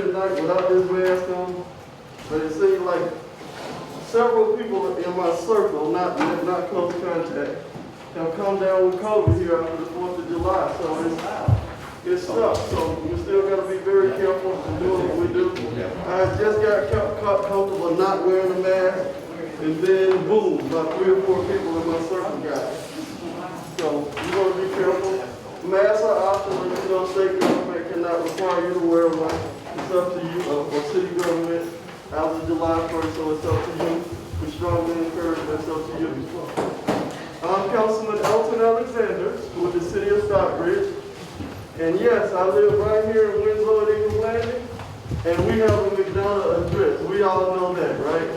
at night without this mask on, but it seems like several people in my circle, not close contact, have come down with COVID here after the 4th of July. So it's stuck. So we still got to be very careful in doing what we do. I just got caught comfortable not wearing a mask, and then boom, about 3 or 4 people in my circle got it. So you want to be careful. Masks are optional. You know, state government cannot require you to wear one. It's up to you, or city government, after July 1st, so it's up to you. We strongly encourage that. It's up to you. I'm Councilman Elton Alexander with the city of Stockbridge. And yes, I live right here in Winslow at Eagles Landing, and we have a McDonald's address. We all know that, right?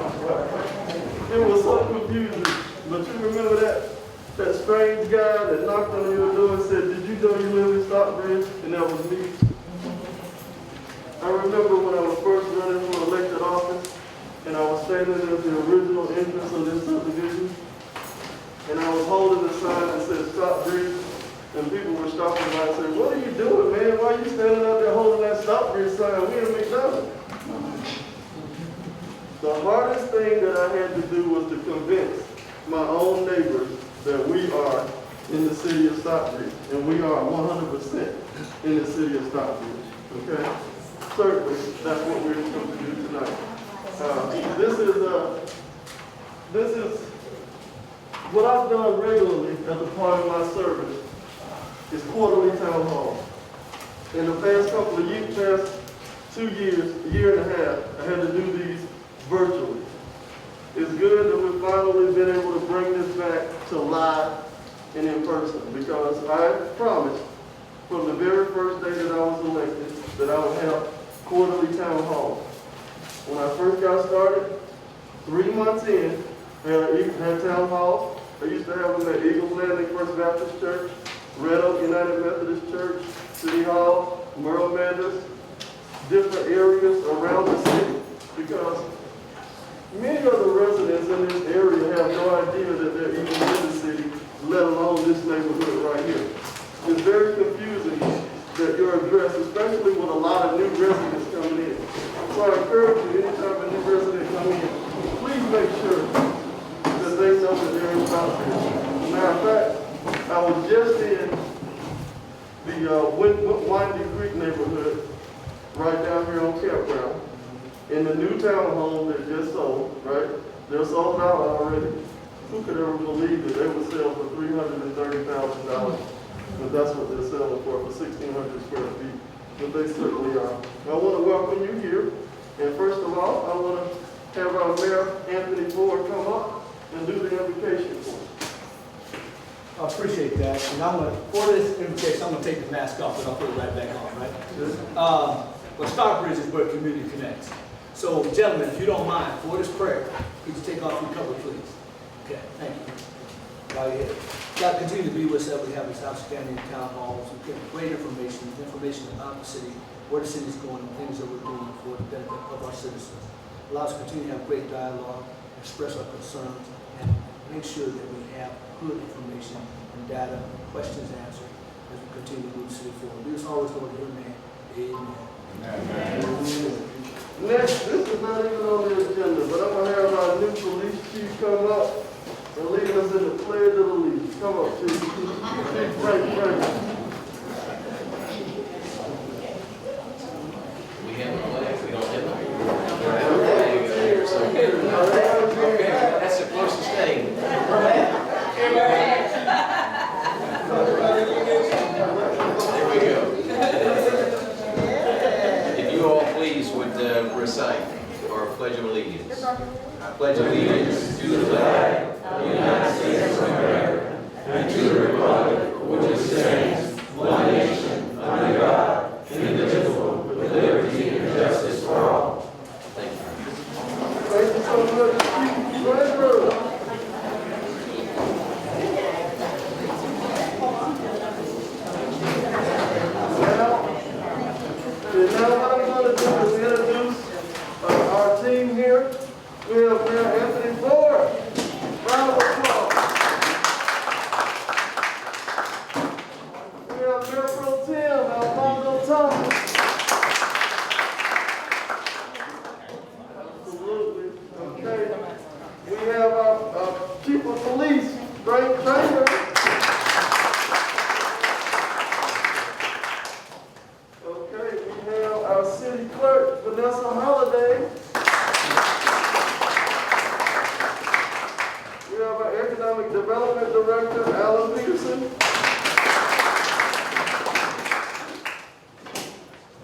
It was so confusing. But you remember that strange guy that knocked on your door and said, "Did you know you live in Stockbridge?" And that was me. I remember when I was first running for elected office, and I was standing at the original entrance of this subdivision, and I was holding a sign that said Stockbridge, and people were stopping by and saying, "What are you doing, man? Why are you standing out there holding that Stockbridge sign? We in McDonald's." The hardest thing that I had to do was to convince my own neighbors that we are in the city of Stockbridge, and we are 100% in the city of Stockbridge, okay? Certainly, that's what we're going to do tonight. This is what I've done regularly as a part of my service is quarterly town hall. In the past couple of years, past 2 years, a year and a half, I had to do these virtually. It's good that we've finally been able to bring this back to live and in person, because I promised from the very first day that I was elected that I would have quarterly town halls. When I first got started, 3 months in, I had town halls. I used to have them at Eagles Landing First Baptist Church, Red Oak United Methodist Church, City Hall, Merle Manders, different areas around the city, because many of the residents in this area have no idea that they're even in the city, let alone this neighborhood right here. It's very confusing that your address, especially with a lot of new residents coming in. So I encourage you, anytime a new resident comes in, please make sure that they know that they're in Stockbridge. Matter of fact, I was just in the Winding Creek neighborhood, right down here on Campground, in the new townhome that just sold, right? They're sold out already. Who could ever believe that they would sell for $330,000? But that's what they're selling for 1,600 square feet. But they certainly are. I want to welcome you here. And first of all, I want to have our Mayor Anthony Ford come up and do the invocation for us. I appreciate that. And I'm going to, for this invitation, I'm going to take the mask off and I'll put it right back on, right? But Stockbridge is where community connects. So, gentlemen, if you don't mind, for this prayer, could you take off your cover, please? Okay, thank you. While you're here. God, continue to be with us as we have these outstanding town halls. We get great information about the city, where the city's going, and things that we're doing for the benefit of our citizens. Allow us to continue to have great dialogue, express our concerns, and make sure that we have good information and data, questions answered as we continue to move the city forward. We just always go to your name. Amen. Amen. Next, this is not even on the agenda, but I'm going to have our new police chief come up and lead us in the pledge of allegiance. Come up, Chief. Chief Frank. We have a flag. We don't have a flag. That's the closest thing. There we go. If you all please would recite our Pledge of Allegiance. I pledge allegiance to the flag of the United States of America and to the republic for which it stands, one nation, under God, indivisible, with liberty and justice for all. Thank you. Thank you so much, Chief Frank. Now what I'm going to do is introduce our team here. We have Mayor Anthony Ford. Round of applause. We have Mayor Pro Clerk Vanessa Holliday. We have our Economic Development Director, Alan Peterson.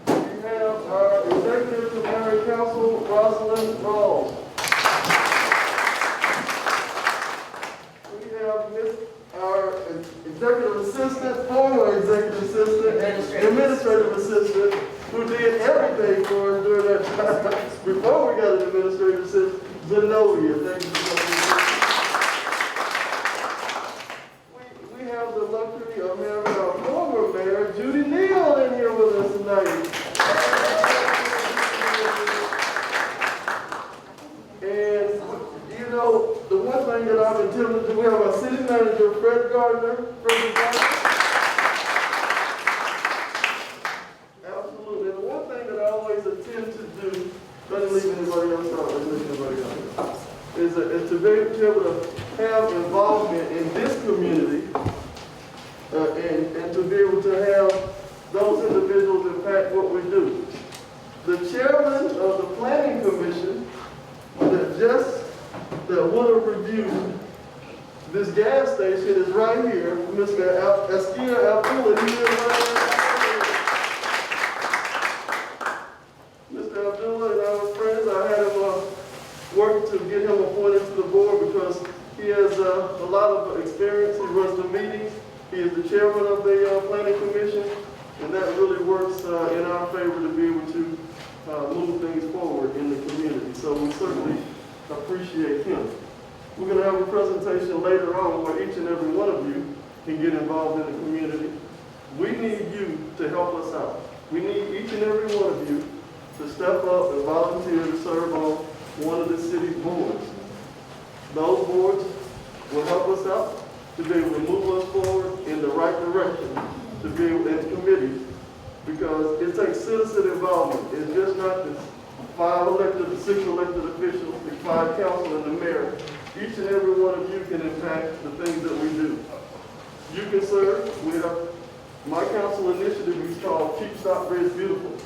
We have our Executive to Married Counsel, Rosalind Rawls. We have our Executive Assistant, former Executive Assistant, and Administrative Assistant, who did everything for us during that time. Before we got an Administrative Assistant, Zenobia. Thank you for coming. We have the luxury of having our former mayor, Judy Neal, in here with us tonight. And, you know, the one thing that I've been telling you, we have our city manager, Fred Gardner. Absolutely. And the one thing that I always attempt to do, doesn't leave anybody else out, doesn't leave anybody else, is to be able to have involvement in this community and to be able to have those individuals impact what we do. The chairman of the Planning Commission that would have reviewed this gas station is right here, Mr. Askia Abdullah. He is right here. Mr. Abdullah and I were friends. I had him work to get him appointed to the board because he has a lot of experience. He runs the meetings. He is the chairman of the Planning Commission, and that really works in our favor to be able to move things forward in the community. So we certainly appreciate him. We're going to have a presentation later on where each and every one of you can get involved in the community. We need you to help us out. We need each and every one of you to step up and volunteer to serve on one of the city's boards. Those boards will help us out to be able to move us forward in the right direction, to be able in committees, because it takes citizen involvement. It's just not the 6 elected officials, the 5 council and the mayor. Each and every one of you can impact the things that we do. You can serve. We have my council initiative is called Keep Stockbridge Beautiful.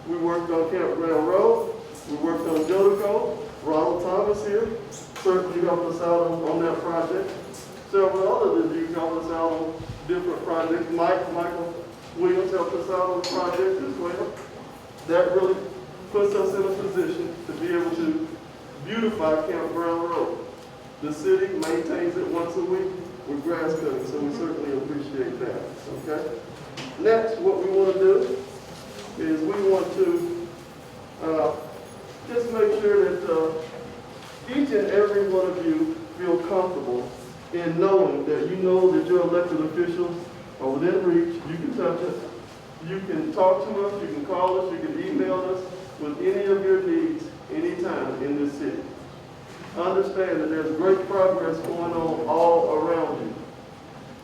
We worked on Campground Road. We worked on Jodico. Ronald Thomas here certainly helped us out on that project. Several others of you helped us out on different projects. Michael Williams helped us out on the project as well. That really puts us in a position to be able to beautify Campground Road. The city maintains it once a week with grass cutting, so we certainly appreciate that, okay? Next, what we want to do is we want to just make sure that each and every one of you feel comfortable in knowing that you know that your elected officials are within reach. You can touch us. You can talk to us. You can call us. You can email us with any of your needs anytime in this city. Understand that there's great progress going on all around you.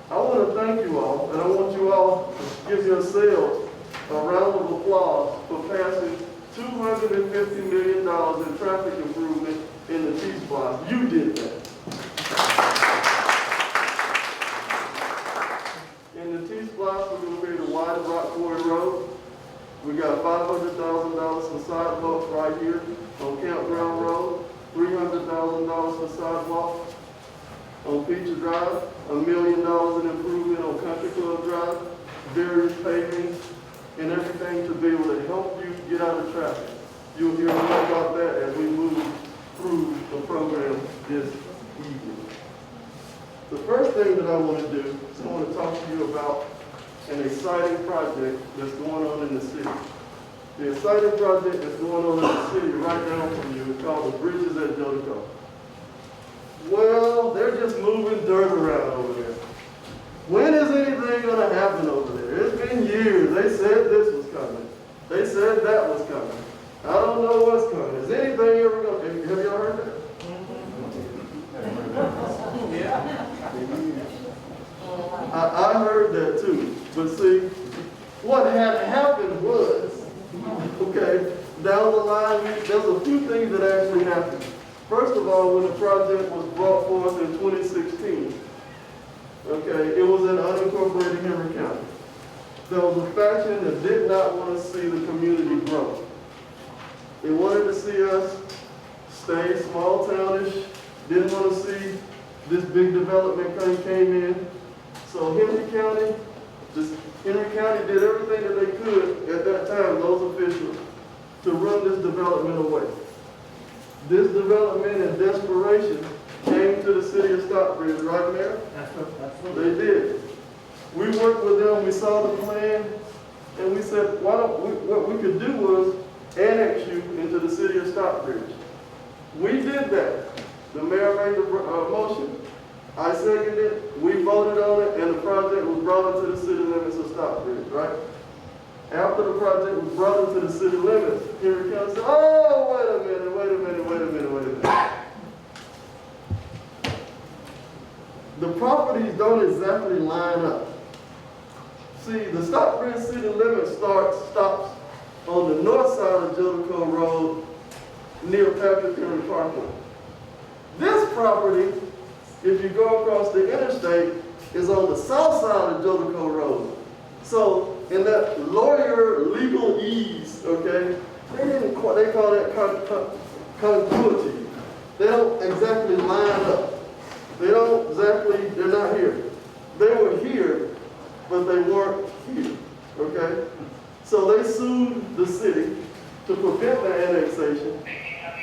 I want to thank you all, and I want you all to give yourselves a round of applause for passing $250 million in traffic improvement in the T-Splosh. You did that. In the T-Splosh, we're going to be able to widen Rock Quarry Road. We got $500,000 for sidewalks right here on Campground Road, $300,000 for sidewalks on Peaches Drive, $1 million in improvement on Country Club Drive, various paving and everything to be able to help you get out of traffic. You'll hear more about that as we move through the program this evening. The first thing that I want to do is I want to talk to you about an exciting project that's going on in the city. The exciting project that's going on in the city right now from you is called the Bridges at Jodico. Well, they're just moving dirt around over there. When is anything going to happen over there? It's been years. They said this was coming. They said that was coming. I don't know what's coming. Is anything ever going to, have y'all heard that? Yeah. I heard that too. But see, what had happened was, okay, down the line, there's a few things that actually happened. First of all, when the project was brought forth in 2016, okay, it was in unincorporated Henry County. There was a faction that did not want to see the community grow. They wanted to see us stay small townish, didn't want to see this big development came in. So Henry County did everything that they could at that time, those officials, to run this development away. This development in desperation came to the city of Stockbridge, right, Mayor? They did. We worked with them, we saw the plan, and we said, what we could do was annex you into the city of Stockbridge. We did that. The mayor made the motion. I seconded it, we voted on it, and the project was brought into the city limits of Stockbridge, right? After the project was brought into the city limits, Henry County said, oh, wait a minute. The properties don't exactly line up. See, the Stockbridge city limit stops on the north side of Jellicoe Road near Patrick Henry Parkway. This property, if you go across the interstate, is on the south side of Jellicoe Road. So in that lawyer legal ease, okay, they call that congruity. They don't exactly line up. They're not here. They were here, but they weren't here, okay? So they sued the city to prevent the annexation,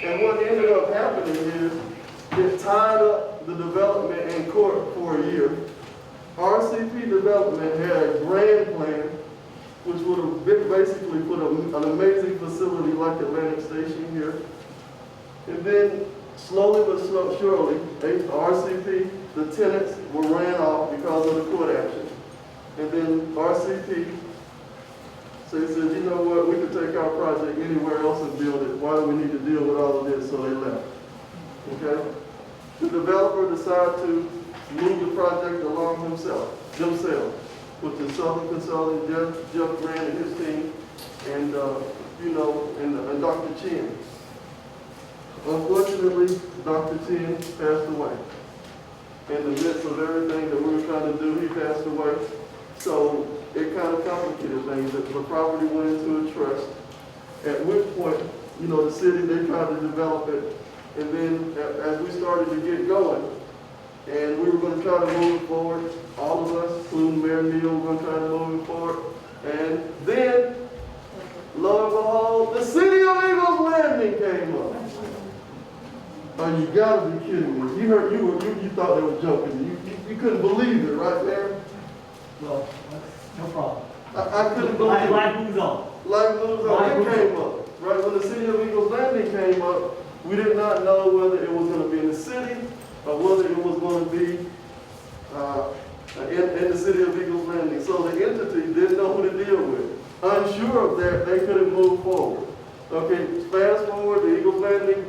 and what ended up happening is it tied up the development in court for a year. RCP Development had a grand plan, which would have basically put an amazing facility like Atlantic Station here. And then slowly but surely, RCP, the tenants were ran off because of the court action. And then RCP said, you know what, we could take our project anywhere else and build it. Why do we need to deal with all of this? So they left. Okay? The developer decided to move the project along themselves, with the Southern Consulting, Jeff Grant and his team, and and Dr. Chin. Unfortunately, Dr. Chin passed away. In the midst of everything that we were trying to do, he passed away. So it kind of complicated things. The property went into a trust, at which point, the city, they tried to develop it. And then as we started to get going, and we were going to try to move it forward, all of us, including Mayor Neal, were going to try to move it forward. And then, lo and behold, the city of Eagles Landing came up. Oh, you gotta be kidding me. You thought they were joking. You couldn't believe it, right there? No, no problem. I couldn't believe it. Life moves on. Life moves on. It came up. Right, when the city of Eagles Landing came up, we did not know whether it was going to be in the city or whether it was going to be in the city of Eagles Landing. So the entity didn't know who to deal with. Unsure of that, they couldn't move forward. Okay, fast forward, the Eagles Landing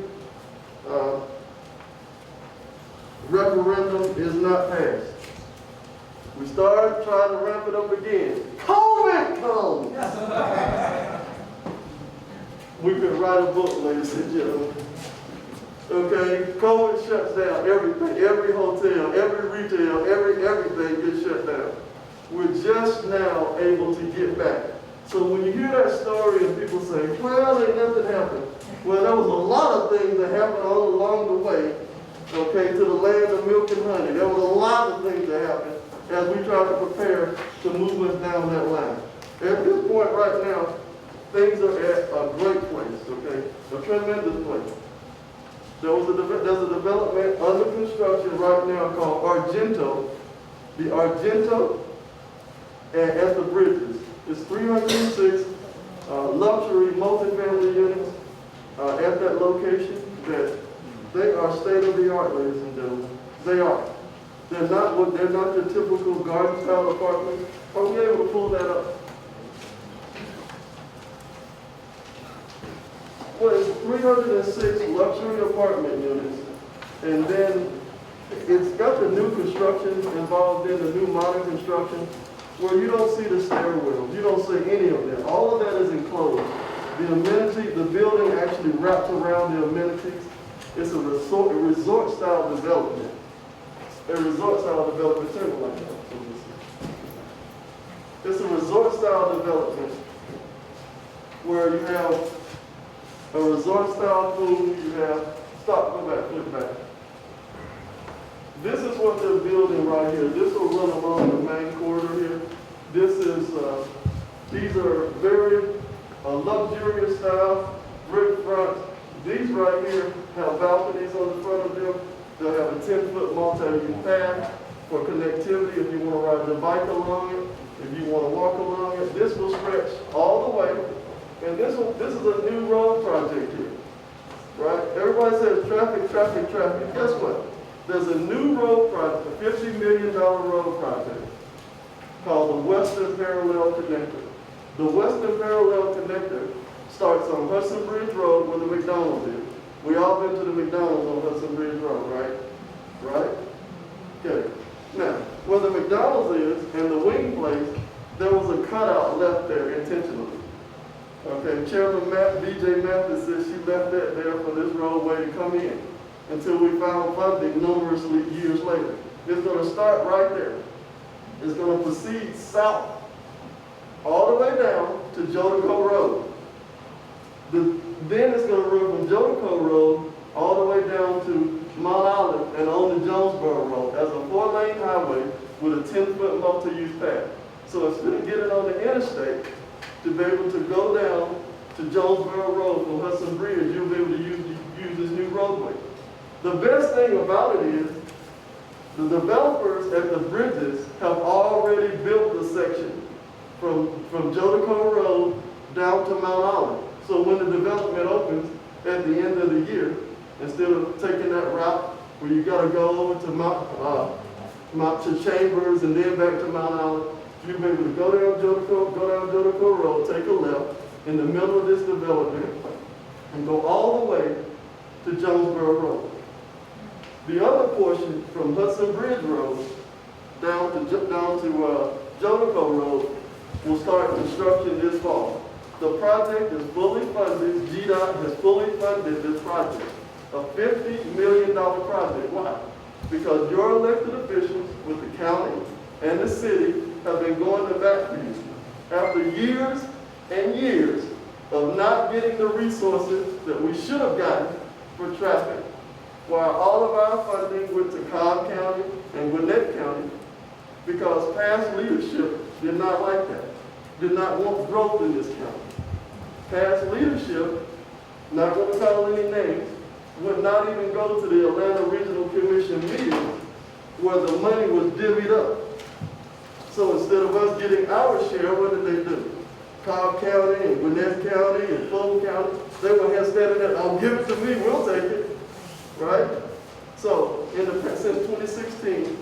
referendum is not passed. We started trying to ramp it up again. COVID comes. We could write a book, ladies and gentlemen. Okay, COVID shuts down everything, every hotel, every retail, everything gets shut down. We're just now able to get back. So when you hear that story and people say, well, ain't nothing happened. Well, there was a lot of things that happened all along the way, okay, to the land of milk and honey. There was a lot of things that happened as we try to prepare to move us down that line. At this point right now, things are at a great place, okay, a tremendous place. There's a development under construction right now called Argento, the Argento at the Bridges. It's 306 luxury multifamily units at that location that they are state-of-the-art, ladies and gentlemen. They are. They're not your typical garden-style apartments. Are we able to pull that up? Well, it's 306 luxury apartment units, and then it's got the new construction involved in, the new modern construction, where you don't see the stairwells, you don't see any of that. All of that is enclosed. The amenity, the building actually wraps around the amenities. It's a resort style development. A resort style development, turn the light on. It's a resort style development where you have a resort style pool, you have, flip back. This is what they're building right here. This will run along the main corridor here. These are very luxurious style, brick front. These right here have balconies on the front of them. They'll have a 10-foot multi-use path for connectivity if you want to ride your bike along it, if you want to walk along it. This will stretch all the way. And this is a new road project here, right? Everybody says traffic, traffic, traffic. Guess what? There's a new road project, a $50 million road project called the Western Parallel Connector. The Western Parallel Connector starts on Hudson Bridge Road where the McDonald's is. We all been to the McDonald's on Hudson Bridge Road, right? Right? Okay. Now, where the McDonald's is and the wing place, there was a cutout left there intentionally. Okay, Chairman B.J. Mathis says she left that there for this roadway to come in until we found funding numerous years later. It's going to start right there. It's going to proceed south all the way down to Jodico Road. Then it's going to run from Jodico Road all the way down to Mount Olive and on to Jonesboro Road as a 4-lane highway with a 10-foot multi-use path. So instead of getting on the interstate to be able to go down to Jonesboro Road from Hudson Bridge, you'll be able to use this new roadway. The best thing about it is the developers at the bridges have already built the section from Jodico Road down to Mount Olive. So when the development opens at the end of the year, instead of taking that route where you got to go over to Mount Chambers and then back to Mount Olive, you'll be able to go down Jodico Road, take a left in the middle of this development, and go all the way to Jonesboro Road. The other portion from Hudson Bridge Road down to Jodico Road will start construction this fall. The project is fully funded. GDOT has fully funded this project, a $50 million project. Why? Because your elected officials with the county and the city have been going to bat for you. After years and years of not getting the resources that we should have gotten for traffic, while all of our funding went to Cobb County and Gwinnett County, because past leadership did not like that, did not want growth in this county. Past leadership, not going to call any names, would not even go to the Atlanta Regional Commission meeting where the money was divvied up. So instead of us getting our share, what did they do? Cobb County and Gwinnett County and Fulton County, they were here standing there, "Oh, give it to me, we'll take it." Right? So since 2016,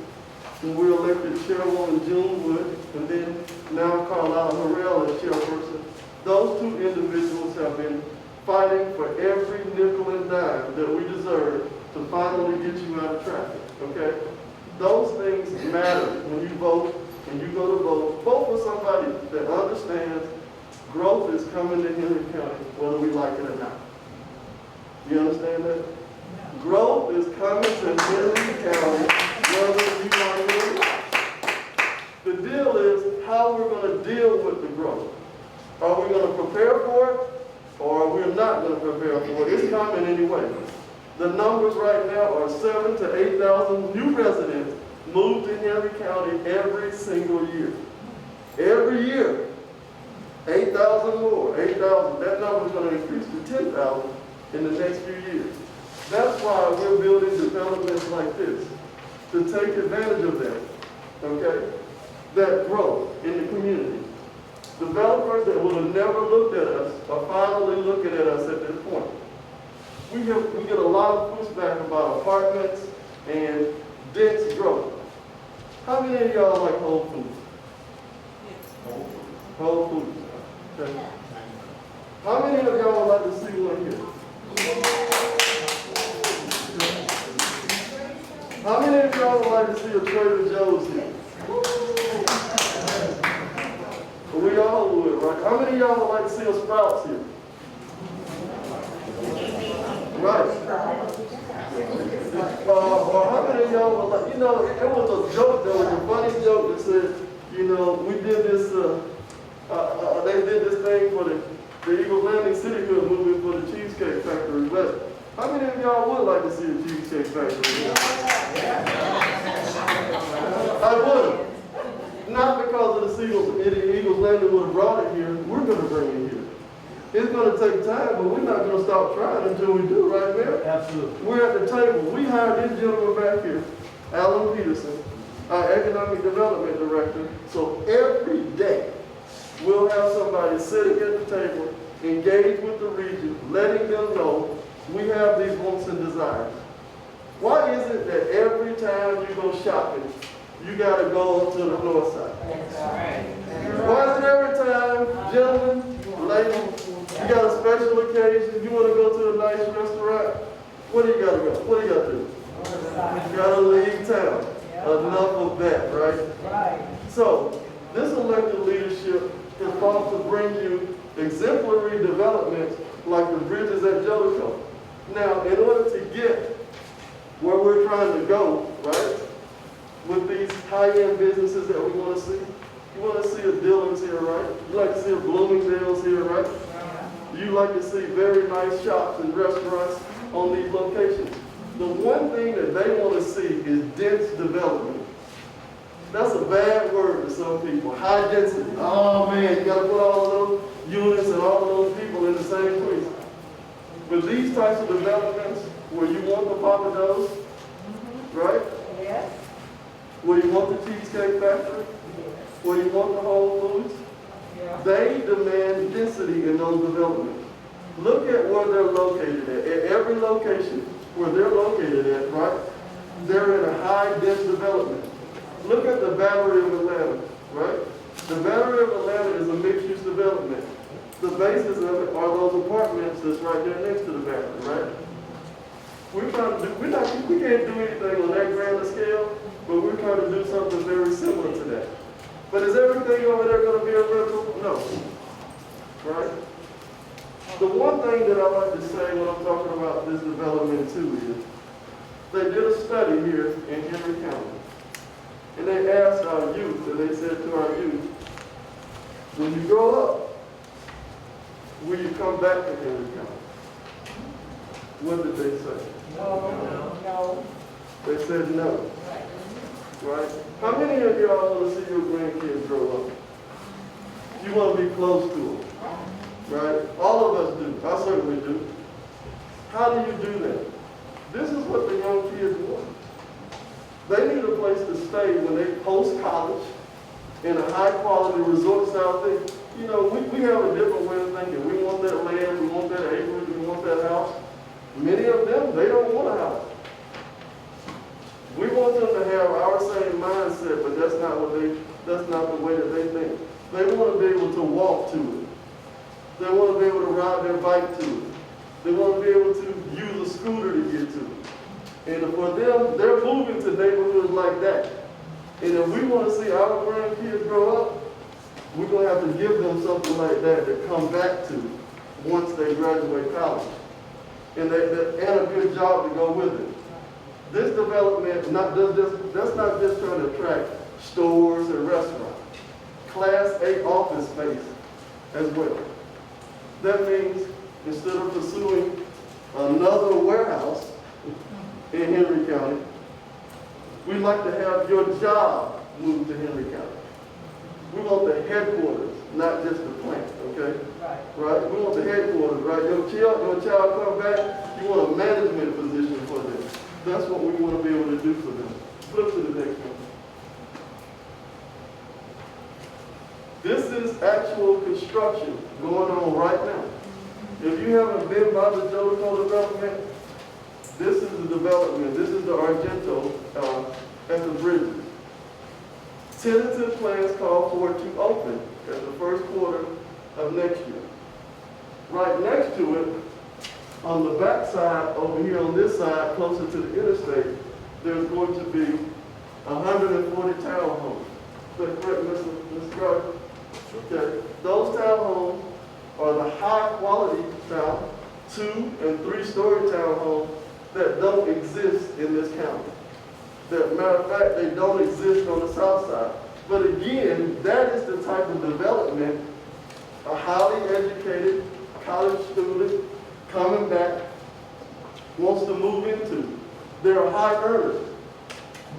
when we elected Chairwoman June Wood and then now Carlisle Harrell as chairperson, those two individuals have been fighting for every nickel and dime that we deserve to finally get you out of traffic, okay? Those things matter when you vote and you go to vote for somebody that understands growth is coming to Henry County, whether we like it or not. You understand that? Growth is coming to Henry County, whether you like it or not. The deal is how we're going to deal with the growth. Are we going to prepare for it, or are we not going to prepare for it? It's coming anyway. The numbers right now are 7,000 to 8,000 new residents move to Henry County every single year. Every year, 8,000 more, 8,000. That number is going to increase to 10,000 in the next few years. That's why we're building developments like this, to take advantage of that, okay? That growth in the community. Developers that would have never looked at us are finally looking at us at this point. We get a lot of pushback about apartments and dense growth. How many of y'all like Whole Foods? Whole Foods. Okay. How many of y'all would like to see one here? How many of y'all would like to see a Trader Joe's here? We all would, right? How many of y'all would like to see a Sprouts here? Right. Or how many of y'all would like, it was a joke, there was a funny joke that said, we did this, they did this thing for the Eagles Landing City movie for the cheesecake y'all would like to see a cheesecake factory? I would. Not because of the Eagles Landing would have brought it here. We're going to bring it here. It's going to take time, but we're not going to stop trying until we do, right, Mayor? Absolutely. We're at the table. We hired this gentleman back here, Alan Peterson, our Economic Development Director. So every day, we'll have somebody sitting at the table, engaged with the region, letting them know we have these wants and desires. Why is it that every time you go shopping, you got to go up to the north side? Why is it every time, gentlemen, ladies, you got a special occasion, you want to go to a nice restaurant, what do you got to go? What do you got to do? You got to leave town. Enough of that, right? So, this elected leadership is fought to bring you exemplary developments like the bridges at Jellicoe. Now, in order to get where we're trying to go, right, with these high-end businesses that we want to see, you want to see a Dillon's here, right? You like to see a Bloomingdale's here, right? You like to see very nice shops and restaurants on these locations. The one thing that they want to see is dense development. That's a bad word to some people. High density. Oh man, you got to put all of those units and all of those people in the same place. But these types of developments, where you want the Papa Do's, right? Yes. Where you want the Cheesecake Factory, where you want the Whole Foods, they demand density in those developments. Look at where they're located at. At every location where they're located at, right, they're in a high dense development. Look at the Battery of Atlanta, right? The Battery of Atlanta is a mixed-use development. The basis of it are those apartments that's right there next to the Battery, right? We're trying to do, we can't do anything on that grand a scale, but we're trying to do something very similar to that. But is everything over there going to be a rental? No. Right? The one thing that I like to say when I'm talking about this development too is, they did a study here in Henry County. And they asked our youth, and they said to our youth, when you grow up, will you come back to Henry County? What did they say? No. They said no. Right? How many of y'all want to see your grandkids grow up? You want to be close to them. Right? All of us do. I certainly do. How do you do that? This is what the young kids want. They need a place to stay when they post-college in a high-quality resort-style thing. You know, we have a different way of thinking. We want that land, we want that acreage, we want that house. Many of them, they don't want a house. We want them to have our same mindset, but that's not the way that they think. They want to be able to walk to it. They want to be able to ride their bike to it. They want to be able to use a scooter to get to it. And for them, they're moving to neighborhoods like that. And if we want to see our grandkids grow up, we're going to have to give them something like that to come back to once they graduate college. And a good job to go with it. This development that's not just trying to attract stores and restaurants. Class A office space as well. That means instead of pursuing another warehouse in Henry County, we'd like to have your job moved to Henry County. We want the headquarters, not just the plant, okay? Right? We want the headquarters, right? Your child come back, you want a management position for them. That's what we want to be able to do for them. Flip to the next one. This is actual construction going on right now. If you haven't been by the Jellicoe development, this is the development. This is the Argento at the bridges. Tentative plans call for it to open at the first quarter of next year. Right next to it, on the back side, over here on this side, closer to the interstate, there's going to be 140 townhomes. Is that correct, Mr. Gardner? Okay. Those townhomes are the high-quality 2- and 3-story townhomes that don't exist in this county. As a matter of fact, they don't exist on the south side. But again, that is the type of development a highly educated college student coming back wants to move into. They're high earners.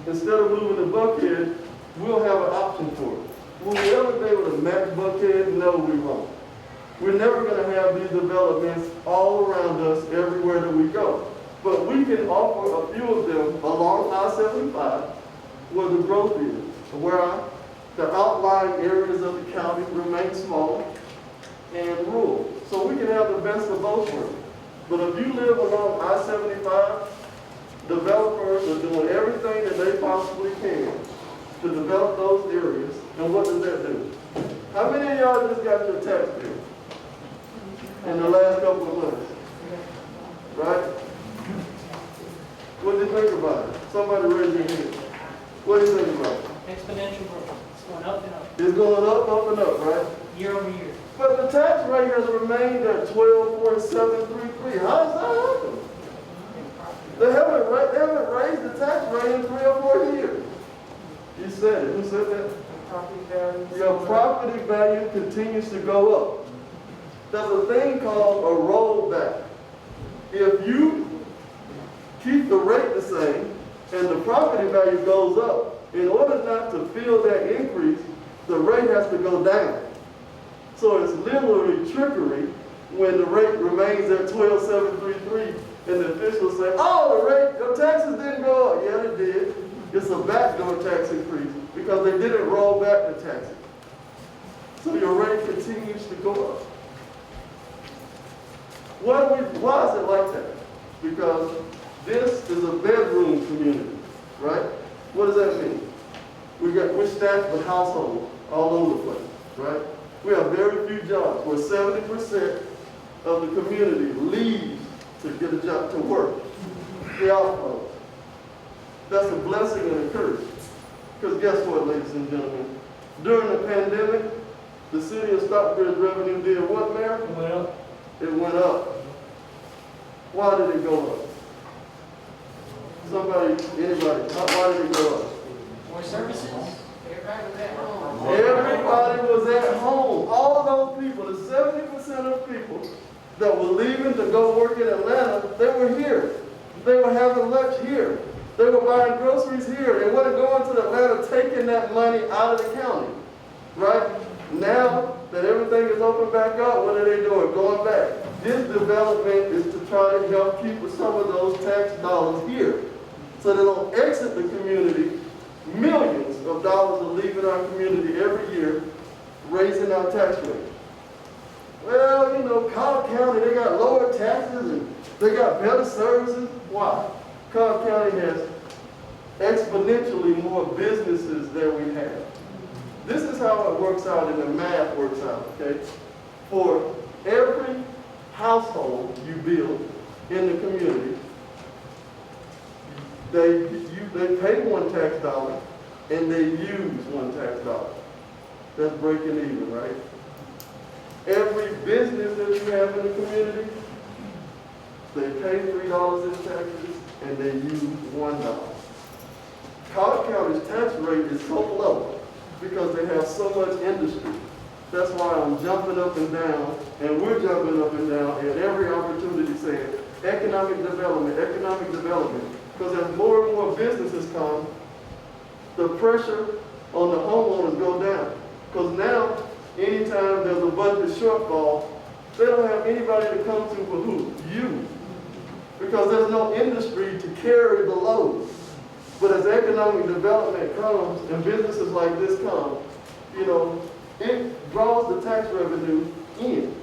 Instead of moving to Buckhead, we'll have an option for it. Will we ever be able to match Buckhead? No, we won't. We're never going to have these developments all around us everywhere that we go. But we can offer a few of them along I-75 where the growth is, where the outlying areas of the county remain small and rural. So we can have the best of both worlds. But if you live along I-75, developers are doing everything that they possibly can to develop those areas. And what does that do? How many of y'all just got your tax bill in the last couple of months? Right? What do you think about it? Somebody raise your hand. What do you think about it? Exponential growth. It's going up and up, It's going up and up, right? year over year. But the tax rate has remained at 12.733. How does that happen? They haven't raised the tax rate in 3 or 4 years. You said it. Who said that? Property values. Your property value continues to go up. There's a thing called a rollback. If you keep the rate the same and the property value goes up, in order not to feel that increase, the rate has to go down. So it's literally trickery when the rate remains at 12.733 and the officials say, oh, the rate, your taxes didn't go up. Yeah, they did. It's a backdoor tax increase because they didn't roll back the taxes. So your rate continues to go up. Why is it like that? Because this is a bedroom community, right? What does that mean? We're stacked with households all over the place, right? We have very few jobs where 70% of the community leaves to get a job, to work. The outflows. That's a blessing and a curse. Because guess what, ladies and gentlemen? During the pandemic, the city of Stockbridge revenue did what, Mayor? It went up. It went up. Why did it go up? Anybody, why did it go up? More services. Everybody was at home. Everybody was at home. All of those people, the 70% of people that were leaving to go work in Atlanta, they were here. They were having lunch here. They were buying groceries here. They weren't going to Atlanta taking that money out of the county. Right? Now that everything is open back up, what are they doing? Going back. This development is to try to help keep some of those tax dollars here so they don't exit the community. Millions of dollars are leaving our community every year, raising our tax rate. Well, you know, Cobb County, they got lower taxes and they got better services. Why? Cobb County has exponentially more businesses than we have. This is how it works out and the math works out, okay? For every household you build in the community, they pay one tax dollar and they use one tax dollar. That's breaking even, right? Every business that you have in the community, they pay $3 in taxes and they use $1. Cobb County's tax rate is so low because they have so much industry. That's why I'm jumping up and down, and we're jumping up and down at every opportunity saying, economic development, economic development. Because as more and more businesses come, the pressure on the homeowners go down. Because now, anytime there's a budget shortfall, they don't have anybody to come to but who? You. Because there's no industry to carry the load. But as economic development comes and businesses like this come, you know, it draws the tax revenue in.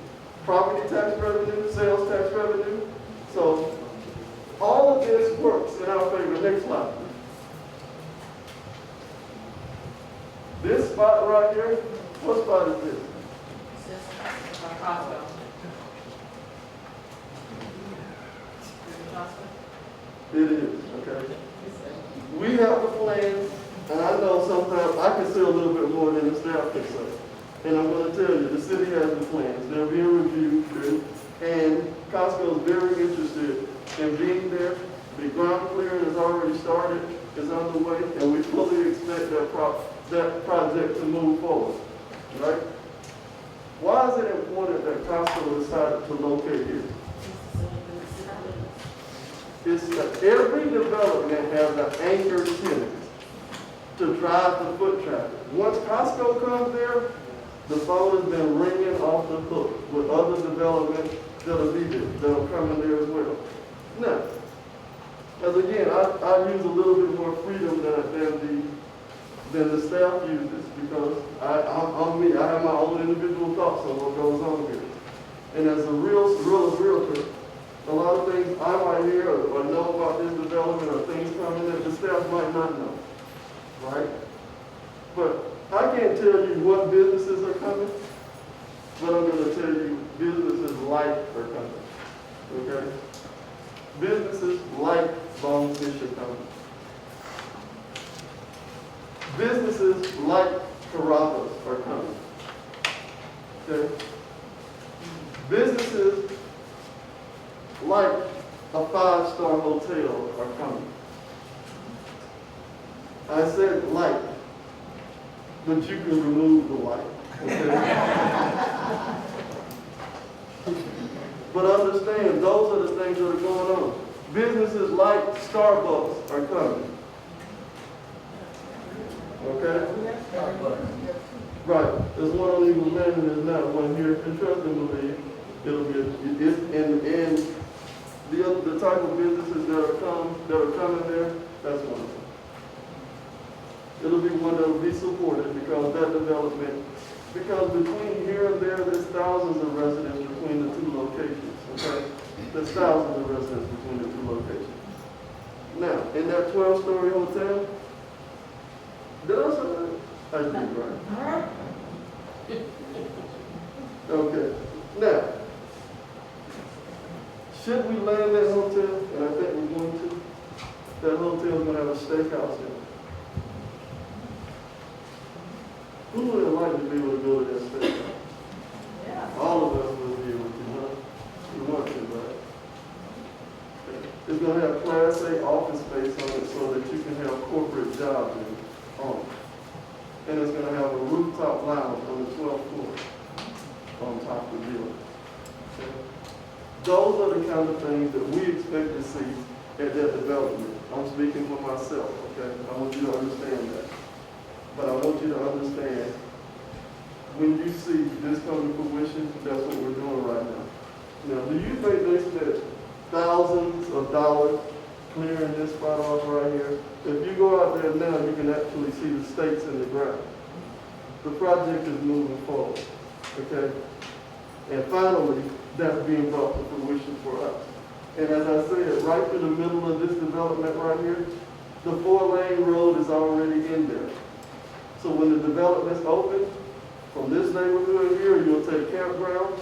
Property tax revenue, sales tax revenue. So all of this works in our favor. Next slide. This spot right here, what spot is this? It is, okay. We have the plans, and I know sometimes I can say a little bit more than the staff can say. And I'm going to tell you, the city has the plans. They're being reviewed, and Costco is very interested in being there. The ground clearing has already started, is underway, and we fully expect that project to move forward, right? Why is it important that Costco decided to locate here? It's that every development has an anchor tenant to drive the foot traffic. Once Costco comes there, the phone has been ringing off the hook with other developments that'll be there, that'll come in there as well. Now, as again, I use a little bit more freedom than the staff uses because I'm me. I have my own individual thoughts on what goes on here. And as a realtor, a lot of things I might hear or know about this development or things coming that the staff might not know, right? But I can't tell you what businesses are coming, but I'm going to tell you businesses like are coming, okay? Businesses like Bonefish are coming. Businesses like Carrabba's are coming, okay? Businesses like a 5-star hotel are coming. I said like, but you can remove the like. Okay? But understand, those are the things that are going on. Businesses like Starbucks are coming. Okay? Right. There's one on Eagles Landing, there's not one here. And trust and believe, it'll be, and the type of businesses that are coming there, that's one of them. It'll be one that will be supported because that development, because between here and there, there's thousands of residents between the two locations, okay? There's thousands of residents between the two locations. Now, in that 12-story hotel, did I say that? I did, right? Okay. Now, should we land that hotel, and I think we're going to, that hotel is going to have a steakhouse in it. Who would like to be able to go to that steakhouse? Yeah. All of us will be able to, huh? You want to, right? Okay. It's going to have Class A office space on it so that you can have corporate jobs on it. And it's going to have a rooftop lounge on the 12th floor on top of the building. Okay? Those are the kind of things that we expect to see at that development. I'm speaking for myself, okay? I want you to understand that. But I want you to understand, when you see this come to fruition, that's what we're doing right now. Now, do you think they spent thousands of dollars clearing this spot off right here? If you go out there now, you can actually see the stakes in the ground. The project is moving forward, okay? And finally, that's being brought to fruition for us. And as I said, right through the middle of this development right here, the 4-lane road is already in there. So when the development's open, from this neighborhood here, you'll take campground,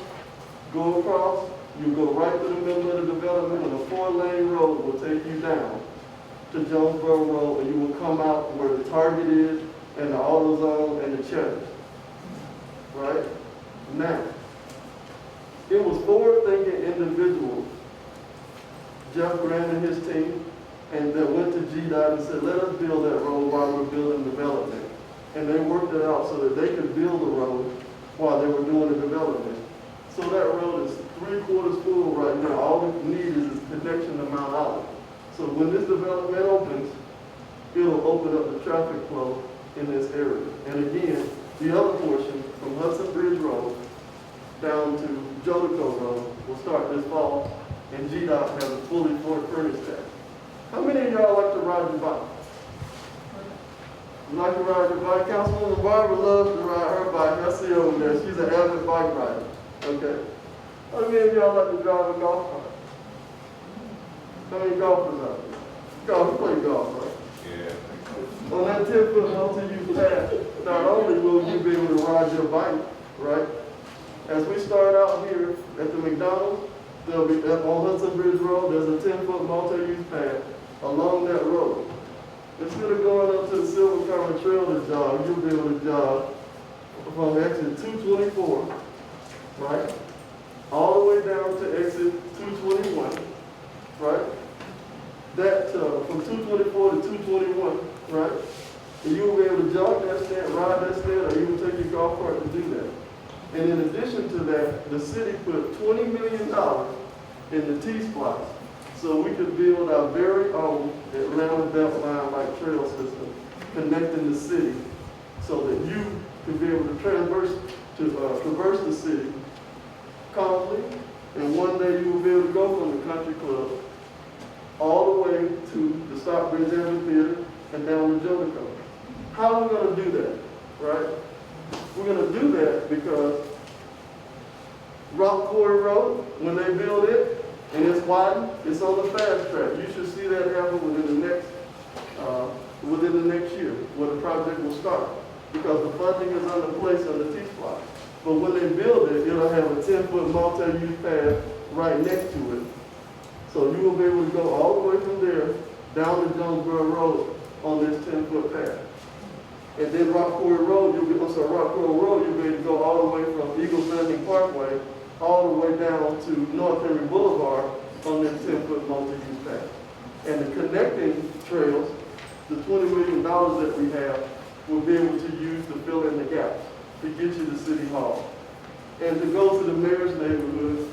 go across, you go right through the middle of the development, and a 4-lane road will take you down to Jonesboro Road, and you will come out where the Target is, and the AutoZone, and the Cheddar. Right? Now, it was forward-thinking individuals, Jeff Grant and his team, and that went to GDOT and said, let us build that road while we're building development. And they worked it out so that they could build the road while they were doing the development. So that road is 3/4 full right now. All it needs is a connection to Mount Olive. So when this development opens, it'll open up the traffic flow in this area. And again, the other portion from Hudson Bridge Road down to Jolico Road will start this fall, and GDOT has a fully furnished that. How many of y'all like to ride your bike? You like to ride your bike? Councilwoman Barbara loves to ride her bike. I see her over there. She's an avid bike rider. Okay. How many of y'all like to drive a golf cart? How many golfers out there? Golf, play golf, right? Yeah. On that 10-foot multi-use path, not only will you be able to ride your bike, right? As we start out here at the McDonald's, there'll be on Hudson Bridge Road, there's a 10-foot multi-use path along that road. Instead of going up to the Silver Common Trail to jog, you'll be able to jog from exit 224, right? All the way down to exit 221, right? That from 224 to 221, right? And you'll be able to jog that stand, ride that stand, or even take your golf cart to do that. And in addition to that, the city put $20 million in the T-Splot So we could build our very own Atlanta Beltline-like trail system connecting the city so that you could be able to traverse the city calmly, and one day you will be able to go from the country club all the way to the Stockbridge Amphitheater and down to Jolico. How are we going to do that, right? We're going to do that because Rock Quarry Road, when they build it and it's widened, it's on the fast track. You should see that happen within the next year, where the project will start, because the funding is under place on the T-Fly. But when they build it, it'll have a 10-foot multi-use path right next to it. So you will be able to go all the way from there down to Jonesboro Road on this 10-foot path. And then Rock Quarry Road, you'll be able to go all the way from Eagles Landing Parkway all the way down to North Henry Boulevard on this 10-foot multi-use path. And the connecting trails, the $20 million that we have, we'll be able to use to fill in the gaps to get you to City Hall. And to go to the mayor's neighborhood,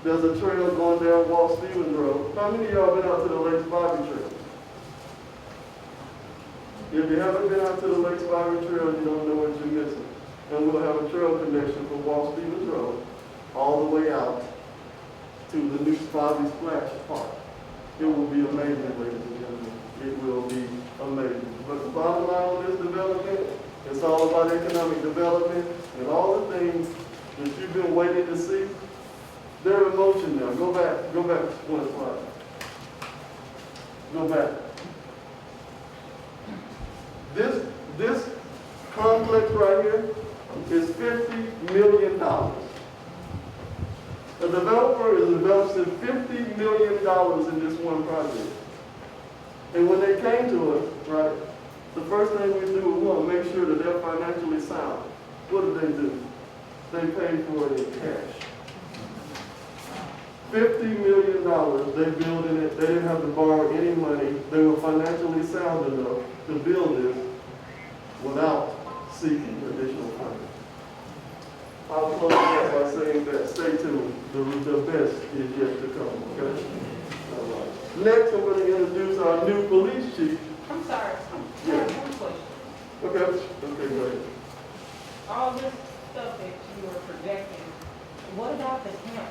there's a trail going down Walt Stevens Road. How many of y'all been out to the Lakes Bobby Trail? If you haven't been out to the Lakes Bobby Trail, you don't know what you're missing. And we'll have a trail connection from Walt Stevens Road all the way out to the new Bobby Splash Park. It will be amazing, ladies and gentlemen. It will be amazing. But the bottom line on this development, it's all about economic development and all the things that you've been waiting to see. They're in motion now. Go back one slide. Go back. This complex right here is $50 million. A developer is investing $50 million in this one project. And when they came to us, right, the first thing we do is we want to make sure that they're financially sound. What did they do? They paid for it in cash. $50 million, they built in it. They didn't have to borrow any money. They were financially sound enough to build this without seeking additional funding. I'll close out by saying that stay tuned. The best is yet to come, okay? All right. Next, I'm going to introduce our new police chief. I'm sorry. I have one question. Okay, go ahead. All this stuff that you are projecting, what about the camp,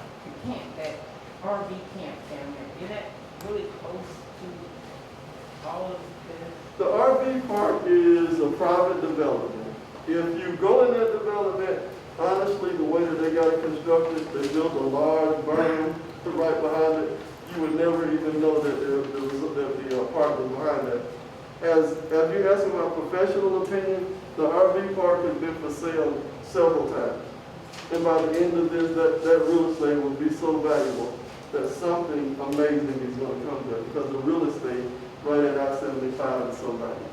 that RV camp down there? Is that really close to all of this? The RV park is a private development. If you go in that development, honestly, the way that they got it constructed, they built a large berm right behind it. You would never even know that the park was behind that. As you asked my professional opinion, the RV park has been for sale several times. And by the end of this, that real estate will be so valuable that something amazing is going to come there, because the real estate right at I-75 is so valuable.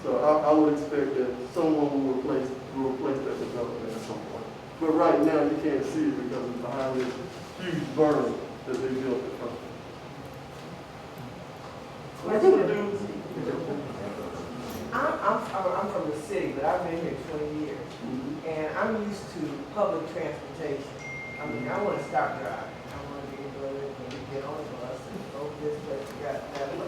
So I would expect that someone will replace that development at some point. But right now you can't see it because it's behind this huge berm that they built it from. What's the dude? I'm from the city, but I've been here 20 years, and I'm used to public transportation. I mean, I want to stop driving. I want to be able to get on the bus and go this way, that way.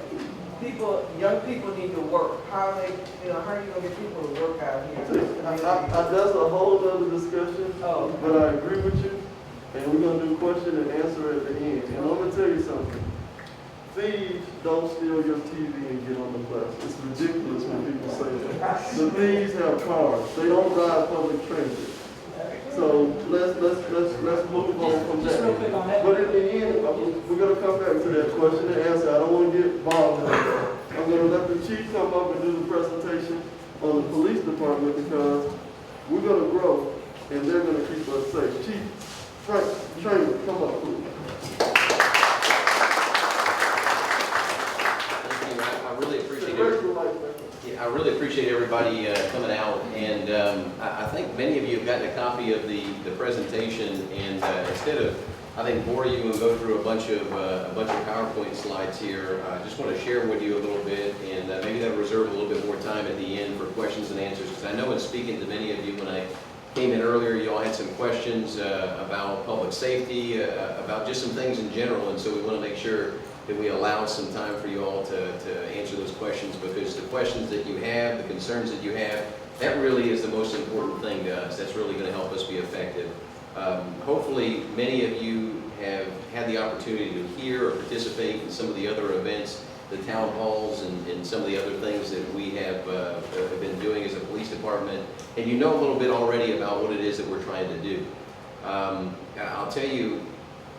Young people need to work. How are you going to get people to work out here? That's a whole other discussion, Oh. but I agree with you, and we're going to do question and answer at the end. And I'm going to tell you something. Thieves don't steal your TV and get on the bus. It's ridiculous when people say that. The thieves have cars. They don't ride public transit. So let's move on from Just real quick on that. But in the end, we're going to come back to that question and answer. I don't want to get involved in that. I'm going to let the chief come up and do the presentation on the police department, because we're going to grow and they're going to keep us safe. Chief Frank Trainer, come up, please. I really appreciate everybody coming out, and I think many of you have gotten a copy of the presentation, and instead of, I think, bore you and go through a bunch of PowerPoint slides here, I just want to share with you a little bit, and maybe that'll reserve a little bit more time at the end for questions and answers, because I know in speaking to many of you, when I came in earlier, you all had some questions about public safety, about just some things in general, and so we want to make sure that we allow some time for you all to answer those questions, because the questions that you have, the concerns that you have, that really is the most important thing to us. That's really going to help us be effective. Hopefully, many of you have had the opportunity to hear or participate in some of the other events, the town halls and some of the other things that we have been doing as a police department, and you know a little bit already about what it is that we're trying to do. I'll tell you,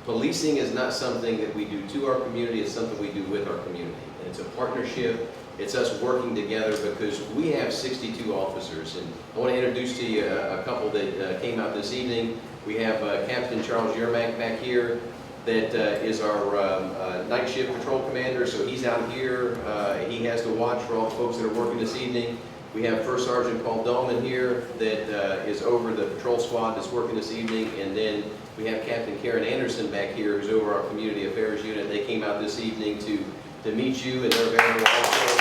policing is not something that we do to our community, it's something we do with our community. And it's a partnership, it's us working together, because we have 62 officers. And I want to introduce to you a couple that came out this evening. We have Captain Charles Yermak back here, that is our night shift patrol commander, so he's out here. He has to watch for all the folks that are working this evening. We have First Sergeant Paul Dahlman here that is over the patrol squad that's working this evening, and then we have Captain Karen Anderson back here who's over our community affairs unit. They came out this evening to meet you, and they're available also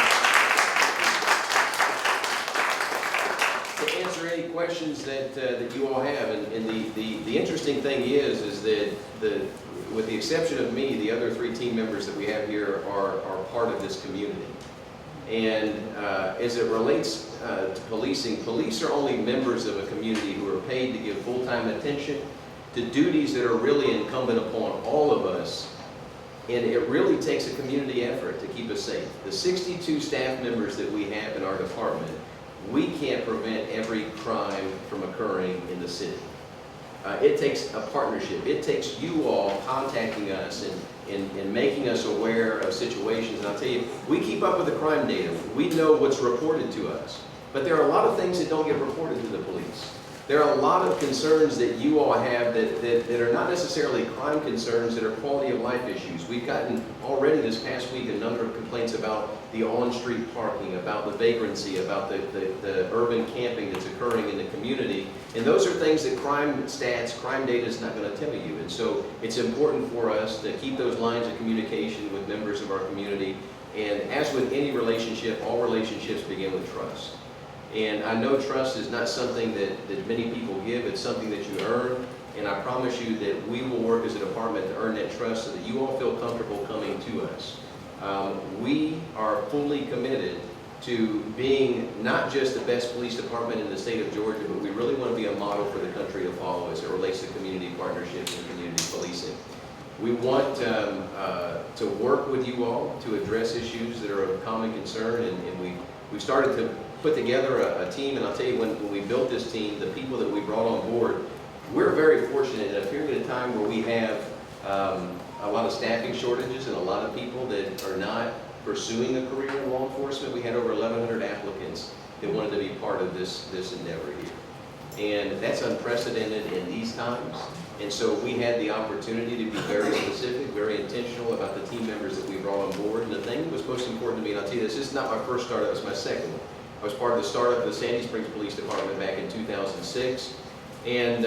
to answer any questions that you all have. And the interesting thing is that with the exception of me, the other 3 team members that we have here are part of this community. And as it relates to policing, police are only members of a community who are paid to give full-time attention to duties that are really incumbent upon all of us. And it really takes a community effort to keep us safe. The 62 staff members that we have in our department, we can't prevent every crime from occurring in the city. It takes a partnership. It takes you all contacting us and making us aware of situations. And I'll tell you, we keep up with the crime data. We know what's reported to us. But there are a lot of things that don't get reported to the police. There are a lot of concerns that you all have that are not necessarily crime concerns, that are quality of life issues. We've gotten already this past week a number of complaints about the on-street parking, about the vagrancy, about the urban camping that's occurring in the community. And those are things that crime stats, crime data is not going to tell you. And so it's important for us to keep those lines of communication with members of our community. And as with any relationship, all relationships begin with trust. And I know trust is not something that many people give, it's something that you earn. And I promise you that we will work as a department to earn that trust so that you all feel comfortable coming to us. We are fully committed to being not just the best police department in the state of Georgia, but we really want to be a model for the country to follow as it relates to community partnerships and community policing. We want to work with you all to address issues that are of common concern, and we've started to put together a team. And I'll tell you, when we built this team, the people that we brought on board, we're very fortunate in a period of time where we have a lot of staffing shortages and a lot of people that are not pursuing a career in law enforcement. We had over 1,100 applicants that wanted to be part of this endeavor here. And that's unprecedented in these times. And so we had the opportunity to be very specific, very intentional about the team members that we brought on board. And the thing that was most important to me, and I'll tell you this is not my first startup, it's my second one. I was part of the startup of the Sandy Springs Police Department back in 2006. And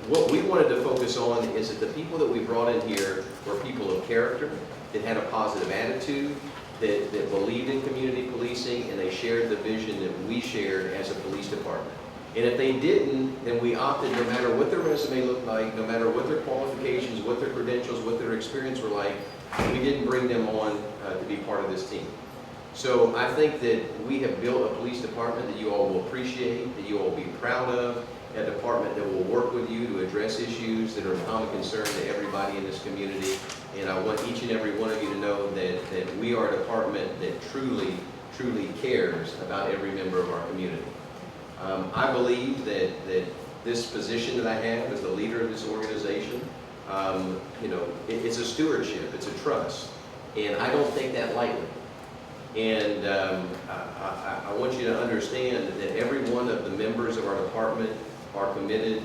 what we wanted to focus on is that the people that we brought in here were people of character, that had a positive attitude, that believed in community policing, and they shared the vision that we shared as a police department. And if they didn't, then we opted, no matter what their resume looked like, no matter what their qualifications, what their credentials, what their experience were like, we didn't bring them on to be part of this team. So I think that we have built a police department that you all will appreciate, that you all will be proud of, a department that will work with you to address issues that are of common concern to everybody in this community. And I want each and every one of you to know that we are a department that truly, truly cares about every member of our community. I believe that this position that I have as the leader of this organization, it's a stewardship, it's a trust, and I don't take that lightly. And I want you to understand that every one of the members of our department are committed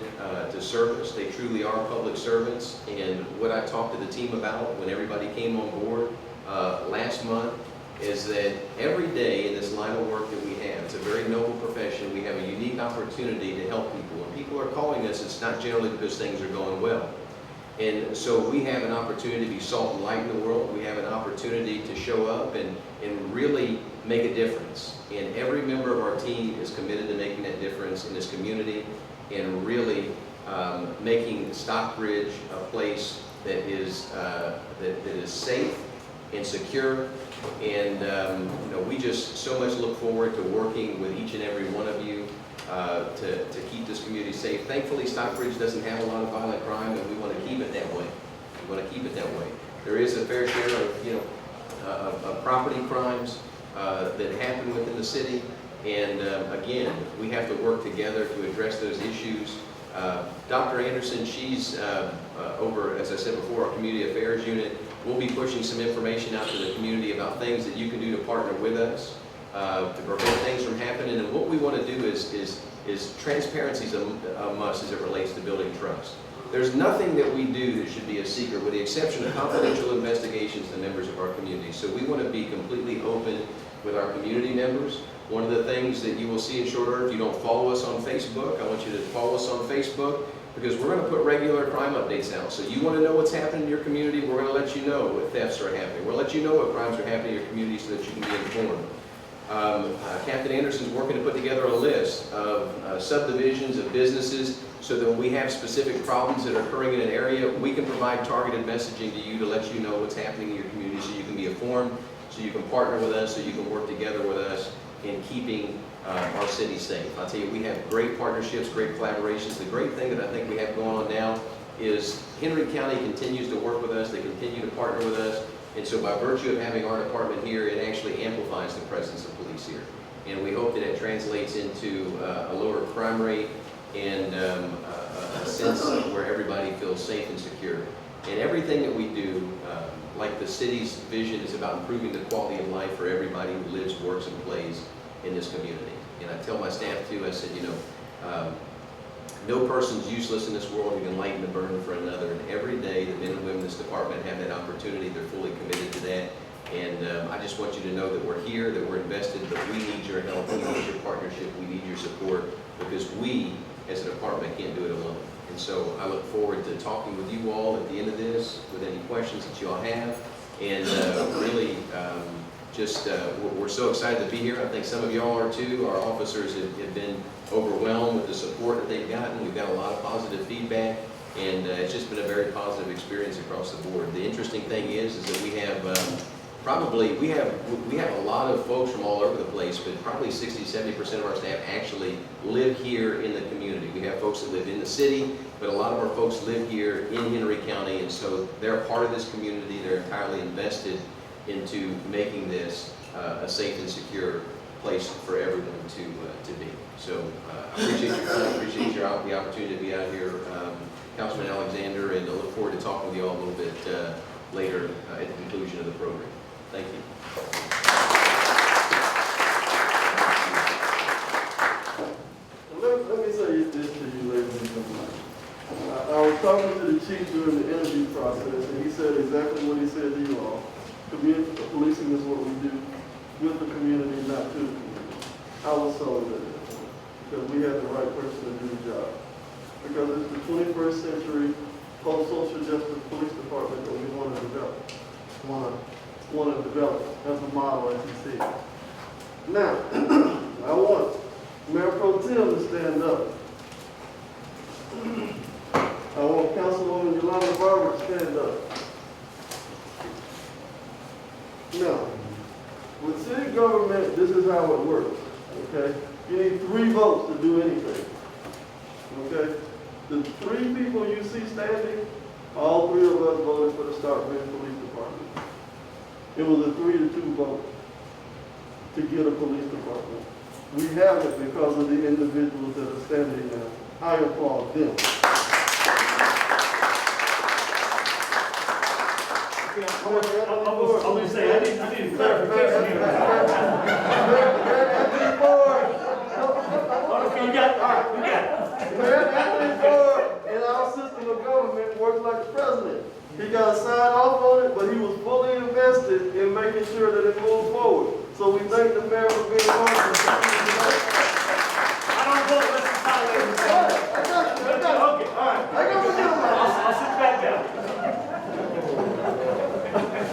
to service. They truly are public servants. And what I talked to the team about when everybody came on board last month is that every day in this line of work that we have, it's a very noble profession. We have a unique opportunity to help people. When people are calling us, it's not generally because things are going well. And so we have an opportunity to be salt and light in the world. We have an opportunity to show up and really make a difference. And every member of our team is committed to making that difference in this community. and really making Stockbridge a place that is safe and secure. And we just so much look forward to working with each and every one of you to keep this community safe. Thankfully, Stockbridge doesn't have a lot of violent crime, and we want to keep it that way. We want to keep it that way. There is a fair share of property crimes that happen within the city, and again, we have to work together to address those issues. Dr. Anderson, she's over, as I said before, our community affairs unit. We'll be pushing some information out to the community about things that you can do to partner with us to prevent things from happening. And what we want to do is transparency is a must as it relates to building trust. There's nothing that we do that should be a secret, with the exception of confidential investigations to members of our community. So we want to be completely open with our community members. One of the things that you will see in short order, if you don't follow us on Facebook, I want you to follow us on Facebook, because we're going to put regular crime updates out. So you want to know what's happening in your community, we're going to let you know what thefts are happening. We'll let you know what crimes are happening in your community so that you can be informed. Captain Anderson's working to put together a list of subdivisions of businesses so that when we have specific problems that are occurring in an area, we can provide targeted messaging to you to let you know what's happening in your community so you can be informed, so you can partner with us, so you can work together with us in keeping our city safe. I'll tell you, we have great partnerships, great collaborations. The great thing that I think we have going on now is Henry County continues to work with us, they continue to partner with us, and so by virtue of having our department here, it actually amplifies the presence of police here. And we hope that it translates into a lower crime rate and a sense where everybody feels safe and secure. And everything that we do, like the city's vision, is about improving the quality of life for everybody who lives, works, and plays in this community. And I tell my staff too, I said, no person's useless in this world who can lighten the burden for another. And every day the men and women in this department have that opportunity. They're fully committed to that. And I just want you to know that we're here, that we're invested, but we need your help, we need your partnership, we need your support, because we, as a department, can't do it alone. And so I look forward to talking with you all at the end of this, with any questions that you all have. And really, we're so excited to be here. I think some of y'all are too. Our officers have been overwhelmed with the support that they've gotten. We've got a lot of positive feedback, and it's just been a very positive experience across the board. The interesting thing is that we have we have a lot of folks from all over the place, but probably 60–70% of our staff actually live here in the community. We have folks that live in the city, but a lot of our folks live here in Henry County, and so they're a part of this community. They're entirely invested into making this a safe and secure place for everyone to be. So I appreciate your time, appreciate the opportunity to be out here, Councilman Alexander, and I look forward to talking with you all a little bit later at the conclusion of the program. Thank you. Let me say this to you, ladies and gentlemen. I was talking to the chief during the interview process, and he said exactly what he said to you all. Policing is what we do with the community, not to the community. I was sold at it because we had the right person to do the job. Because it's the 21st century post-social justice police department that we want to develop. Want to develop as a model, as he said. Now, I want Mayor Pro Tem to stand up. I want Councilwoman Yolanda Barber to stand up. Now, with city government, this is how it works, okay? You need 3 votes to do anything, okay? The 3 people you see standing, all 3 of us voted for the Stockbridge Police Department. It was a 3-2 vote to get a police department. We have it because of the individuals that are standing there. I applaud them. I'm going to say, I need clarification here. Okay, you got it. Mayor Anthony Ford in our system of government works like the president. He got a sign off on it, but he was fully invested in making sure that it moved forward. So we thank the mayor for being part of it. I don't vote unless it's highlighted. I got you. Okay, all right. I got you. I'll sit back down.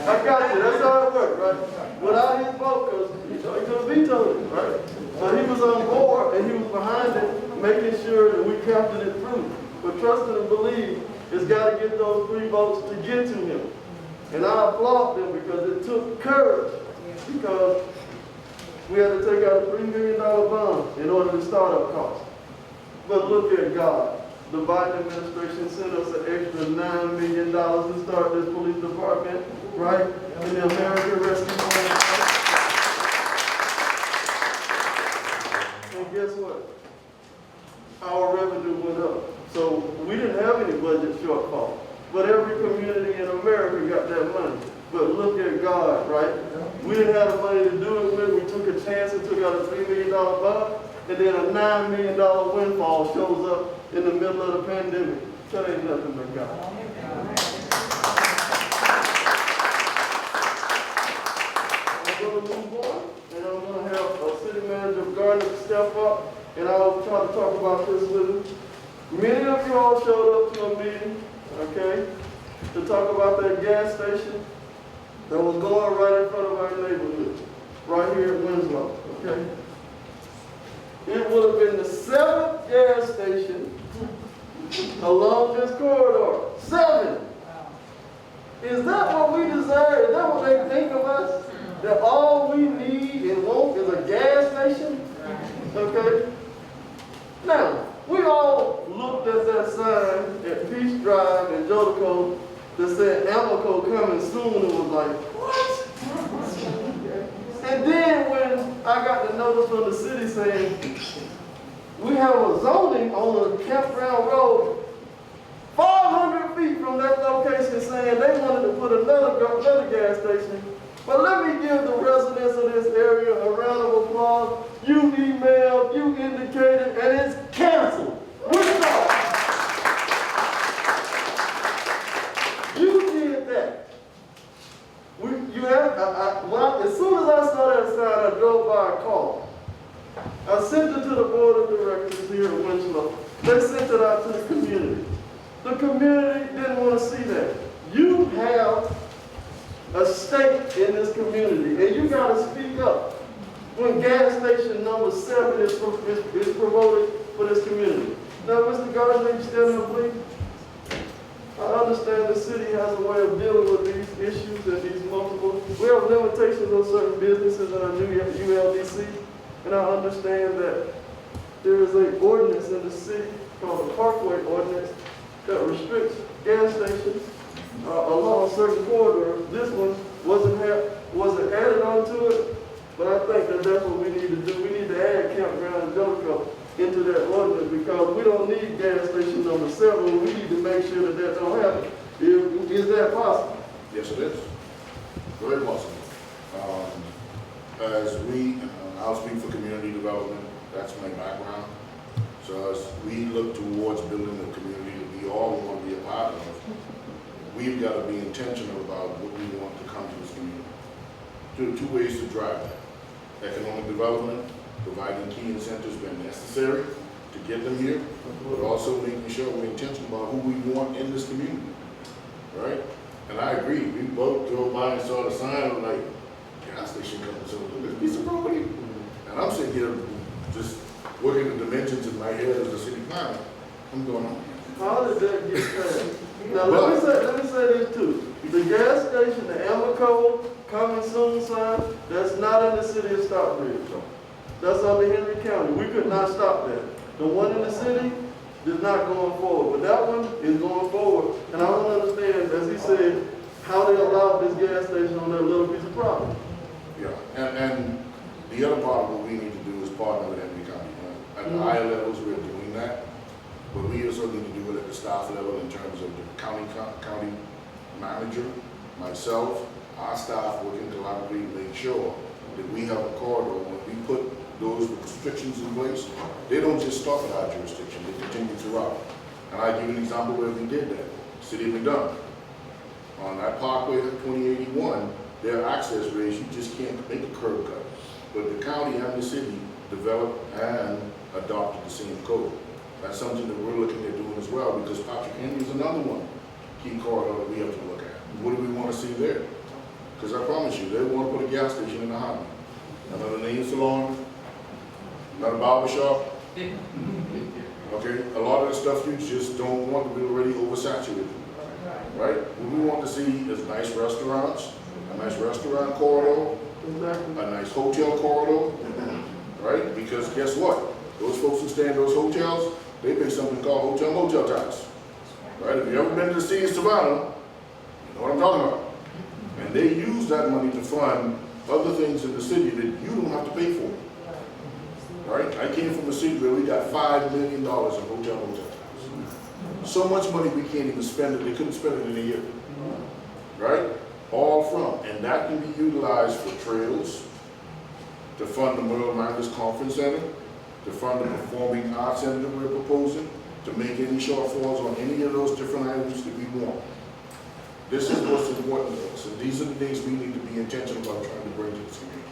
I got you. That's how it works, right? Without his vote, because he could have vetoed it, right? But he was on board and he was behind it. making sure that we captured it through. But trusting and believe has got to get those 3 votes to get to him. And I applaud them because it took courage, because we had to take out a $3 million bond in order to start up costs. But look at God. The Biden administration sent us an extra $9 million to start this police department, right? And the American Rescue Plan. And guess what? Our revenue went up. So we didn't have any budget shortfall. But every community in America got that money. But look at God, right? We didn't have the money to do it with. We took a chance and took out a $3 million bond. And then a $9 million windfall shows up in the middle of the pandemic. That ain't nothing but God. I'm going to move on, and I'm going to have a city manager of Gardner step up, and I'll try to talk about this with him. Many of you all showed up to a meeting, okay, to talk about that gas station that was going right in front of our neighborhood, right here in Winslow, okay? It would have been the 7th gas station along this corridor. 7. Is that what we desire? Is that what they think of us? That all we need and want is a gas station? Okay? Now, we all looked at that sign at Peace Drive in Jolico that said Amoco coming soon and was like, what? And then when I got the notice from the city saying, we have a zoning on a campground road 500 feet from that location saying they wanted to put another gas station. But let me give the residents of this area a round of applause. You emailed, you indicated, and it's canceled. Winslow. You did that. As soon as I saw that sign, I drove by a car. I sent it to the board of directors here in Winslow. They sent it out to the community. The community didn't want to see that. You have a stake in this community, and you got to speak up when gas station number 7 is promoted for this community. Now, Mr. Gardner, you stand up, please. I understand the city has a way of dealing with these issues and these multiple. We have limitations on certain businesses in our new ULDC, and I understand that there is an ordinance in the city called the Parkway Ordinance that restricts gas stations along certain corridors. This one wasn't added onto it, but I think that that's what we need to do. We need to add Campground and Jolico into that ordinance because we don't need gas station number 7. We need to make sure that that don't happen. Is that possible? Yes, it is. Very possible. I'll speak for community development. That's my background. So as we look towards building the community that we all want to be a part of, we've got to be intentional about what we want to come to this community. There are 2 ways to drive that. Economic development, providing key incentives when necessary to get them here, but also making sure we're intentional about who we want in this community, right? And I agree, we both drove by and saw the sign, I'm like, gas station coming soon, this piece of property. And I'm sitting here just working the dimensions in my head as a city planner. I'm going on. How did that get passed? Now let me say this too. The gas station, the Amoco coming soon sign, that's not in the city of Stockbridge. That's under Henry County. We could not stop that. The one in the city is not going forward, but that one is going forward. And I don't understand, as he said, how they allowed this gas station on that little piece of property. Yeah, and the other part of what we need to do is partner with Henry County. At the higher levels, we're doing that, but we also need to do it at the staff level in terms of the county manager, myself, our staff working collaboratively to make sure that we have a corridor. When we put those restrictions in place, they don't just stop at our jurisdiction, they continue throughout. And I give you an example where we did that. City of McDonough. On that parkway 2081, their access rates, you just can't make a curb cut. But the county and the city developed and adopted the same code. That's something that we're looking at doing as well, because Patrick Henry is another one key corridor that we have to look at. What do we want to see there? Because I promise you, they want to put a gas station in the highway. Another nail salon, not a barber shop. Okay, a lot of the stuff you just don't want to be already oversaturated, right? What we want to see is nice restaurants, a nice restaurant corridor, Exactly. a nice hotel corridor, right? Because guess what? Those folks who stay in those hotels, they pay something called motel tax, right? If you ever been to the city of Savannah, you know what I'm talking about. And they use that money to fund other things in the city that you don't have to pay for. Right? I came from a city where we got $5 million in motel tax. So much money we can't even spend it, they couldn't spend it in a year. Right? All from, and that can be utilized for trails, to fund the World Minders Conference Center, to fund the Performing Arts Center that we're proposing, to make any shortfalls on any of those different items that we want. This is what's important to us, and these are the things we need to be intentional about trying to bring to this community.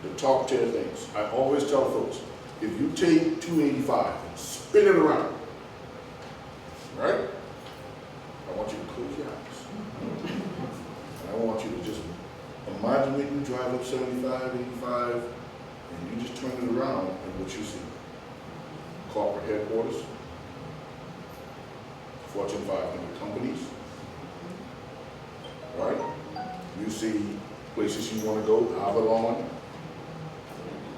The top tier things. I always tell folks, if you take 285 and spin it around, right? I want you to close your eyes. And I want you to just imagine when you drive up 75, 85, and you just turn it around and what you see. Corporate headquarters, Fortune 500 companies, right? You see places you want to go, Avalon,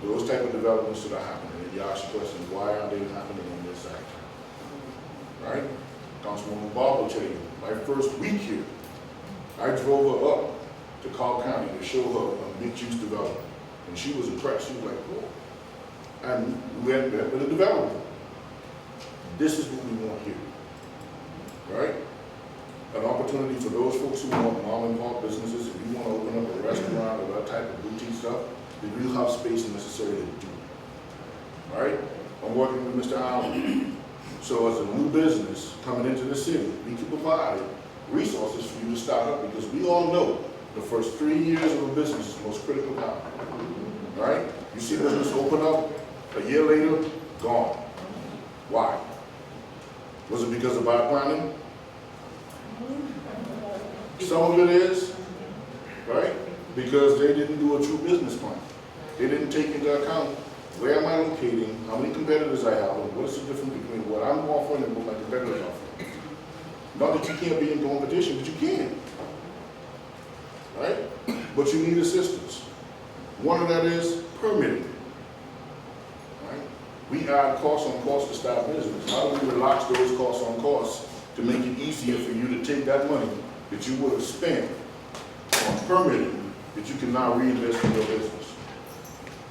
those type of developments that are happening. And you ask the question, why are they happening on this side? Right? Councilwoman Bob will tell you, my first week here, I drove her up to Cobb County to show her a mixed-use development. And she was impressed. She was like, oh. And we went there with a development. This is what we want here. Right? An opportunity for those folks who want mom and pop businesses, if you want to open up a restaurant or that type of boutique stuff, then we'll have space necessary to do it. All right? I'm working with Mr. Allen. So as a new business coming into the city, we can provide resources for you to start up because we all know the first 3 years of a business is the most critical time. All right? You see business open up, a year later, gone. Why? Was it because of bad planning? Some of it is, right? Because they didn't do a true business plan. They didn't take into account where am I locating, how many competitors I have, and what is the difference between what I'm offering and what my competitors offer. Not that you can't be in competition, but you can. Right? But you need assistance. One of that is permitting. Right? We add costs on costs to start business. How do we relax those costs on costs to make it easier for you to take that money that you would have spent on permitting that you can now reinvest in your business?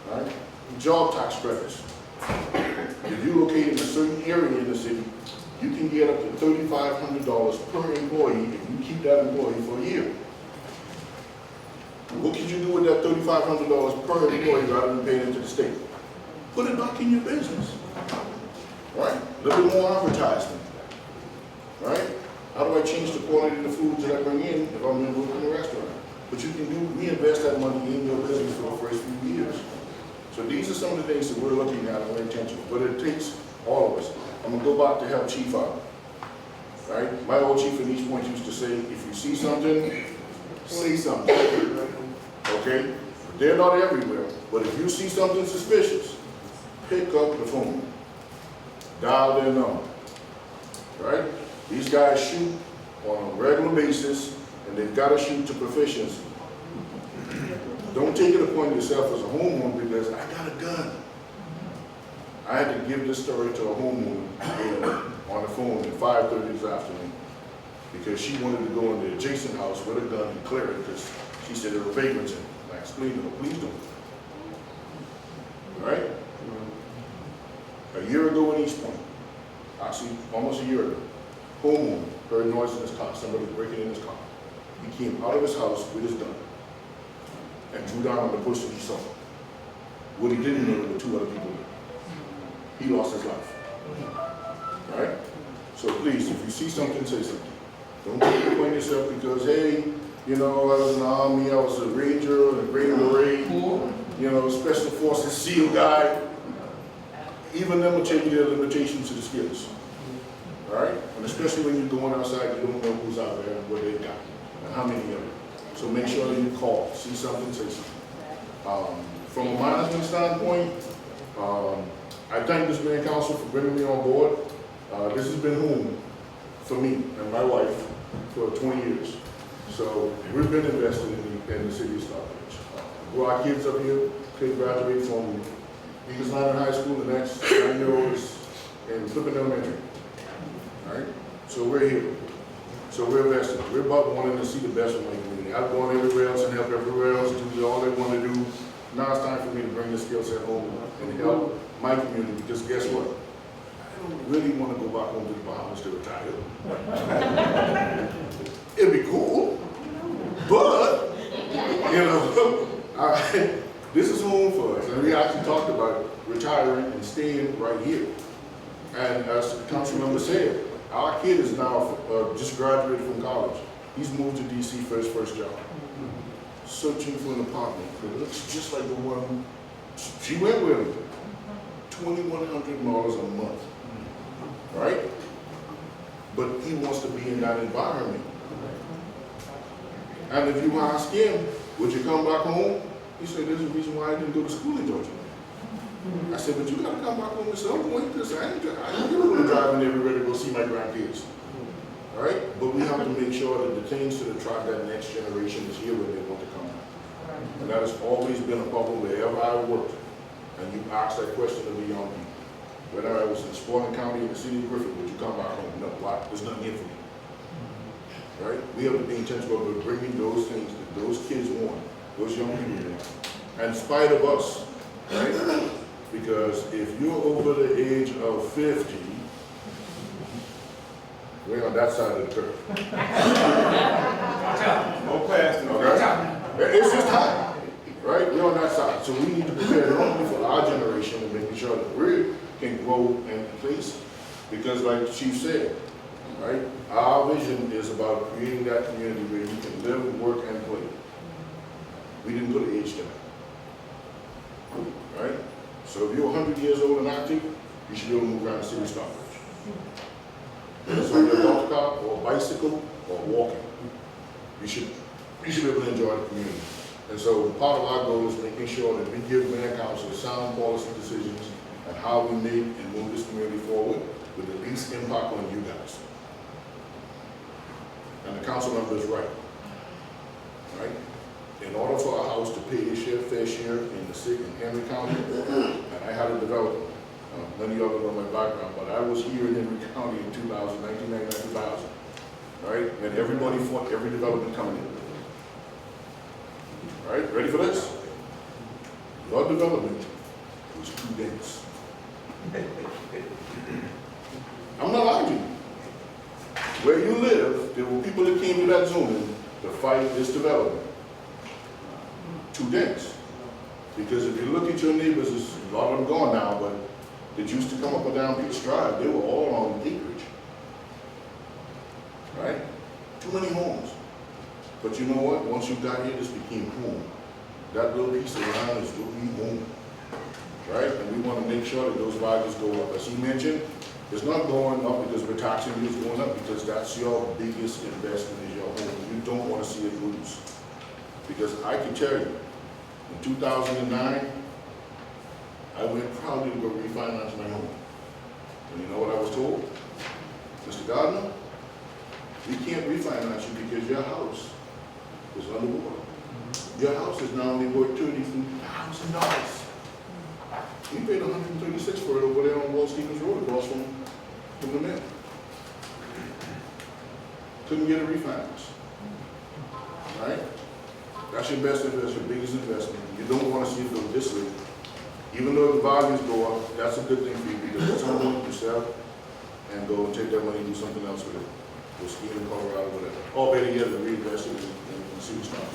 Right? Job tax credits. If you locate in a certain area in the city, you can get up to $3,500 per employee if you keep that employee for a year. What could you do with that $3,500 per employee rather than paying it to the state? Put it back in your business. Right? A little bit more advertisement. Right? How do I change the quality of the foods that I bring in if I'm going to work in a restaurant? But you can reinvest that money in your business for the first few years. So these are some of the things that we're looking at and we're intentional. But it takes all of us. I'm going to go back to help Chief out. Right? My old chief in East Point used to say, if you see something, say something. Okay? They're not everywhere. But if you see something suspicious, pick up the phone. Dial their number. Right? These guys shoot on a regular basis, and they've got to shoot to proficiency. Don't take it upon yourself as a homeowner because I got a gun. I had to give this story to a homeowner on the phone at 5:30 this afternoon because she wanted to go in the adjacent house with a gun and clear it because she said there were vagrants in it. I explained to her, please don't. All right? A year ago in East Point, actually almost a year ago, homeowner heard noise in his car, somebody breaking in his car. He came out of his house with his gun and drew down on the person he saw. What he didn't know, there were 2 other people there. He lost his life. Right? So please, if you see something, say something. Don't take it upon yourself because, hey, you know, I was in the Army, I was a Ranger, a Green Beret, you know, Special Forces SEAL guy. Even them will tell you their limitations to the skills. All right? And especially when you're going outside, you don't know who's out there and what they've got and how many of them. So make sure you call. See something, say something. From a management standpoint, I thank this mayor and council for bringing me on board. This has been home for me and my wife for 20 years. So we've been invested in the city of Stockbridge. Brought our kids up here, kids graduate from Eagles Landing High School, the next 9-year-old is in Flippin Elementary. All right? So we're here. So we're invested. We're about wanting to see the best from my community. I've gone everywhere else and help everywhere else, do all they want to do. Now it's time for me to bring this skill set home and help my community, because guess what? I don't really want to go back home to the Bahamas to retire. It'd be cool, but, you know, this is home for us. And we actually talked about retiring and staying right here. And as the council member said, our kid is now just graduated from college. He's moved to DC for his first job. Searching for an apartment that looks just like the one she went with. $2,100 a month, right? But he wants to be in that environment. And if you ask him, would you come back home? He said, there's a reason why I didn't go to school in Georgia. I said, but you gotta come back home at some point, because I ain't gonna driving everywhere to go see my grandkids. All right? But we have to make sure that the things to attract that next generation is here when they want to come back. And that has always been a problem wherever I worked. And you ask that question of the young people. Whether I was in Spalding County in the city of Griffith, would you come back home? No, why? There's nothing here for me. Right? We have to be intentional about bringing those things that those kids want, those young people want. And in spite of us, right? Because if you're over the age of 50, we're on that side of the curve. No question. Okay? It's just time, right? We're on that side. So we need to prepare not only for our generation and making sure that we can grow and place. Because like the chief said, right? Our vision is about creating that community where you can live, work, and play. We didn't put an age to that, right? So if you're 100 years old and active, you should be able to move around the city of Stockbridge. So on your golf cart or bicycle or walking, you should be able to enjoy the community. And so part of our goal is making sure that we give mayor and council sound policy decisions and how we make and move this community forward with the least impact on you guys. And the council member is right. Right? In order for our house to pay its fair share in the city in Henry County, and I had a development. Many of you know my background, but I was here in Henry County in 1999, 2000. Right? And everybody fought every development coming in. Right? Ready for this? Your development was too dense. I'm not lying to you. Where you live, there were people that came to that zoning to fight this development. Too dense. Because if you look at your neighbors, a lot of them gone now, but that used to come up and down Peach Drive, they were all on acreage. Right? Too many homes. But you know what? Once you got here, this became home. That little piece of land is will be home. Right? And we want to make sure that those values go up. As he mentioned, it's not going up because we're taxing you, it's going up because that's your biggest investment is your home. You don't want to see it lose. Because I can tell you, in 2009, I went proudly to go refinance my home. And you know what I was told? Mr. Gardner, we can't refinance you because your house is underwater. Your house is now only worth $33,000. We paid $136 for it over there on Wall Stevens Road across from the mill. Couldn't get a refinance. Right? That's your best investment, your biggest investment. You don't want to see it go this way. Even though the values go up, that's a good thing for you because at some point you sell and go and take that money and do something else with it. Go ski in Colorado, whatever. Or better yet, to reinvest it in city stock.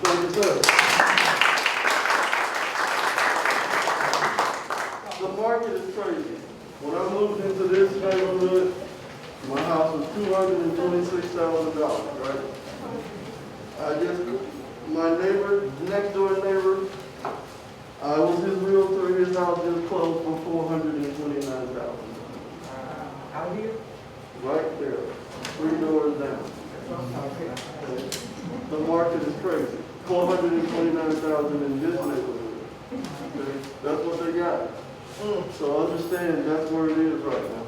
Thank you, sir. The market is crazy. When I moved into this neighborhood, my house was $226,000, right? My neighbor, next door neighbor, I was his realtor, his house just closed for $429,000. Out here? Right there, 3 doors down. The market is crazy. $429,000 in this neighborhood. Okay, that's what they got. So understand that's where it is right now.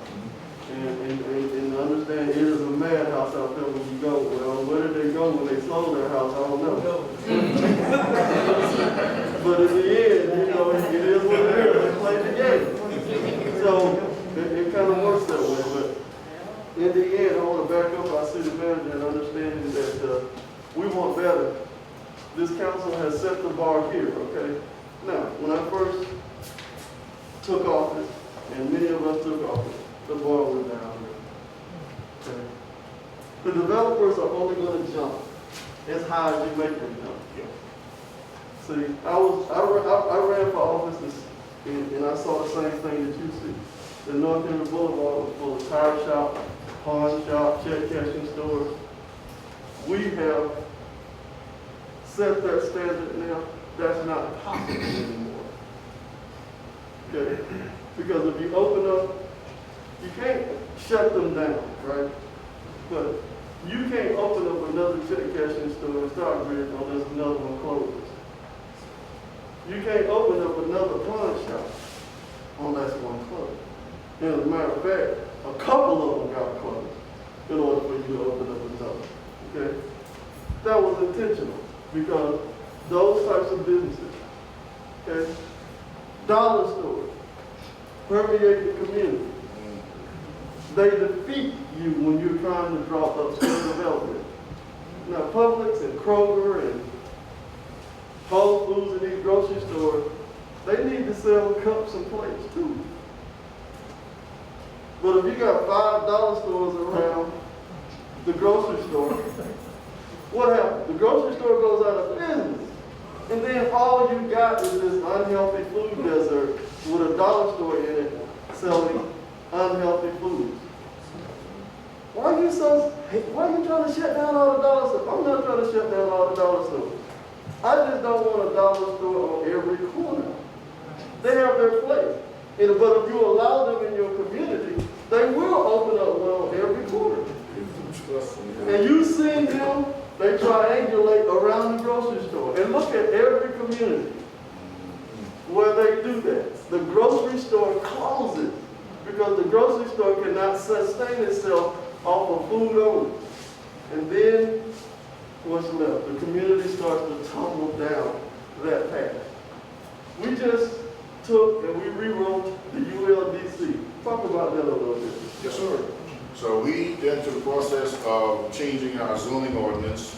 And understand it is a madhouse out there when you go. Well, where did they go when they sold their house? I don't know. But in the end, you know, it is what it is. They play the game. So it kind of works that way. But in the end, I want to back up our city manager and understanding that we want better. This council has set the bar here, okay? Now, when I first took office, and many of us took office, the bar was down here. Okay? The developers are only going to jump as high as you make them jump. See, I ran for office and I saw the same thing that you see. The North Henry Boulevard was full of tire shop, pawn shop, check cashing stores. We have set that standard now. That's not possible anymore. Okay? Because if you open up, you can't shut them down, right? But you can't open up another check cashing store in Stockbridge unless another one closes. You can't open up another pawn shop unless one closes. And as a matter of fact, a couple of them got closed in order for you to open up another. Okay? That was intentional because those types of businesses, okay, dollar stores, permeate the community. They defeat you when you're trying to draw upscale development. Now, Publix and Kroger and Whole Foods and these grocery stores, they need to sell cups and plates too. But if you got $5 stores around the grocery store, what happens? The grocery store goes out of business. And then all you got is this unhealthy food desert with a dollar store in it selling unhealthy foods. Why are you trying to shut down all the dollar stores? I'm not trying to shut down all the dollar stores. I just don't want a dollar store on every corner. They have their place. But if you allow them in your community, they will open up one on every corner. And you see them, they triangulate around the grocery store. And look at every community where they do that. The grocery store closes because the grocery store cannot sustain itself off of food only. And then what's left? The community starts to tumble down that path. We just took and we rewrote the ULDC. Talk about that a little bit. Yes, sir. So we went through the process of changing our zoning ordinance,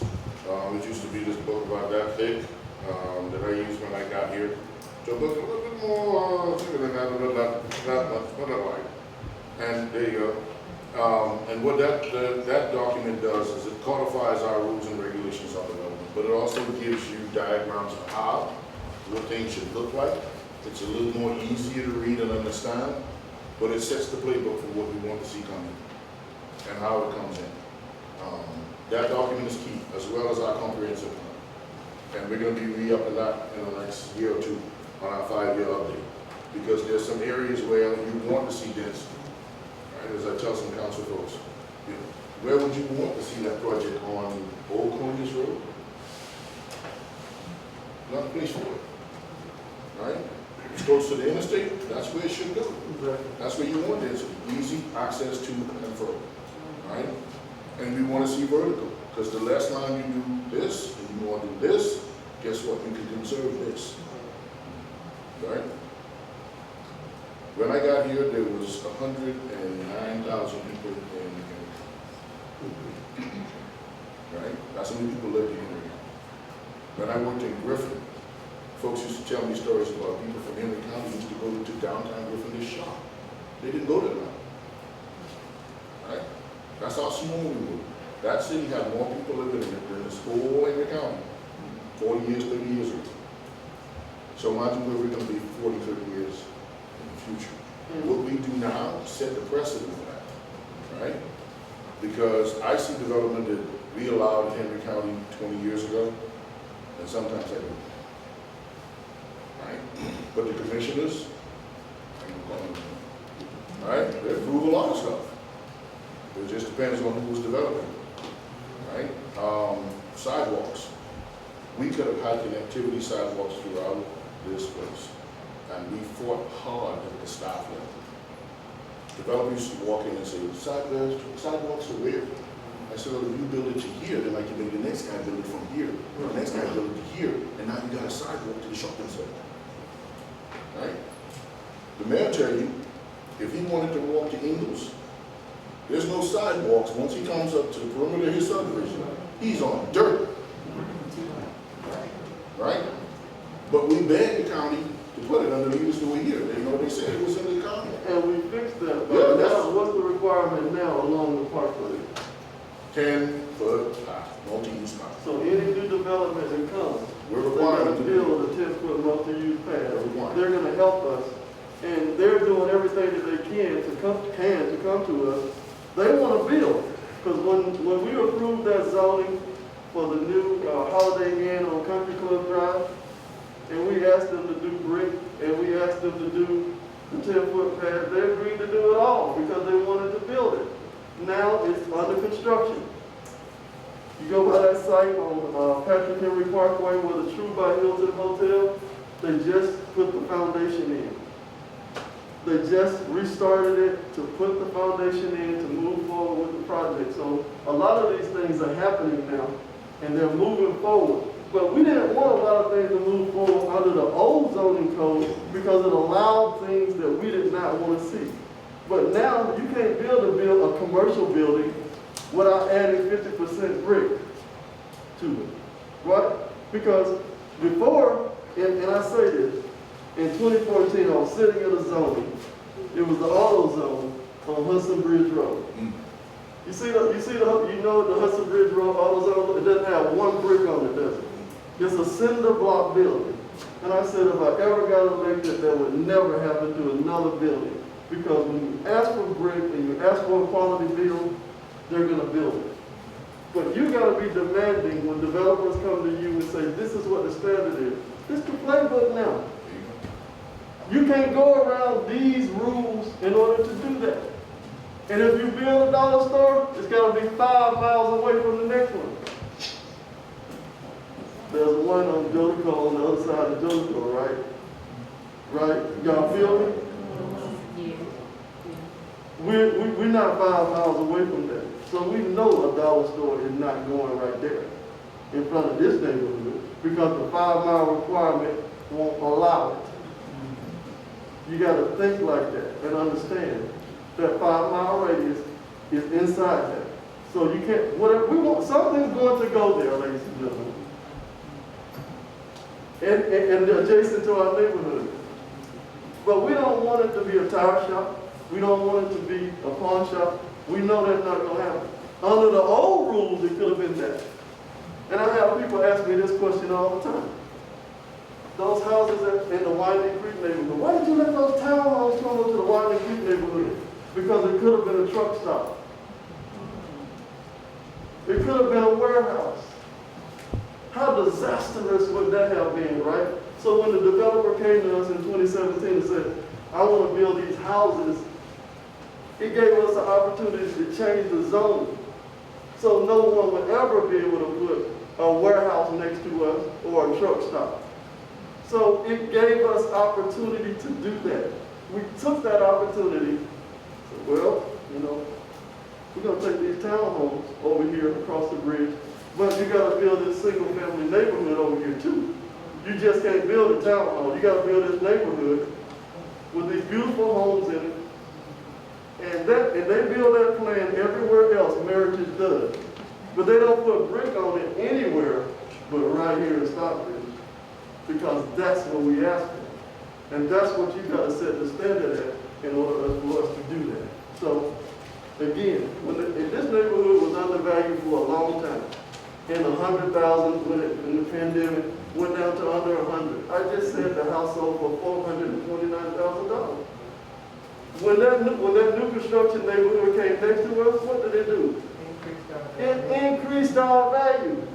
which used to be this book about that thick, that I used when I got here, to a book a little bit more thicker than that like. And there you go. And what that document does is it codifies our rules and regulations on development, but it also gives you diagrams of how, what things should look like. It's a little more easier to read and understand, but it sets the playbook for what we want to see coming and how it comes in. That document is key, as well as our comprehensive plan. And we're going to be re-upping that in the next year or two on our 5-year update, because there's some areas where you want to see density. Right? As I tell some council folks, you know, where would you want to see that project on Old Cornish Road? Not a place for it. Right? It's close to the interstate, that's where it should go. Exactly. That's where you want density, easy access to and from. Right? And we want to see vertical, because the last time you do this, and you want to do this, guess what? You can conserve this. Right? When I got here, there was 109,000 people in the county. Right? That's how many people lived in here. When I worked in Griffin, folks used to tell me stories about people from Henry County used to go to downtown Griffin to shop. They didn't go to that. Right? That's how small we were. That city had more people living in it than this whole Henry County 40 years, 30 years ago. So imagine where we're going to be 40, 30 years in the future. What we do now set the precedent for that. Right? Because I see development that we allowed in Henry County 20 years ago, and sometimes I do. Right? But the commissioners, right, they approve a lot of stuff. It just depends on who's developing. Right? Sidewalks. We could have had connectivity sidewalks throughout this place. And we fought hard at the staff level. Developers used to walk in and say, sidewalks are weird. I said, well, if you build it to here, then I can make the next guy build it from here. The next guy build it to here. And now you got a sidewalk to the shopping center. Right? The mayor tell you, if he wanted to walk to Eagles, there's no sidewalks. Once he comes up to the perimeter of his subdivision, he's on dirt. Right? But we begged the county to put it under the use of a year. They said it was in the county. And we fixed that, Yeah, but that's- now, what's the requirement now along the parkway? 10-foot multi-use path. So any new development that comes, We're they gotta required to do build a 10-foot multi-use path. They're required. They're gonna help us, and they're doing everything that they can to come to us. They wanna build, because when we approved that zoning for the new Holiday Inn on Country Club Drive, and we asked them to do brick, and we asked them to do the 10-foot path, they agreed to do it all because they wanted to build it. Now it's under construction. You go by that site on Patrick Henry Parkway where the True by Hilton Hotel, they just put the foundation in. They just restarted it to put the foundation in to move forward with the project. So a lot of these things are happening now, and they're moving forward. But we didn't want a lot of things to move forward under the old zoning code because it allowed things that we did not want to see. But now you can't build a commercial building without adding 50% brick to it, right? Because before, and I say this, in 2014 I was sitting in a zone. It was the auto zone on Hudson Bridge Road. You know the Hudson Bridge Road auto zone, it doesn't have one brick on it, does it? It's a cinder block building. And I said if I ever got elected, that would never happen to another building. Because when you ask for brick and you ask for a quality build, they're gonna build it. But you gotta be demanding when developers come to you and say, this is what the standard is. It's the playbook now. You can't go around these rules in order to do that. And if you build a dollar store, it's gotta be 5 miles away from the next one. There's one on Jolico on the other side of Jolico, right? Right? Y'all feel me? We're not 5 miles away from that. So we know a dollar store is not going right there in front of this neighborhood because the 5 mile requirement won't allow it. You gotta think like that and understand that 5 mile radius is inside that. So you can't, whatever we want, something's going to go there, ladies and gentlemen. And adjacent to our neighborhood. But we don't want it to be a tire shop. We don't want it to be a pawn shop. We know that's not going to happen. Under the old rules, it could have been that. And I have people ask me this question all the time. Those houses in the Winding Creek neighborhood, why did you let those townhomes come into the Winding Creek neighborhood? Because it could have been a truck stop. It could have been a warehouse. How disastrous would that have been, right? So when the developer came to us in 2017 and said, I want to build these houses, it gave us an opportunity to change the zoning. So no one would ever be able to put a warehouse next to us or a truck stop. So it gave us opportunity to do that. We took that opportunity, said, well, we're going to take these townhomes over here across the bridge, but you got to build this single family neighborhood over here too. You just can't build a townhome. You got to build this neighborhood with these beautiful homes in it. And they build that plan everywhere else Meritage does. But they don't put brick on it anywhere but right here in Stockbridge. Because that's what we ask for. And that's what you got to set the standard at in order for us to do that. So, again, if this neighborhood was undervalued for a long time, in 100,000 when the pandemic went down to under 100. I just said the house sold for $429,000. When that new construction neighborhood came next to us, what did it do? It increased our value.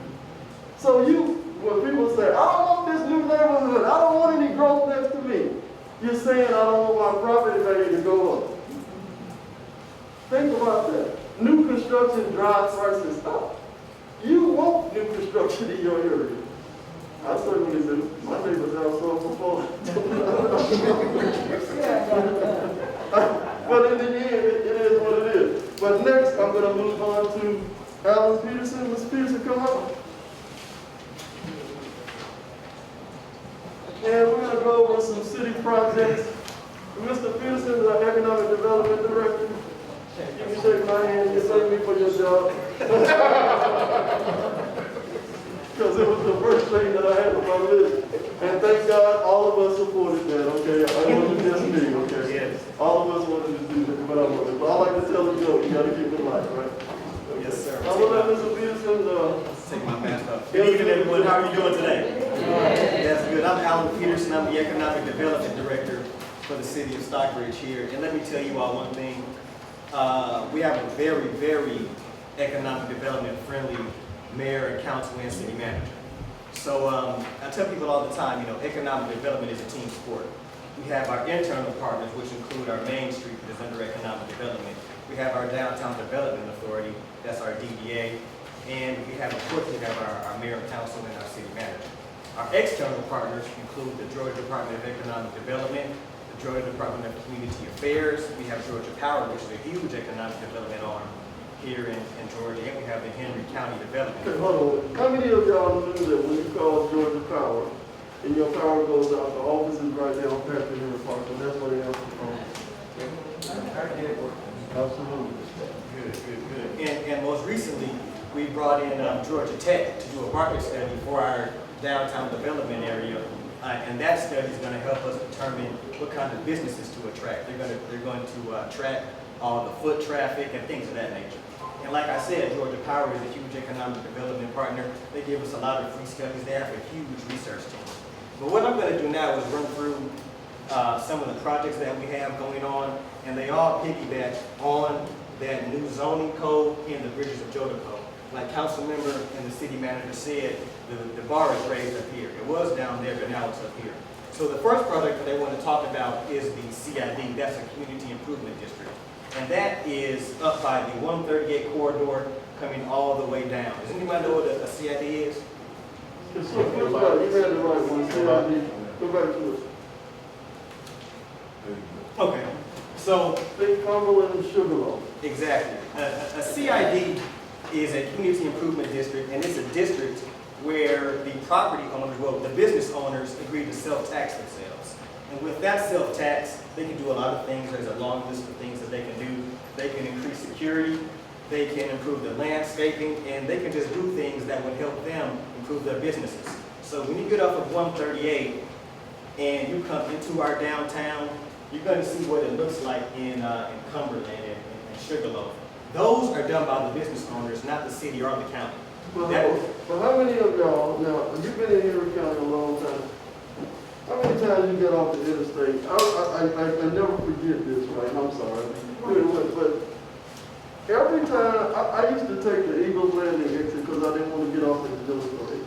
So when people say, I don't want this new neighborhood, I don't want any growth next to me, you're saying I don't want my property value to go up. Think about that. New construction drives prices up. You want new construction in your area. I certainly do. My neighbors have some before. But in the end, it is what it is. But next, I'm going to move on to Alan Peterson. Ms. Peterson, come up. And we're going to go over some city projects. Mr. Peterson is our Economic Development Director. You can shake my hand. You thank me for your job. Because it was the first thing that I had on my list. And thank God all of us supported that, okay? It wasn't just me, okay? Yes. All of us wanted to do that, but I like to tell a joke. You got to keep it light, right? Yes, sir. I'm going to let Mr. Peterson Take my mask off. Good evening, everyone. How are you doing today? That's good. I'm Alan Peterson. I'm the Economic Development Director for the city of Stockbridge here. And let me tell you all one thing. We have a very, very economic development friendly mayor and council and city manager. So I tell people all the time, you know, economic development is a team sport. We have our internal partners, which include our Main Street, that is under economic development. We have our Downtown Development Authority, that's our DDA. And we have, of course, we have our mayor and council and our city manager. Our external partners include the Georgia Department of Economic Development, the Georgia Department of Community Affairs. We have Georgia Power, which is a huge economic development arm here in Georgia, and we have the Henry County Development. Okay, hold on. How many of y'all knew that when you call Georgia Power and your power goes out, the office is right down Patrick Henry Park, and that's where they answer the phone? Absolutely. Good. And most recently, we brought in Georgia Tech to do a market study for our downtown development area, and that study is going to help us determine what kind of businesses to attract. They're going to track all the foot traffic and things of that nature. And like I said, Georgia Power is a huge economic development partner. They give us a lot of free studies. They have a huge research team. But what I'm going to do now is run through some of the projects that we have going on, and they all piggyback on that new zoning code in the Bridges of Georgia code. Like council member and the city manager said, the bar is raised up here. It was down there, but now it's up here. So the first project that I want to talk about is the CID. That's a Community Improvement District. And that is up by the 138 corridor coming all the way down. Does anybody know what a CID is? Yes, sir. You read the right one. CID. Go back to it. Okay. So, Think Cumberland and Sugarloaf. exactly. A CID is a community improvement district, and it's a district where the property owners, well, the business owners agree to self-tax themselves. And with that self-tax, they can do a lot of things. There's a long list of things that they can do. They can increase security, they can improve the landscaping, and they can just do things that would help them improve their businesses. So when you get off of 138 and you come into our downtown, you're going to see what it looks like in Cumberland and Sugarloaf. Those are done by the business owners, not the city or the county. But how many of y'all, now, you've been in Henry County a long time. How many times you get off the interstate? I never forget this, right? I'm sorry. But every time, I used to take the Eagles Landing exit because I didn't want to get off at the Dillard.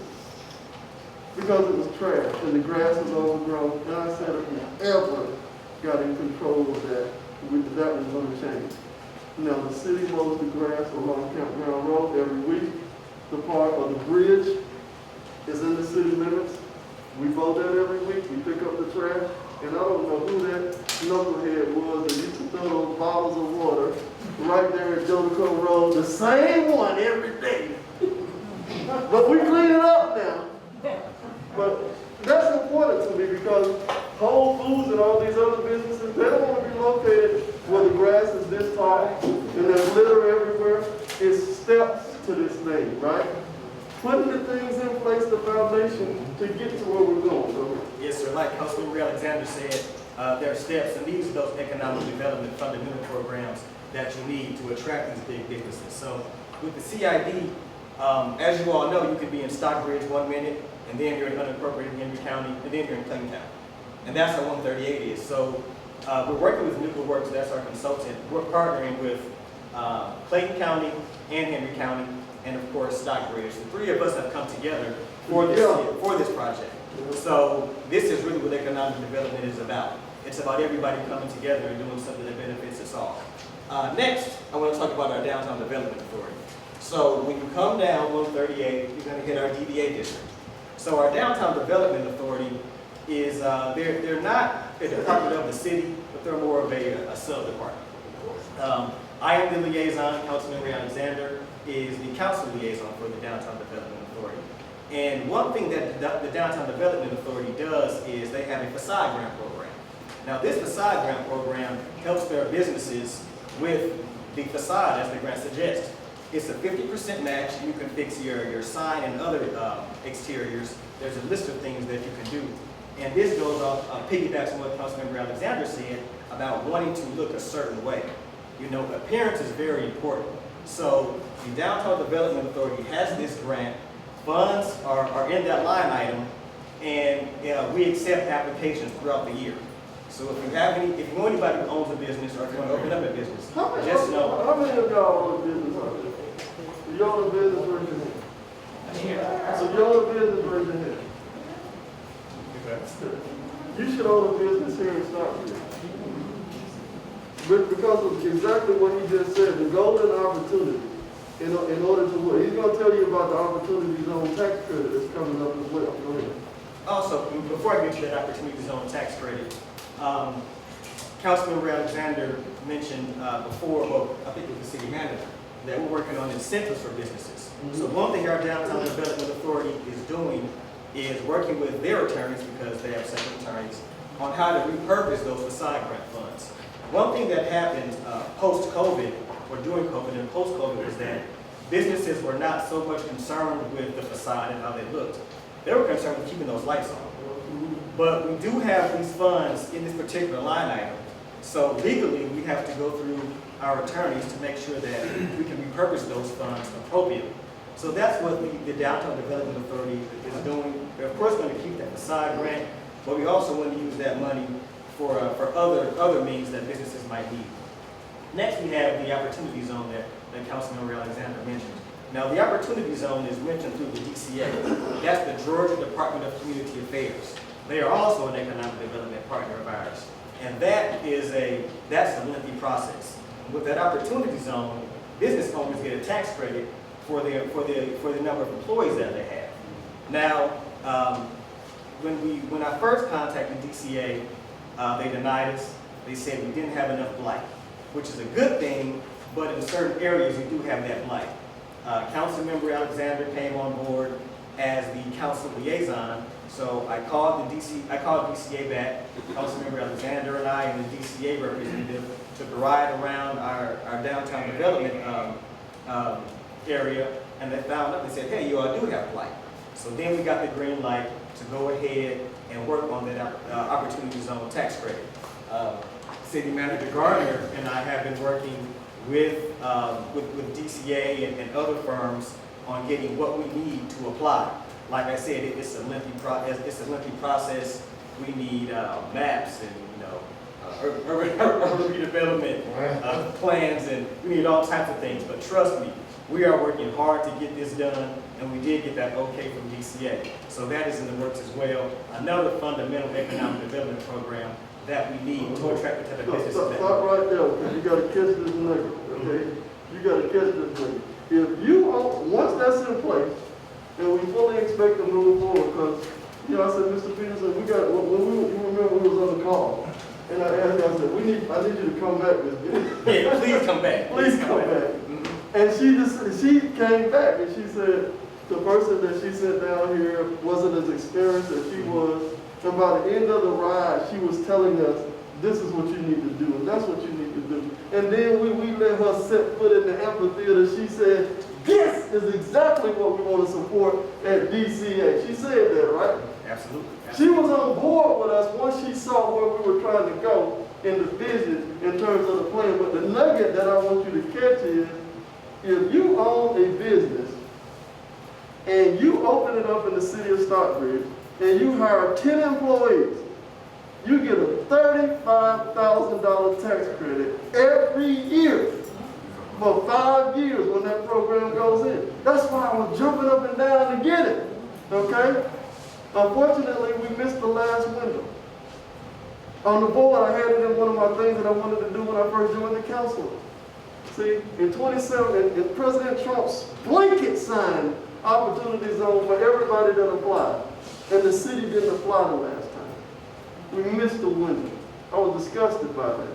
Because it was trash and the grass was overgrown. And I said, if we ever got in control of that, that was going to change. Now, the city mows the grass along Campground Road every week. The part of the bridge is in the city limits. We mow that every week. We pick up the trash. And I don't know who that knucklehead was that used to throw those bottles of water right there at Jolico Road, the same one every day. But we clean it up now. But that's important to me because Whole Foods and all these other businesses, they don't want to be located where the grass is this tall and there's litter everywhere. It's steps to this thing, right? Putting the things in place, the foundation, to get to where we're going. So, Yes, sir. Like Councilman Alexander said, there are steps, and these are those economic development fundamental programs that you need to attract these big businesses. So with the CID, as you all know, you could be in Stockbridge 1 minute, and then you're in unincorporated Henry County, and then you're in Clayton County. And that's how 138 is. So we're working with Nuclear Works, that's our consultant. We're partnering with Clayton County and Henry County, and of course Stockbridge. The three of us have come together for this project. So this is really what economic development is about. It's about everybody coming together and doing something that benefits us all. Next, I want to talk about our Downtown Development Authority. So when you come down 138, you're going to hit our DDA district. So our Downtown Development Authority is, they're not a department of the city, but they're more of a sub-department. I am the liaison. Councilman Alexander is the council liaison for the Downtown Development Authority. And one thing that the Downtown Development Authority does is they have a facade grant program. Now this facade grant program helps their businesses with the facade as the grant suggests. It's a 50% match. You can fix your sign and other exteriors. There's a list of things that you can do. And this goes off, piggybacks on what Councilmember Alexander said about wanting to look a certain way. You know, appearance is very important. So the Downtown Development Authority has this grant. Funds are in that line item, and we accept applications throughout the year. So if you know anybody who owns a business or if you want to open up a business, just know. How many of y'all own a business out there? You own a business, raise your hand. So you own a business, raise your hand. You should own a business here in Stockbridge. But because of exactly what he just said, the golden opportunity, in order to work. He's going to tell you about the opportunity zone tax credit that's coming up as well. Go ahead. Also, before I get to that opportunity zone tax credit, Councilmember Alexander mentioned before, well, I think it was the city manager, that we're working on incentives for businesses. Mm-hmm. So one thing our Downtown Development Authority is doing is working with their attorneys, because they have separate attorneys, on how to repurpose those facade grant funds. One thing that happened post-COVID, or during COVID and post-COVID, is that businesses were not so much concerned with the facade and how they looked. They were concerned with keeping those lights on. But we do have these funds in this particular line item. So legally, we have to go through our attorneys to make sure that we can repurpose those funds appropriately. So that's what the Downtown Development Authority is doing. We're of course going to keep that facade grant, but we also want to use that money for other means that businesses might need. Next, we have the Opportunity Zone that Councilman Alexander mentioned. Now, the Opportunity Zone is mentioned through the DCA. That's the Georgia Department of Community Affairs. They are also an economic development partner of ours. And that's a lengthy process. With that Opportunity Zone, business owners get a tax credit for the number of employees that they have. Now, when I first contacted DCA, they denied us. They said we didn't have enough blight, which is a good thing, but in certain areas you do have that blight. Councilmember Alexander came on board as the council liaison, so I called DCA back, Councilmember Alexander and I and the DCA representative took a ride around our downtown development area, and they found out, they said, hey, you all do have blight. So then we got the green light to go ahead and work on that Opportunity Zone tax credit. City Manager Gardner and I have been working with DCA and other firms on getting what we need to apply. Like I said, it's a lengthy process. We need maps and urban redevelopment plans, and we need all types of things. But trust me, we are working hard to get this done, and we did get that okay from DCA. So that is in the works as well. Another fundamental economic development program that we need to attract the type of businesses. Stop right there, because you got to catch this nugget, okay? You got to catch this nugget. If you, once that's in place, and we fully expect to move forward, because, I said, Mr. Peterson, you remember we was on the call, and I asked you, I said, I need you to come back with me. Yeah, please come back. Please come back. Mm-hmm. And she came back, and she said, the person that she sent down here wasn't as experienced as she was. And by the end of the ride, she was telling us, this is what you need to do, and that's what you need to do. And then we let her set foot in the amphitheater. She said, this is exactly what we want to support at DCA. She said that, right? Absolutely. She was on board with us once she saw where we were trying to go in the vision in terms of the plan. But the nugget that I want you to catch is, if you own a business and you open it up in the city of Stockbridge and you hire 10 employees, you get a $35,000 tax credit every year for 5 years when that program goes in. That's why I was jumping up and down to get it, okay? Unfortunately, we missed the last window. On the board, I had it in one of my things that I wanted to do when I first joined the council. See, in 2017, in President Trump's blanket signed Opportunity Zone for everybody that applied. and the city didn't apply the last time. We missed the window. I was disgusted by that.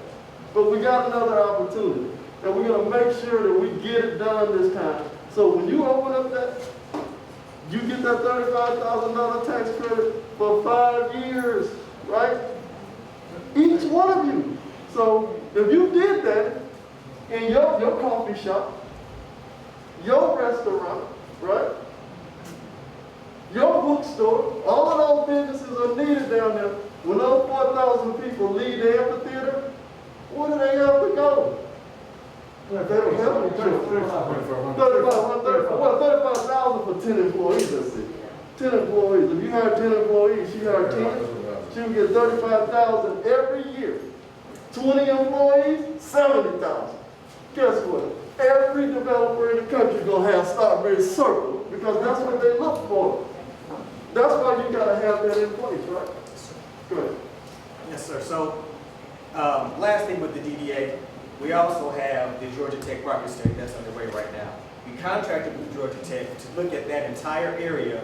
But we got another opportunity, and we're gonna make sure that we get it done this time. So when you open up that, you get that $35,000 tax credit for 5 years, right? Each one of you. So if you did that in your coffee shop, your restaurant, right? Your bookstore, all of those businesses are needed down there. When those 4,000 people leave the amphitheater, where do they have to go? They don't have any choice. 35,000 for 10 employees, let's see. 10 employees. If you hire 10 employees, you hire 10, she will get 35,000 every year. 20 employees, 70,000. Guess what? Every developer in the country gonna have Stockbridge Circle because that's what they look for. That's why you gotta have that in place, right? Go ahead. Yes, sir. So, last thing with the DDA, we also have the Georgia Tech property study that's underway right now. We contracted with Georgia Tech to look at that entire area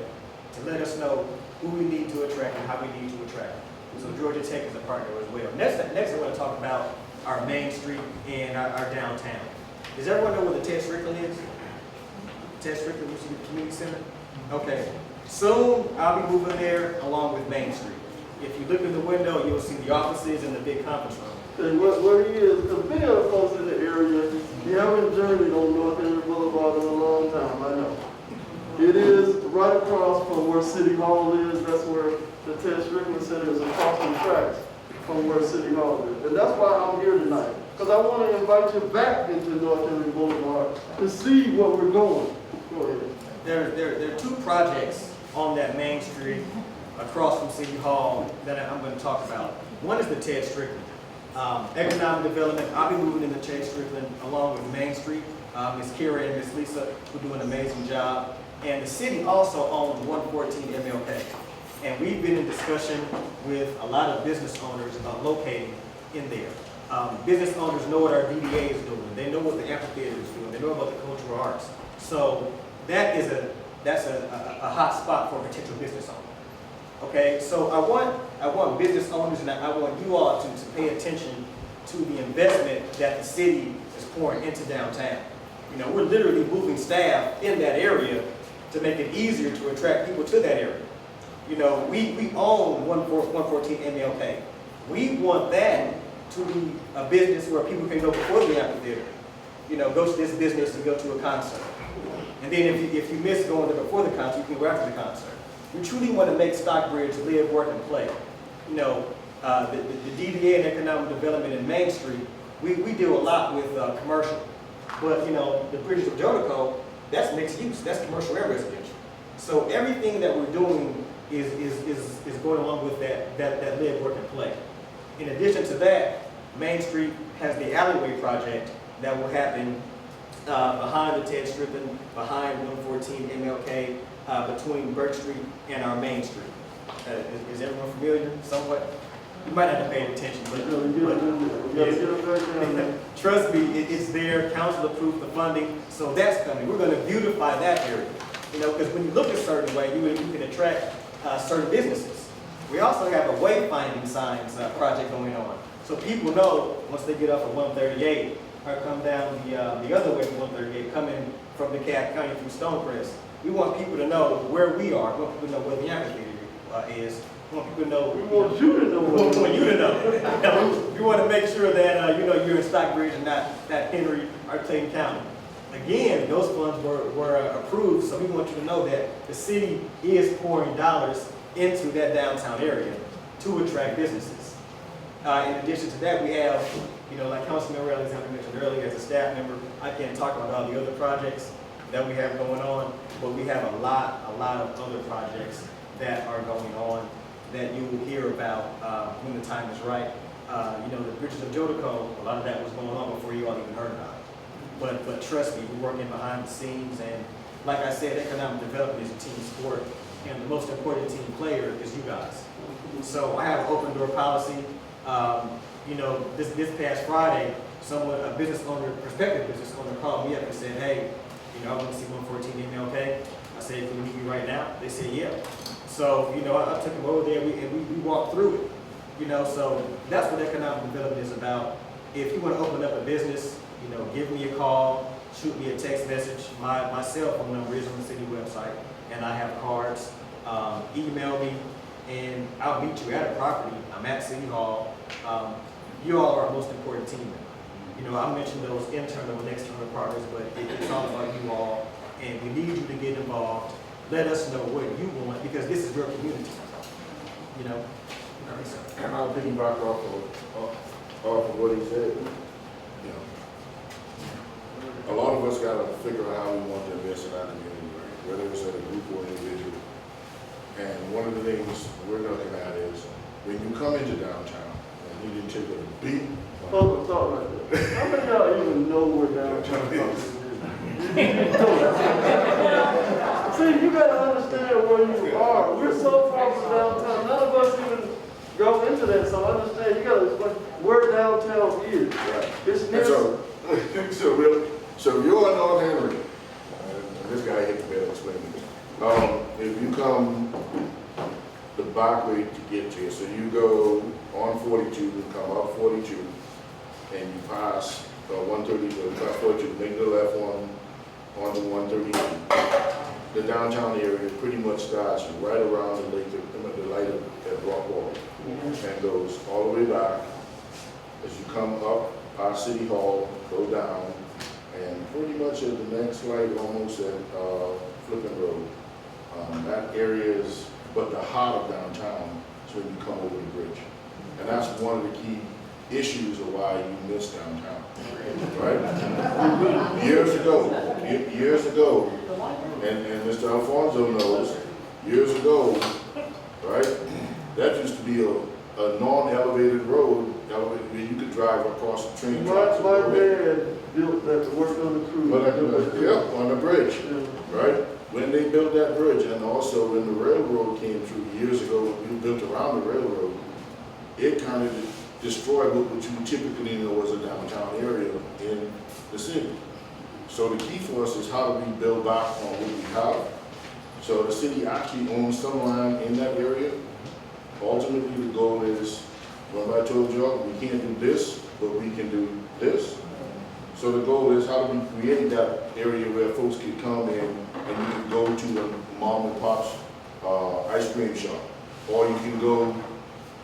to let us know who we need to attract and how we need to attract. So Georgia Tech is a partner as well. Next I want to talk about our Main Street and our downtown. Does everyone know where the Ted Strickland is? Ted Strickland, which is the community center? Okay. Soon, I'll be moving there along with Main Street. If you look in the window, you'll see the offices and the big conference room. And where he is, because many of the folks in the area, you haven't journeyed on North Henry Boulevard in a long time, I know. It is right across from where City Hall is. That's where the Ted Strickland Center is, across the tracks from where City Hall is. And that's why I'm here tonight, because I want to invite you back into North Henry Boulevard to see where we're going. Go ahead. There are two projects on that Main Street across from City Hall that I'm going to talk about. One is the Ted Strickland. Economic development, I'll be moving into Ted Strickland along with Main Street. Ms. Kira and Ms. Lisa, who do an amazing job. And the city also owns 114 MLK. And we've been in discussion with a lot of business owners about locating in there. Business owners know what our DDA is doing. They know what the amphitheater is doing. They know about the cultural arts. So that's a hot spot for a potential business owner. Okay, so I want business owners and I want you all to pay attention to the investment that the city is pouring into downtown. You know, we're literally moving staff in that area to make it easier to attract people to that area. You know, we own 114 MLK. We want that to be a business where people can go before the amphitheater. You know, go to this business and go to a concert. And then if you miss going there before the concert, you can go after the concert. We truly want to make Stockbridge live, work, and play. You know, the DDA and economic development in Main Street, we deal a lot with commercial. But, you know, the Bridges of Jodico, that's mixed use. That's commercial and residential. So everything that we're doing is going along with that live, work, and play. In addition to that, Main Street has the alleyway project that will happen behind the Ted Strickland, behind 114 MLK, between Birch Street and our Main Street. Is everyone familiar somewhat? You might not have paid attention, but trust me, it's there. Council approved the funding, so that's coming. We're going to beautify that area. You know, because when you look a certain way, you can attract certain businesses. We also have a wayfinding signs project going on, so people know once they get off of 138 or come down the other way from 138, coming from DeKalb County through Stonecrest. We want people to know where we are. We want people to know where the amphitheater is. We want people to know. We want you to know. We want you to know. We want to make sure that you're in Stockbridge and not Henry or Clayton County. Again, those funds were approved, so we want you to know that the city is pouring dollars into that downtown area to attract businesses. In addition to that, we have, like Councilman Alexander mentioned earlier, as a staff member, I can't talk about all the other projects that we have going on, but we have a lot of other projects that are going on that you will hear about when the time is right. The Bridges of Jodico, a lot of that was going on before you all even heard about it. But trust me, we're working behind the scenes, and like I said, economic development is a team sport, and the most important team player is you guys. So I have an open door policy. This past Friday, a business owner, prospective business owner, called me up and said, "Hey, I want to see 114 MLK." I said, "Can we meet you right now?" They said, "Yeah." So, you know, I took him over there and we walked through it. You know, so that's what economic development is about. If you want to open up a business, you know, give me a call, shoot me a text message. My cell phone number is on the city website, and I have cards. Email me, and I'll meet you at a property. I'm at City Hall. You all are our most important team. You know, I mentioned those internal and external partners, but it's all about you all, and we need you to get involved. Let us know what you want, because this is your community. You know. And I'll piggyback off of what he said. You know, a lot of us got to figure out how we want to invest in our community, right? Whether it's at a group or individual. And one of the things we're looking at is when you come into downtown, and you didn't take a big Hold on, talk right there. How many of y'all even know where downtown is? See, you gotta understand where you are. We're so far from downtown. None of us even go into that, so understand, you gotta explain where downtown is. Right. It's near. So you're on North Henry, and this guy hit the bed explaining it. If you come the back way to get to you, so you go on 42, you come up 42, and you pass 130, 42, make the left one onto 132. The downtown area pretty much starts right around the lake, the light at Rock Wall, and goes all the way back. As you come up past City Hall, go down, and pretty much at the next light, almost at Flippin Road. That area is, but the heart of downtown is when you come over the bridge. And that's one of the key issues of why you miss downtown, right? Years ago, and Mr. Alfonso knows, years ago, right, that used to be a non-elevated road, where you could drive across the train tracks. My dad built that, worked on the cruise. Yeah, on the bridge, right? When they built that bridge, and also when the railroad came through years ago, when we built around the railroad, it kind of destroyed what you typically know as a downtown area in the city. So the key for us is how do we build back on what we have. So the city actually owns some land in that area. Ultimately, the goal is, remember I told you all, we can't do this, but we can do this. So the goal is how do we create that area where folks can come in and you can go to a mom and pop's ice cream shop, or you can go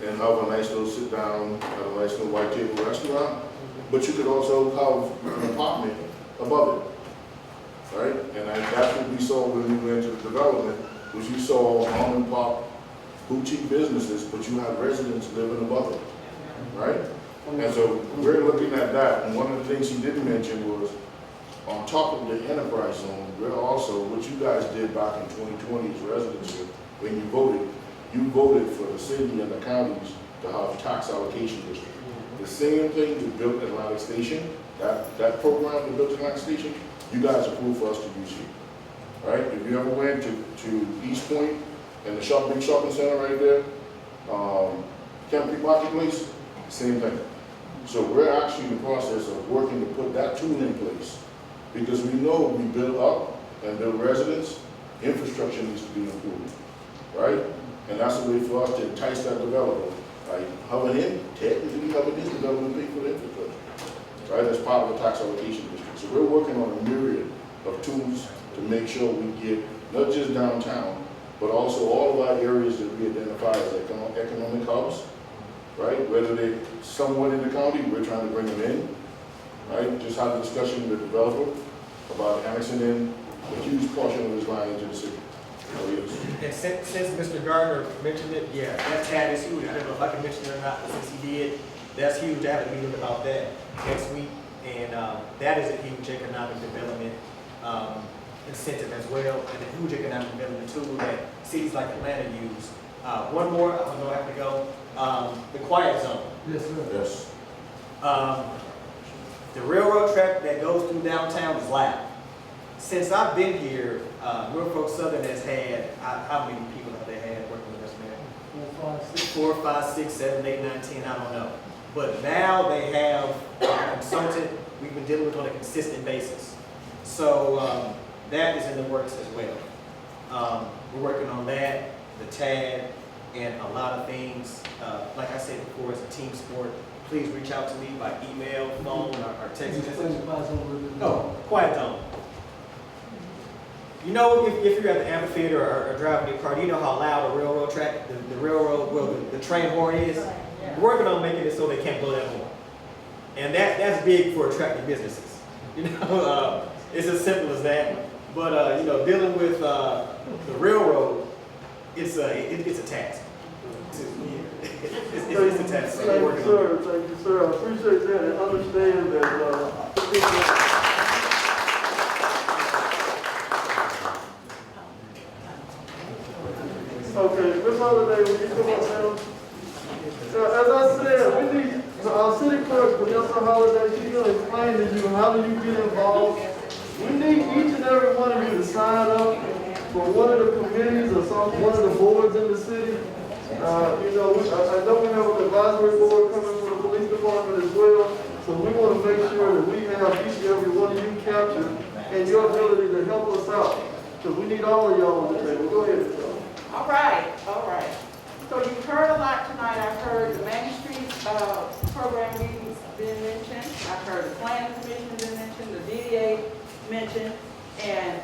and have a nice little sit down at a nice little white table restaurant, but you could also have an apartment above it, right? And that's what we saw when we went into the development, was you saw mom and pop boutique businesses, but you have residents living above it, right? And so we're looking at that, and one of the things he didn't mention was, on top of the enterprise zone, we're also, what you guys did back in 2020 as residents, when you voted for the city and the counties to have tax allocation district. The same thing we built at Atlantic Station, that program we built at Atlantic Station, you guys approved for us to use here, right? If you ever went to East Point and the big shopping center right there, Camp Creek Marketplace, same thing. So we're actually in the process of working to put that tool in place, because we know we build up and build residents, infrastructure needs to be improved, right? And that's the way for us to entice that developer. Like having him, technically having his development pay for the infrastructure, right? That's part of the tax allocation district. So we're working on a myriad of tools to make sure we get not just downtown, but also all of our areas that we identify as economic hubs, right? Whether they're somewhat in the county, we're trying to bring them in, right? Just had a discussion with the developer about annexing in a huge portion of his land into the city. And since Mr. Gardner mentioned it, yeah, that tab is huge. I don't know if I can mention it or not, but since he did, that's huge. I have a meeting about that next week, and that is a huge economic development incentive as well, and a huge economic development tool that cities like Atlanta use. One more, I don't know, I have to go. The quiet zone. Yes, sir. Yes. The railroad track that goes through downtown is loud. Since I've been here, Norfolk Southern has had, how many people have they had working with us, man? 4, 5, 6, 7, 8, 9, 10, I don't know. But now they have a consultant we've been dealing with on a consistent basis. So that is in the works as well. We're working on that. the tag, and a lot of things. Like I said before, it's a team sport. Please reach out to me by email, phone, or text message. Oh, quiet down. You know, if you're at the amphitheater or driving your car, you know how loud a railroad track, the railroad, well, the train horn is. We're working on making it so they can't blow that horn. And that's big for attracting businesses. You know, it's as simple as that. But you know, dealing with the railroad, it's a task. It's a task. So Thank we're you, working on sir. Thank you, sir. I appreciate that and understand that. Okay, Ms. Holiday, will you come up now? As I said, we need our city clerk, Vanessa Holiday, she's going to explain to you how do you get involved. We need each and every one of you to sign up for one of the committees or one of the boards in the city. You know, I know we have an advisory board coming from the police department as well, so we want to make sure that we have each and every one of you captured and your ability to help us out, because we need all of y'all on the table. Go ahead, y'all. All right, all right. So you've heard a lot tonight. I've heard the Main Street program meetings been mentioned. I've heard the planning commission been mentioned, the DDA mentioned. And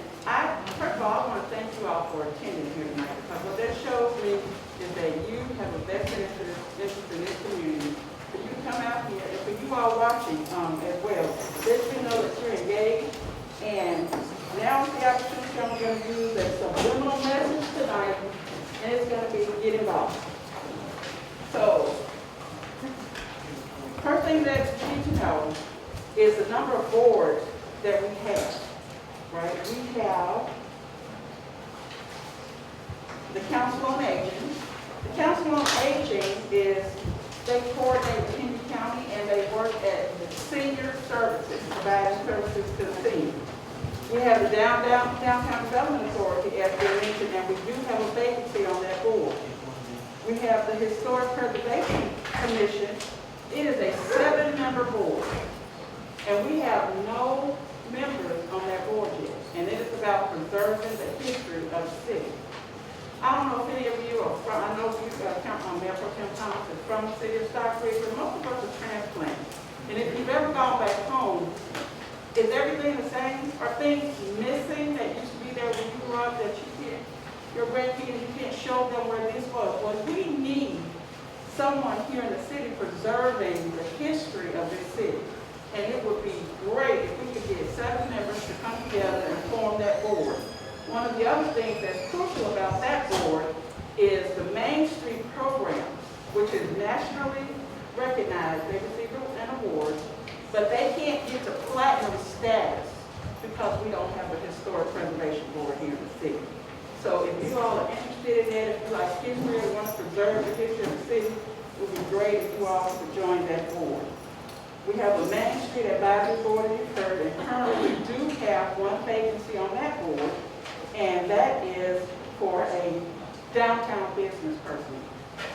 first of all, I want to thank you all for attending here tonight, because what that shows me is that you have a vested interest in this community. For you to come out here, and for you all watching as well, let you know that you're engaged. And now is the opportunity I'm going to use a subliminal message tonight, and it's going to be get involved. So, first thing that you need to know is the number of boards that we have, right? We have the Council on Aging. The Council on Aging they coordinate with Henry County, and they work at the senior services, providing services to the seniors. We have the Downtown Development Authority, as we mentioned, and we do have a vacancy on that board. We have the Historic Preservation Commission. It is a 7-member board, and we have no members on that board yet, and it is about preserving the history of the city. I don't know if any of you are from, I know you, Mayor Pro Tem Thomas is from the city of Stockbridge, but most of us are transplants. And if you've ever gone back home, is everything the same? Are things missing that used to be there when you grew up that you can't, your grandkids, you can't show them where this was? Well, we need someone here in the city preserving the history of this city. And it would be great if we could get 7 members to come together and form that board. One of the other things that's crucial about that board is the Main Street program, which is nationally recognized. They received an award, but they can't get to platinum status because we don't have a historic preservation board here in the city. So if you all are interested in that, if you like history and want to preserve the history of the city, it would be great if you all could join that board. We have a Main Street Advisory Board, as you've heard, and currently we do have one vacancy on that board, and that is for a downtown business person.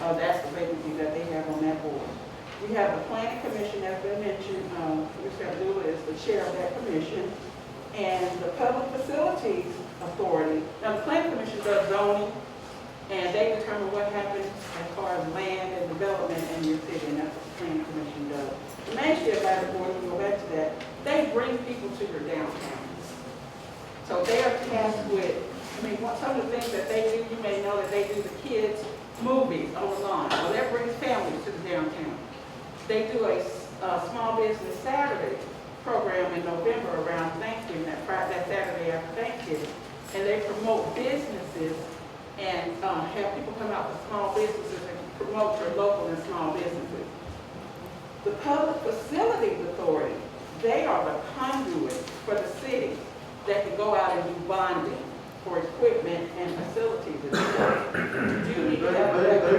That's the vacancy that they have on that board. We have the Planning Commission, as been mentioned. Mr. Abdullah is the chair of that commission. And the Public Facilities Authority. Now, the Planning Commission does zoning, and they determine what happens as far as land and development in your city, and that's what the Planning Commission does. The Main Street Advisory Board, we go back to that, they bring people to your downtown. So they are tasked with, some of the things that they do, you may know that they do the kids' movies on the lawn. Well, that brings families to the downtown. They do a small business Saturday program in November around Thanksgiving, that Saturday after Thanksgiving. And they promote businesses and have people come out to small businesses and promote your local and small businesses. The Public Facilities Authority, they are the conduit for the city that can go out and do bonding for equipment and facilities. They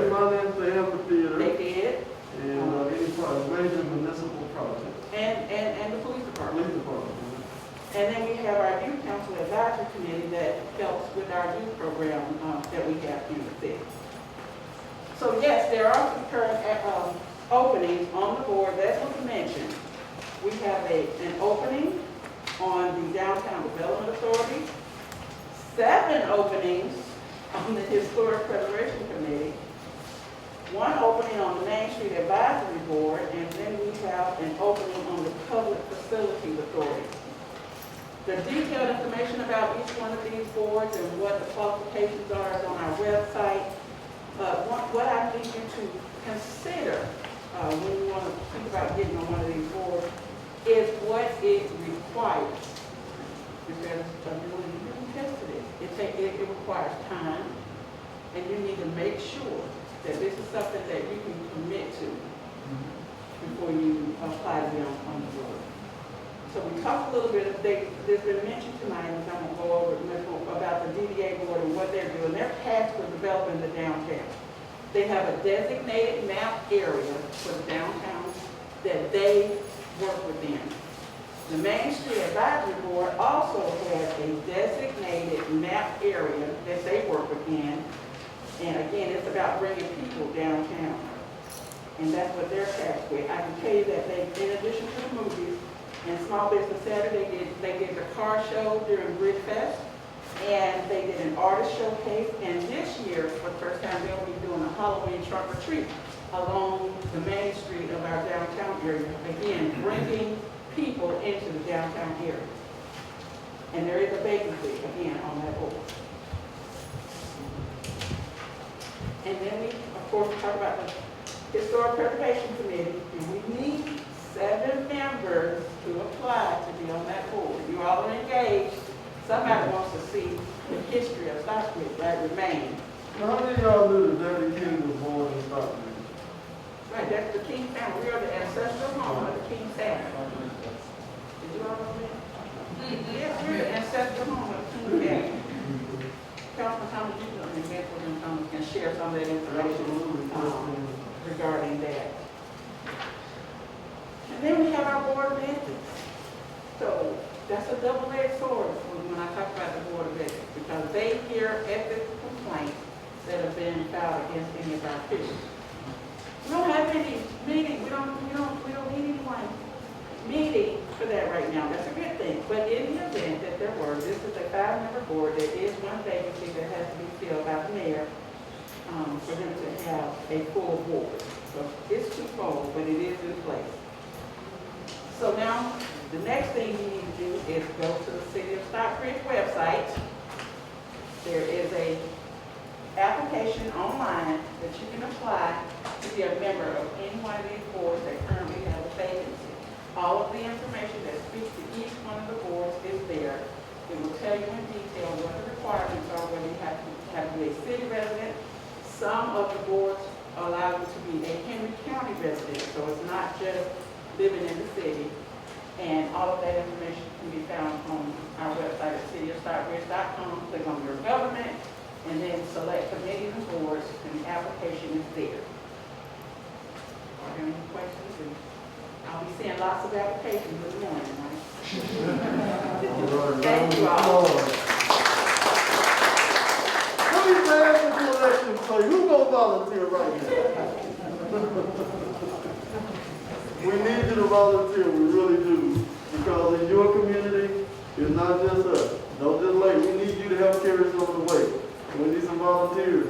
financed the amphitheater. They did. And any major municipal projects. And the police department. And then we have our Youth Council Advisory Committee that helps with our youth program that we have in the city. So yes, there are some current openings on the board. That's what we mentioned. We have an opening on the Downtown Development Authority, 7 openings on the Historic Preservation Committee, one opening on the Main Street Advisory Board, and then we have an opening on the Public Facilities Authority. The detailed information about each one of these boards and what the qualifications are is on our website. What I need you to consider when you want to think about getting on one of these boards is what it requires. Because you can test it requires time, and you need to make sure that this is something that you can commit to before you apply to be on the board. So we talked a little bit, there's been mentioned tonight, and I'm going to go over much more about the DDA board and what they're doing. They're tasked with developing the downtown. They have a designated map area for the downtown that they work within. The Main Street Advisory Board also has a designated map area that they work within. And again, it's about bringing people downtown. And that's what they're tasked with. I can tell you that they, in addition to the movies, and Small Business Saturday, they did the car show during Bridge Fest, and they did an artist showcase, and this year, for the first time, they'll be doing a Halloween trunk or treat along the main street of our downtown area. Again, bringing people into the downtown area. And there is a vacancy, again, on that board. And then we, of course, talk about the Historic Preservation Committee, and we need 7 members to apply to be on that board. You all are engaged. Somebody wants to see the history of Stockbridge that remains. Now, how many of y'all knew that Daddy King was born in Stockbridge? Right, that's the King family. We are the ancestral home of the King family. Did you all know that? Yes, we're the ancestral home of the King family. Councilman Thomas, you know, and Councilman Thomas can share some of that information regarding that. And then we have our board of ethics. So that's a double-edged sword when I talk about the board of ethics, because they hear ethics complaints that have been filed against any of our officials. We don't have any meeting. We don't need anyone meeting for that right now. That's a good thing. But in the event that there were, this is a 5-member board. There is one vacancy that has to be filled by the mayor for them to have a full board. So it's twofold, but it is in place. So now, the next thing you need to do is go to the City of Stockbridge website. There is a application online that you can apply to be a member of any one of these boards that currently have a vacancy. All of the information that speaks to each one of the boards is there. It will tell you in detail what the requirements are, whether you have to be a city resident. Some of the boards allow you to be a Henry County resident, so it's not just living in the city. And all of that information can be found on our website at cityofstockbridge.com. Click on your government, and then select committees and boards, and the application is there. Are there any questions? And I'll be seeing lots of applications this morning, right? Thank you all. Let me ask you an election for you. Who's going to volunteer right now? We need you to volunteer, we really do. Because in your community, it's not just us. Don't just wait. We need you to help carry us over the way. We need some volunteers.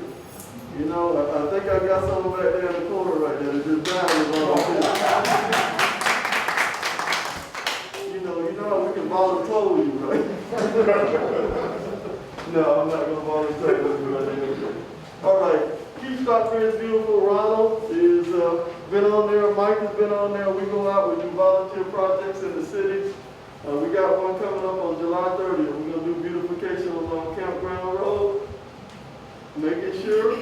You know, I think I got someone back there in the corner right there that just died with volunteers. You know how we can volunteer you, right? No, I'm not going to volunteer you right there. All right. Keep Stockbridge Beautiful. Ronald is been on there. Mike has been on there. We go out, we do volunteer projects in the city. We got one coming up on July 30th. We're going to do beautification along Campground Road. Making sure,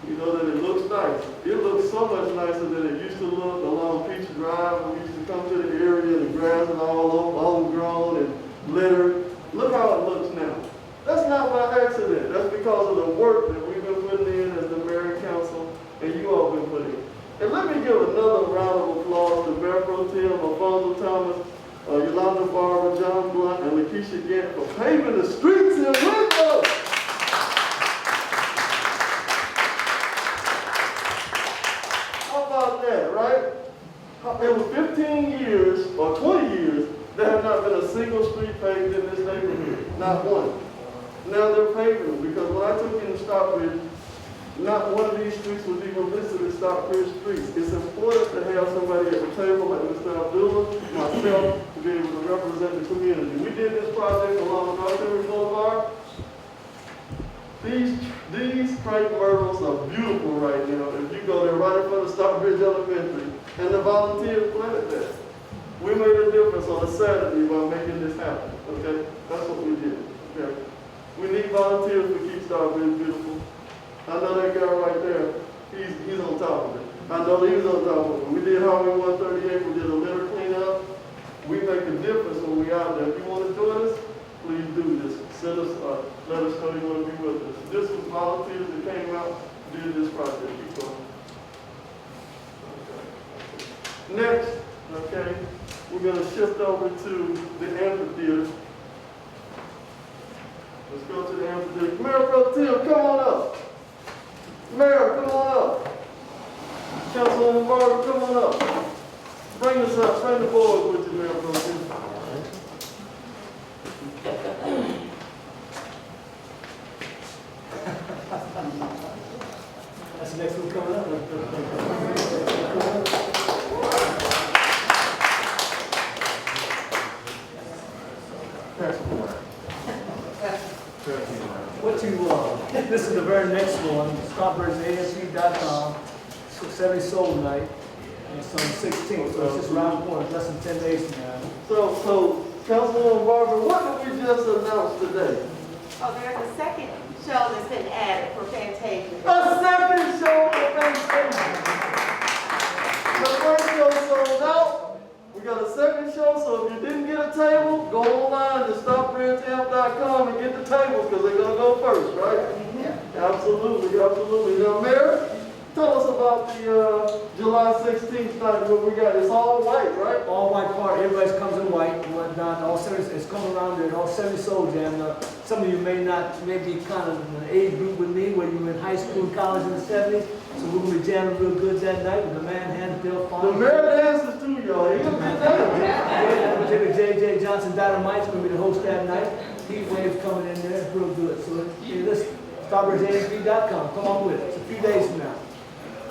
you know, that it looks nice. It looks so much nicer than it used to look along Peach Drive. We used to come to the area, the grass is all overgrown and littered. Look how it looks now. That's not by accident. That's because of the work that we've been putting in as the mayor and council, and you all been putting in. And let me give another round of applause to Mayor Pro Tem, Alfonso Thomas, Yolanda Barber, John Blunt, and Lakeisha Gant for paving the streets in Winslow. How about that, right? It was 15 years or 20 years there have not been a single street paved in this neighborhood, not one. Now they're paving them, because when I took in Stockbridge, not one of these streets was even listed as Stockbridge streets. It's important to have somebody at the table like Mr. Abdullah, myself, to be able to represent the community. We did this project along North Boulevard. These crepe myrtles are beautiful right now. If you go there right in front of Stockbridge Elementary, and the volunteers planted that. We made a difference on a Saturday by making this happen, okay? That's what we did, okay? We need volunteers to keep Stockbridge beautiful. I know that guy right there, he's on top of it. I know he's on top of it. We did Highway 138, we did a litter cleanup. We make a difference when we out there. If you want to join us, please do this. Send us, let us know you want to be with us. This was volunteers that came out, did this project. Keep going. Okay. Next, okay, we're going to shift over to the amphitheater. Let's go to the amphitheater. Mayor Pro Tem, come on up. Mayor, come on up. Councilwoman Barber, come on up. Bring us up, bring the board with you, Mayor Pro Tem. That's the next one coming up. What you, this is the very next one, StockbridgeASB.com, 70 Soul Night, and it's on the 16th, so it's just around the corner, less than 10 days from now. So Councilwoman Barber, what did we just announce today? Oh, there's a second show that's been added for Fantasia. A second show for Fantasia. The first show sold out. We got a second show, so if you didn't get a table, go online to StockbridgeAmp.com and get the tables, because they're going to go first, right? Absolutely, absolutely. Now, Mayor, tell us about the July 16th night where we got, it's all white, right? All white party, everybody comes in white and whatnot, all 70, it's coming around there, all 70 Soul Jam. Some of you may be kind of in an age group with me, where you were in high school and college in the 70s, so we're going to be jamming real good that night with the man hands Bill Farm. The mayor dances too, y'all. He's a good dancer. Jimmy J.J. Johnson Dynamite's going to be the host that night. Heat Waves coming in there, it's real good. So listen, StockbridgeASB.com, come on with it. It's a few days from now.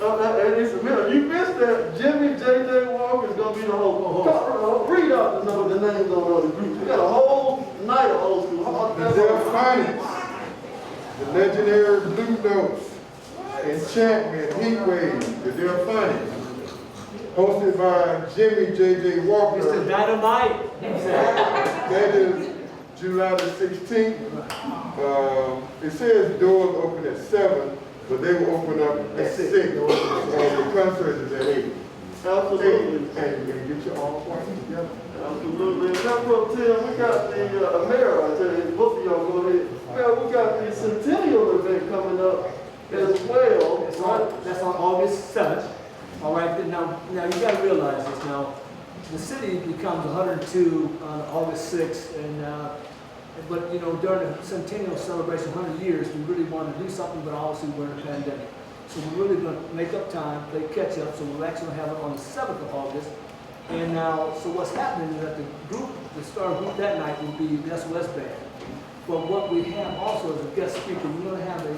You missed that. Jimmy J.J. Walker is going to be the whole. Read out the names on all the groups. We got a whole night of old school. The Delphonics, the legendary Blue Notes, Enchantment, Heat Wave, the Delphonics, hosted by Jimmy J.J. Walker. Mr. Dynamite. That is July the 16th. It says doors open at 7. But they will open up at 6. The concert is at 8. Absolutely. And you can get your all points together. Absolutely. And that's what Tim, we got the Mayor, I tell you, both of y'all go ahead. Mayor, we got the Centennial event coming up as well. That's on August 7th. All right, now you got to realize this. Now, the city becomes 102 on August 6th, and but you know, during the centennial celebration, 100 years, we really wanted to do something, but obviously we're in a pandemic. So we're really going to make up time, play catch up. So we're actually going to have it on the 7th of August. And now, so what's happening is that the star group that night will be West Band. But what we have also as a guest speaker, we're going to have an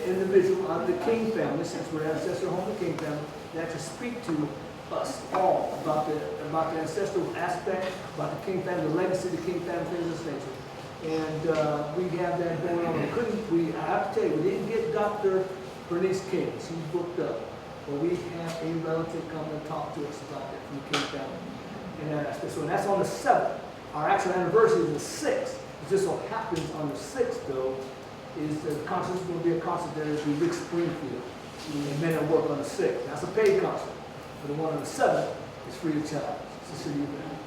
individual out of the King family, since we're ancestral home of the King family, that to speak to us all about the ancestral aspect, about the King family, the legacy of the King family, things of this nature. And we have that going on. I have to tell you, we didn't get Dr. Bernice King. She's booked up. But we have a relative come and talk to us about that from the King family. And that aspect. So that's on the 7th. Our actual anniversary is the 6th. It just so happens on the 6th, though, is the concert is going to be a concert there at the Rick Springfield. And men at work on the 6th. That's a paid concert. But the one on the 7th is free of charge. It's a city event.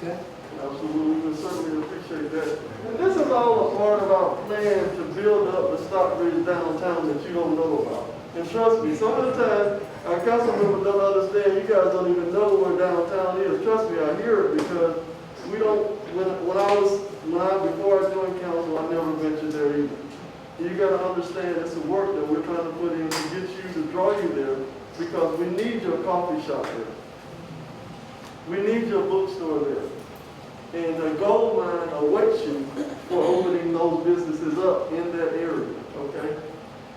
Okay? Absolutely, we certainly appreciate that. And this is all a part of our plan to build up the Stockbridge downtown that you don't know about. And trust me, some of the time, our council members don't understand, you guys don't even know where downtown is. Trust me, I hear it because we don't, before I joined council, I never ventured there either. You gotta understand it's the work that we're trying to put in to get you, to draw you there, because we need your coffee shop there. We need your bookstore there. And the gold mine awaits you for opening those businesses up in that area, okay?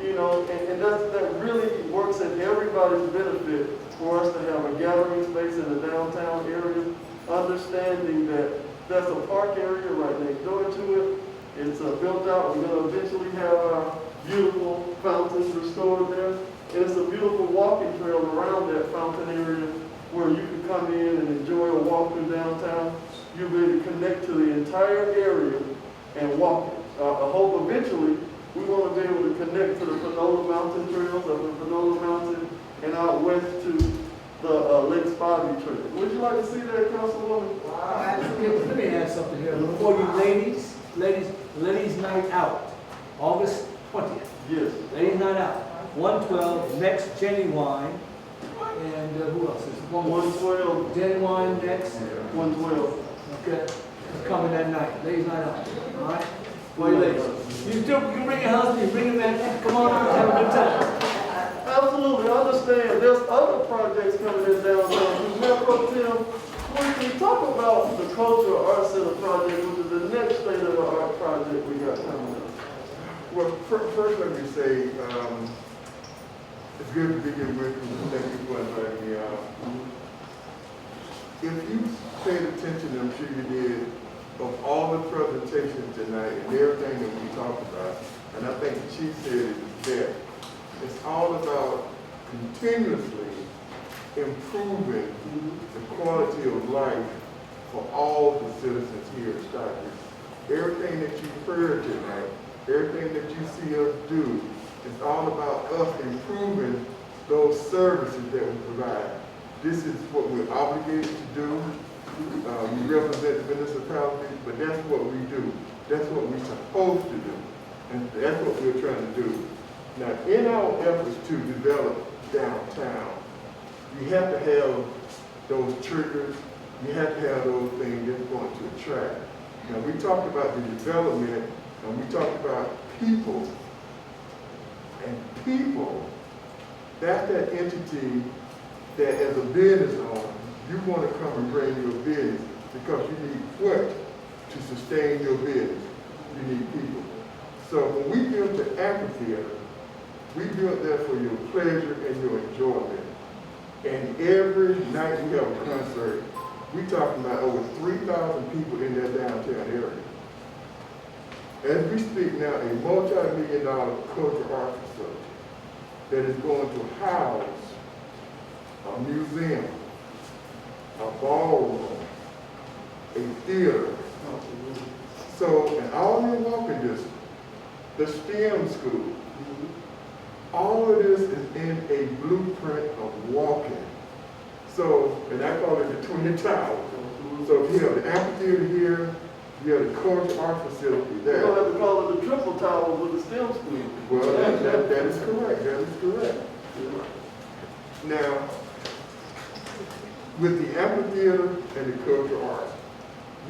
You know, and that really works in everybody's benefit for us to have a gathering space in the downtown area, understanding that that's a park area right next door to it. It's built out. We're going to eventually have our beautiful fountains restored there. And it's a beautiful walking trail around that fountain area where you can come in and enjoy a walk through downtown. You'll be able to connect to the entire area and walk it. I hope eventually we want to be able to connect to the Panola Mountain trails up in Panola Mountain and out west to the Lake Spivey Trail. Would you like to see that, Councilwoman? Let me add something here. Before you ladies night out, August 20th. Yes. Ladies night out, 112, next Jenny Wine. And who else is it? 112. Jenny Wine next. 112. Okay. It's coming that night. Ladies night out. All right? Boy, ladies. You can bring your husband, you bring him back. Come on out, have a good time. Absolutely, I understand. There's other projects coming in downtown. Mayor Pro Tem, when we talk about the Cultural Arts Center project, which is the next state-of-the-art project we got coming up. Well, first let me say, it's good to be here with you. Thank you for inviting me out. If you paid attention, I'm sure you did, of all the presentations tonight and everything that we talked about, and I think the chief said it there, it's all about continuously improving the quality of life for all the citizens here at Stockbridge. Everything that you've heard tonight, everything that you see us do, it's all about us improving those services that we provide. This is what we're obligated to do. We represent the municipality, but that's what we do. That's what we're supposed to do. And that's what we're trying to do. Now, in our efforts to develop downtown, you have to have those triggers. You have to have those things that's going to attract. Now, we talked about the development, and we talked about people. And people, that's that entity that as a business owner, you want to come and bring your business because you need what to sustain your business? You need people. So when we built the amphitheater, we built that for your pleasure and your enjoyment. And every night we have a concert. We're talking about over 3,000 people in that downtown area. As we speak now, a multi-million-dollar cultural art facility that is going to house a museum, a ballroom, a theater. So, and all in walking distance, the STEM school, all of this is in a blueprint of walking. So, and I call it the Twin Towers. So if you have the amphitheater here, you have the cultural art facility there. You don't have to call it the Triple Towers with the STEM school. Well, that is correct. That is correct. Now, with the amphitheater and the cultural arts,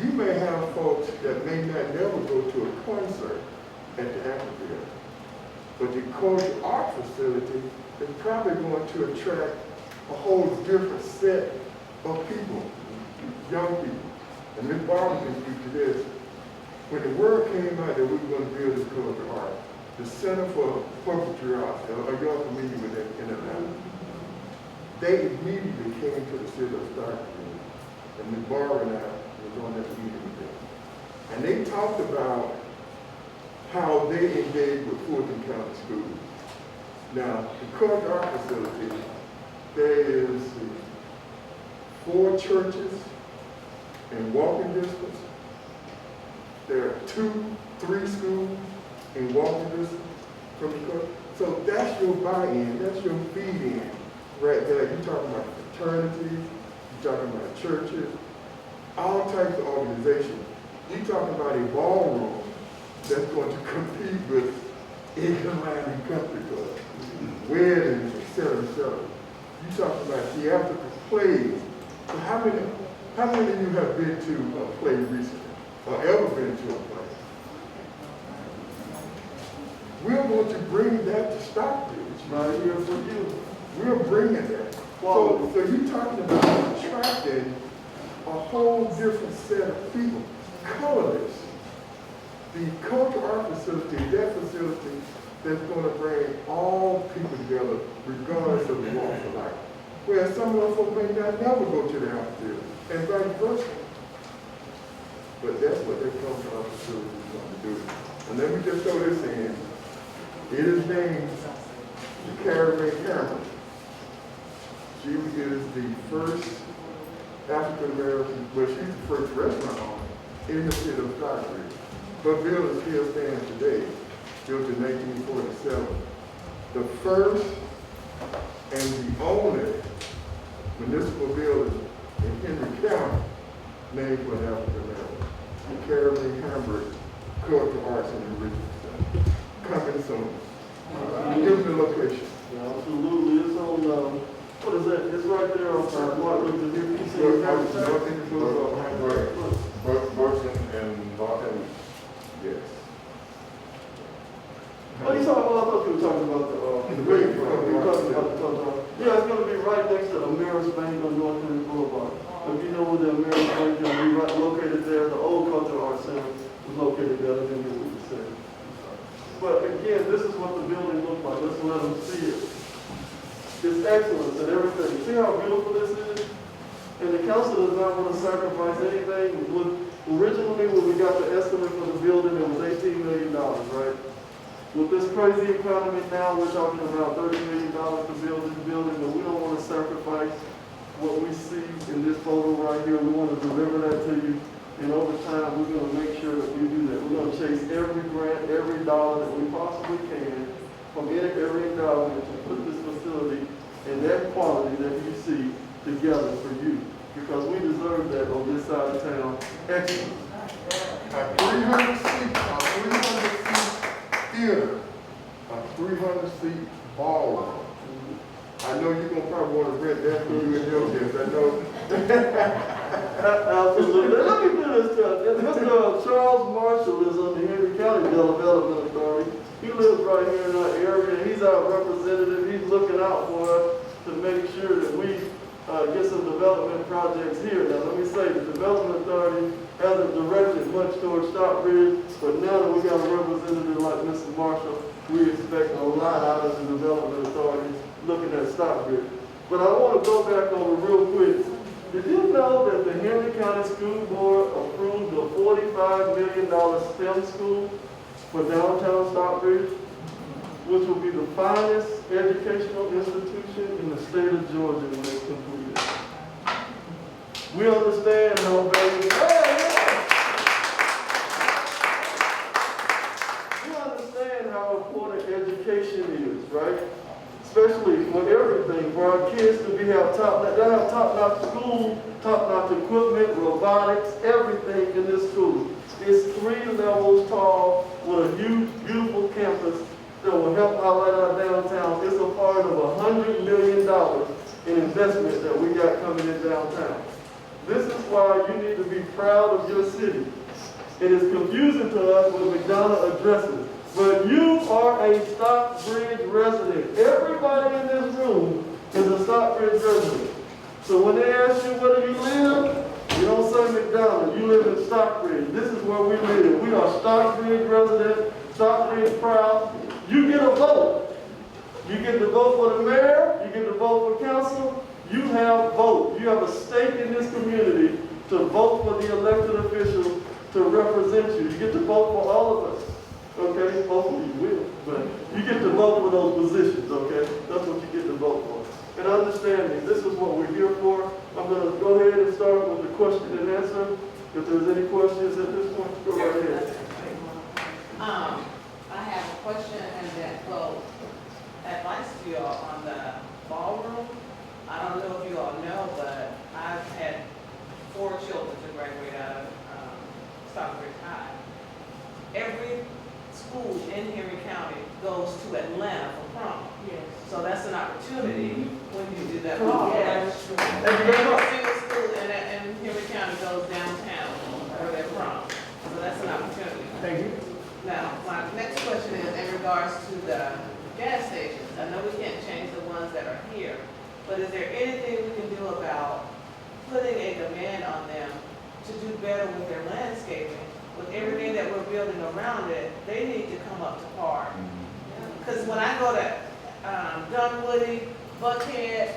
you may have folks that may not never go to a concert at the amphitheater. But the cultural art facility is probably going to attract a whole different set of people, young people. And Ms. Barbara can speak to this. When the word came out that we were going to build this cultural art, the Center for Puppetry Arts, are y'all familiar with that in Atlanta? They immediately came to the city of Stockbridge, and Ms. Barbara and I was on that meeting with them. And they talked about how they engage with Fulton County schools. Now, the cultural art facility, there is 4 churches in walking distance. There are 2, 3 schools in walking distance from the culture. So that's your buy-in, that's your feed-in right there. You're talking about fraternities, you're talking about churches, all types of organizations. You're talking about a ballroom that's going to compete with Eagles Landing Country Club, weddings, etc., etc. You're talking about theatrical plays. So how many of you have been to a play recently, or ever been to a play? We're going to bring that to Stockbridge. Right here for you. We're bringing that. So you're talking about attracting a whole different set of people, colorless. The cultural art facility, that facility that's gonna bring all people together regardless of the walk of life. Where some of us folks may not never go to the amphitheater, and vice versa. But that's what that cultural art facility is gonna do. And let me just throw this in. It is named the Carrie Cameron. She is the first African American, well, she's the first restaurant owner in the city of Stockbridge. Her building still stands today, built in 1947. The first and the only municipal building in Henry County named for an African American. The Carrie Hamburg Cultural Arts and Enrichment Center. Coming soon. Give me the location. Yeah, absolutely. It's on, what is that? It's right there on Martin Luther King. Burton and Barton. Yes. Oh, you talking about, I thought you were talking about the ring. Yeah, it's gonna be right next to Ameris Bank on North Henry Boulevard. If you know where the Ameris Bank is, we right located there, the old Cultural Arts Center was located there, then you would say. But again, this is what the building looks like. Let's let them see it. It's excellence and everything. See how beautiful this is? And the council does not want to sacrifice anything. Originally, when we got the estimate for the building, it was $18 million, right? With this crazy economy now, we're talking about $30 million to build this building, but we don't want to sacrifice what we see in this photo right here. We want to deliver that to you. And over time, we're going to make sure that we do that. We're going to chase every grant, every dollar that we possibly can from every endowment to put this facility in that quality that you see together for you. Because we deserve that on this side of town. Excellent. A 300-seat theater, a 300-seat ballroom. I know you're gonna probably want to rent that for you and your kids. I know. Absolutely. Let me do this. Mr. Charles Marshall is on the Henry County Development Authority. He lives right here in our area. He's our representative. He's looking out for us to make sure that we get some development projects here. Now, let me say, the Development Authority hasn't directed much towards Stockbridge, but now that we got a representative like Mr. Marshall, we expect a lot out of the Development Authority looking at Stockbridge. But I want to go back over real quick. Did you know that the Henry County School Board approved a $45 million STEM school for downtown Stockbridge, which will be the finest educational institution in the state of Georgia when it's completed? We understand how we understand how important education is, right? Especially for everything, for our kids to have top-notch school, top-notch equipment, robotics, everything in this school. It's 3 levels tall with a huge, beautiful campus that will help highlight our downtown. It's a part of $100 million in investment that we got coming in downtown. This is why you need to be proud of your city. It is confusing to us when McDonough addresses, but you are a Stockbridge resident. Everybody in this room is a Stockbridge resident. So when they ask you where do you live, you don't say McDonough. You live in Stockbridge. This is where we live. We are Stockbridge residents, Stockbridge proud. You get a vote. You get to vote for the mayor. You get to vote for council. You have vote. You have a stake in this community to vote for the elected officials to represent you. You get to vote for all of us. Okay? Hopefully you will. But you get to vote for those positions. Okay? That's what you get to vote for. And understanding, this is what we're here for. I'm going to go ahead and start with the question and answer. If there's any questions at this point, go right ahead. I have a question and then, well, advice to y'all on the ballroom. I don't know if you all know, but I've had 4 children to graduate out of Stockbridge High. Every school in Henry County goes to Atlanta for prom. Yes. So that's an opportunity when you do that ball. Yeah, that's true. Every single school in Henry County goes downtown for their prom. So that's an opportunity. Thank you. Now, my next question is in regards to the gas stations. I know we can't change the ones that are here, but is there anything we can do about putting a demand on them to do better with their landscaping. With everything that we're building around it, they need to come up to par. Because when I go to Dunwoody, Buckhead,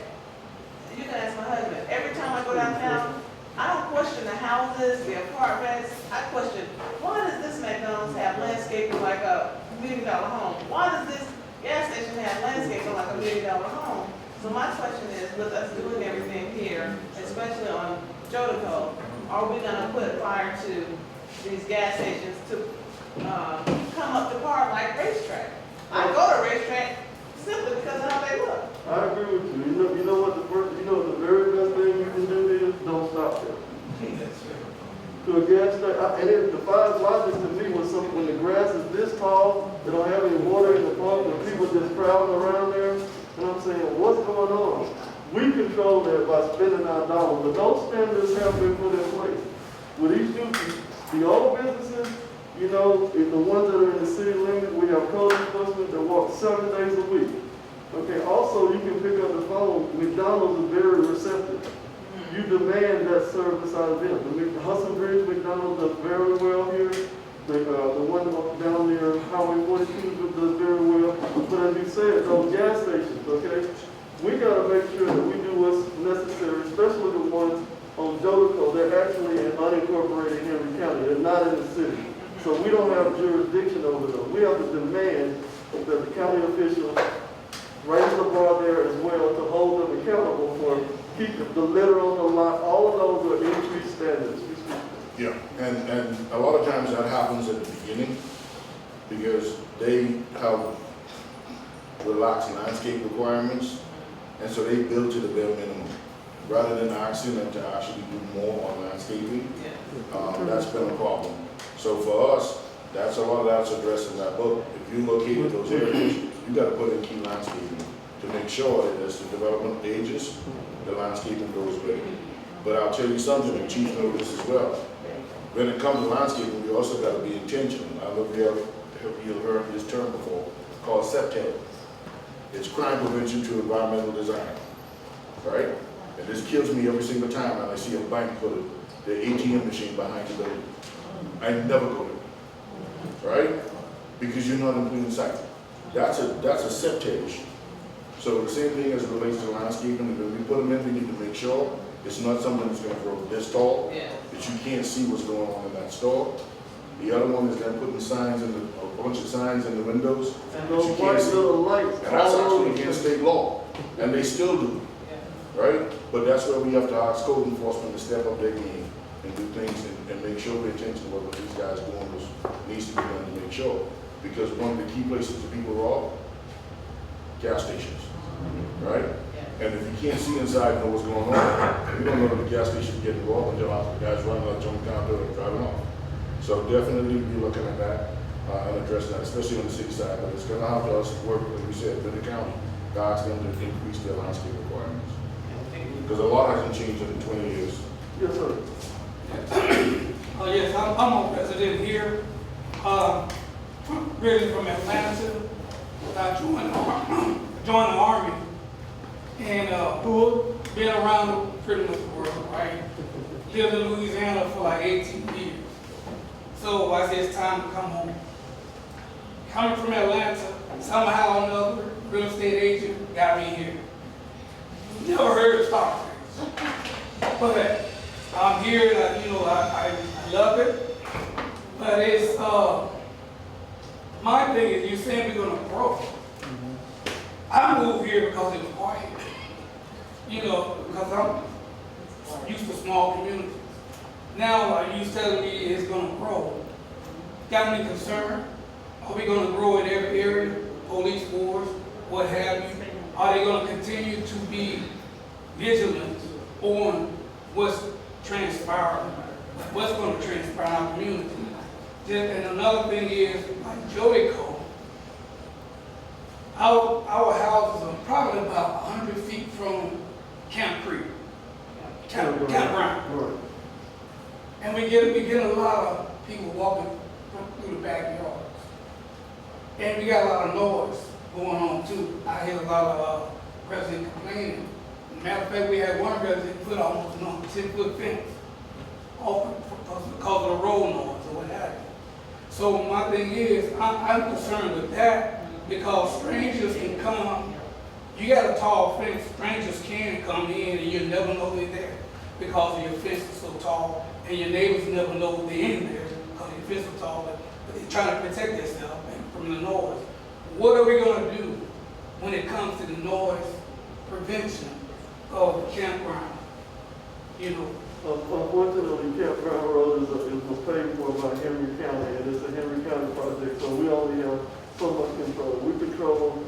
you can ask my husband, every time I go downtown, I don't question the houses, the apartments. I question, why does this McDonald's have landscaping like a $1 million home? Why does this gas station have landscaping like a $1 million home? So my question is, with us doing everything here, especially on Jodico, are we gonna put fire to these gas stations to come up to par like racetrack? I go to racetrack simply because of how they look. I agree with you. You know what the very best thing you can do is don't stop there. To a gas station, and it defies logic to me when the grass is this tall, they don't have any water in the park, and people just crowding around there. And I'm saying, what's going on? We control that by spending our dollars, but those standards have been put in place. With each the old businesses, you know, if the ones that are in the city limits, we have code enforcement that walk 7 days a week. Okay, also you can pick up the phone. McDonald's is very receptive. You demand that service out of them. The Hudson Bridge McDonald's does very well here. The one down near Highway 42 does very well. But as you said, those gas stations, okay, we got to make sure that we do what's necessary, especially the ones on Jodico. They're actually in unincorporated Henry County. They're not in the city. So we don't have jurisdiction over them. We have to demand that the county officials raise the bar there as well to hold them accountable for keeping the litter on the lot. All of those are increased standards. Yeah, and a lot of times that happens at the beginning because they have relaxed landscape requirements, and so they build to the bare minimum rather than asking them to actually do more on landscaping. That's been a problem. So for us, that's a lot of that's addressed in that book. If you locate those areas, you got to put in key landscaping to make sure that as the development ages, the landscaping goes with it. But I'll tell you something, the chief knows this as well. When it comes to landscaping, we also got to be intentional. I don't know if you've heard this term before, called CEPTED. It's crime prevention to environmental design, right? And this kills me every single time when I see a bank put the ATM machine behind the building. I never go there, right? Because you're not in plain sight. That's a CEPTED issue. So the same thing as it relates to landscaping, when we put them in, we need to make sure it's not something that's going to grow this tall, that you can't see what's going on in that store. The other one is then putting signs in a bunch of signs in the windows. And those white little lights. And that's actually against state law, and they still do, right? But that's where we have to ask code enforcement to step up their game and do things and make sure we're attention to what these guys are doing needs to be done to make sure. Because one of the key places that people rob, gas stations, right? And if you can't see inside and know what's going on, you don't know that the gas station is getting robbed until after the guy's running out the counter and driving off. So definitely be looking at that and addressing that, especially on the city side. But it's going to have to us work, like we said, with the county, to ask them to increase their landscape requirements. Because a lot hasn't changed in 20 years. Yes, sir. Oh yes, I'm a resident here. Really from Atlanta. I joined the Army and been around pretty much the world, right? Lived in Louisiana for like 18 years. So I said it's time to come home. Coming from Atlanta, somehow or another, real estate agent got me here. Never heard of Stockbridge. But I'm here, I love it. But it's, my thing is, you're saying we're gonna grow. I moved here because it was quiet. Because I'm used to small communities. Now, like you telling me it's gonna grow. Got me concerned. Are we gonna grow in every area? Police force, what have you? Are they gonna continue to be vigilant on what's transpiring? What's gonna transpire in our community? And another thing is, like Jodico, our houses are probably about 100 feet from Camp Creek, campground. Right. And we get a lot of people walking through the backyards. And we got a lot of noise going on too. I hear a lot of residents complaining Matter of fact, we had one resident put almost a 10-foot fence off because of the road noise or what have you. So my thing is, I'm concerned with that because strangers can come. You got a tall fence, strangers can come in and you never know they're there because of your fence is so tall, and your neighbors never know they're in there because your fence is tall, but they're trying to protect themselves from the noise. What are we going to do when it comes to the noise prevention of the campground? You know, Unfortunately, Campground Road was paid for by Henry County, and it's a Henry County project, so we only have so much control. We control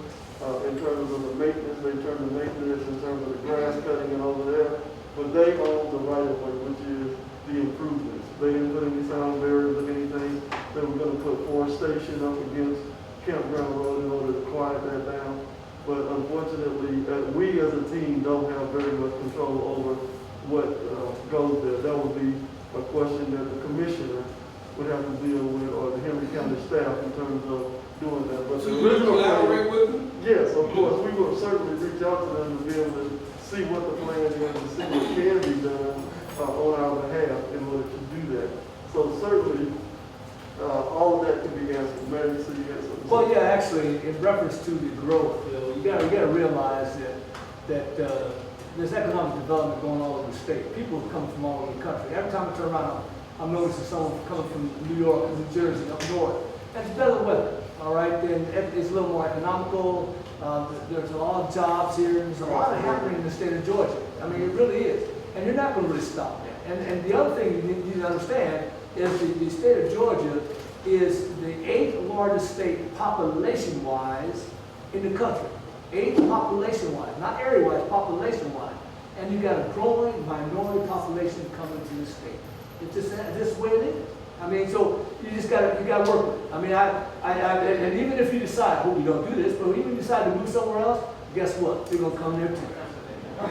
in terms of the maintenance, in terms of the grass cutting and over there, but they own the right of way, which is the improvements. They didn't put any sound barriers or anything. They were going to put forestation up against Campground Road in order to quiet that down. But unfortunately, we as a team don't have very much control over what goes there. That would be a question that the commissioner would have to deal with, or the Henry County staff in terms of doing that. But so the you original collaborate with them? yes, of course, we will certainly reach out to them to be able to see what the plan is and see what can be done on our behalf in order to do that. So certainly, all of that can be answered. Mary, so you have something? Well, yeah, actually, in reference to the growth, you gotta realize that there's economic development going all over the state. People come from all over the country. Every time I turn around, I'm noticing someone coming from New York and New Jersey up north. That's better weather, all right? Then it's a little more economical. There's a lot of jobs here. There's a lot happening in the state of Georgia. I mean, it really is. And you're not going to really stop that. And the other thing you need to understand is the state of Georgia is the 8th largest state population-wise in the country. 8th population-wise, not area-wise, population-wise. And you got a growing minority population coming to the state. It's just this way it is. I mean, so you gotta work with it. I mean, and even if you decide, I hope you don't do this, but even if you decide to move somewhere else, guess what? They're gonna come there too.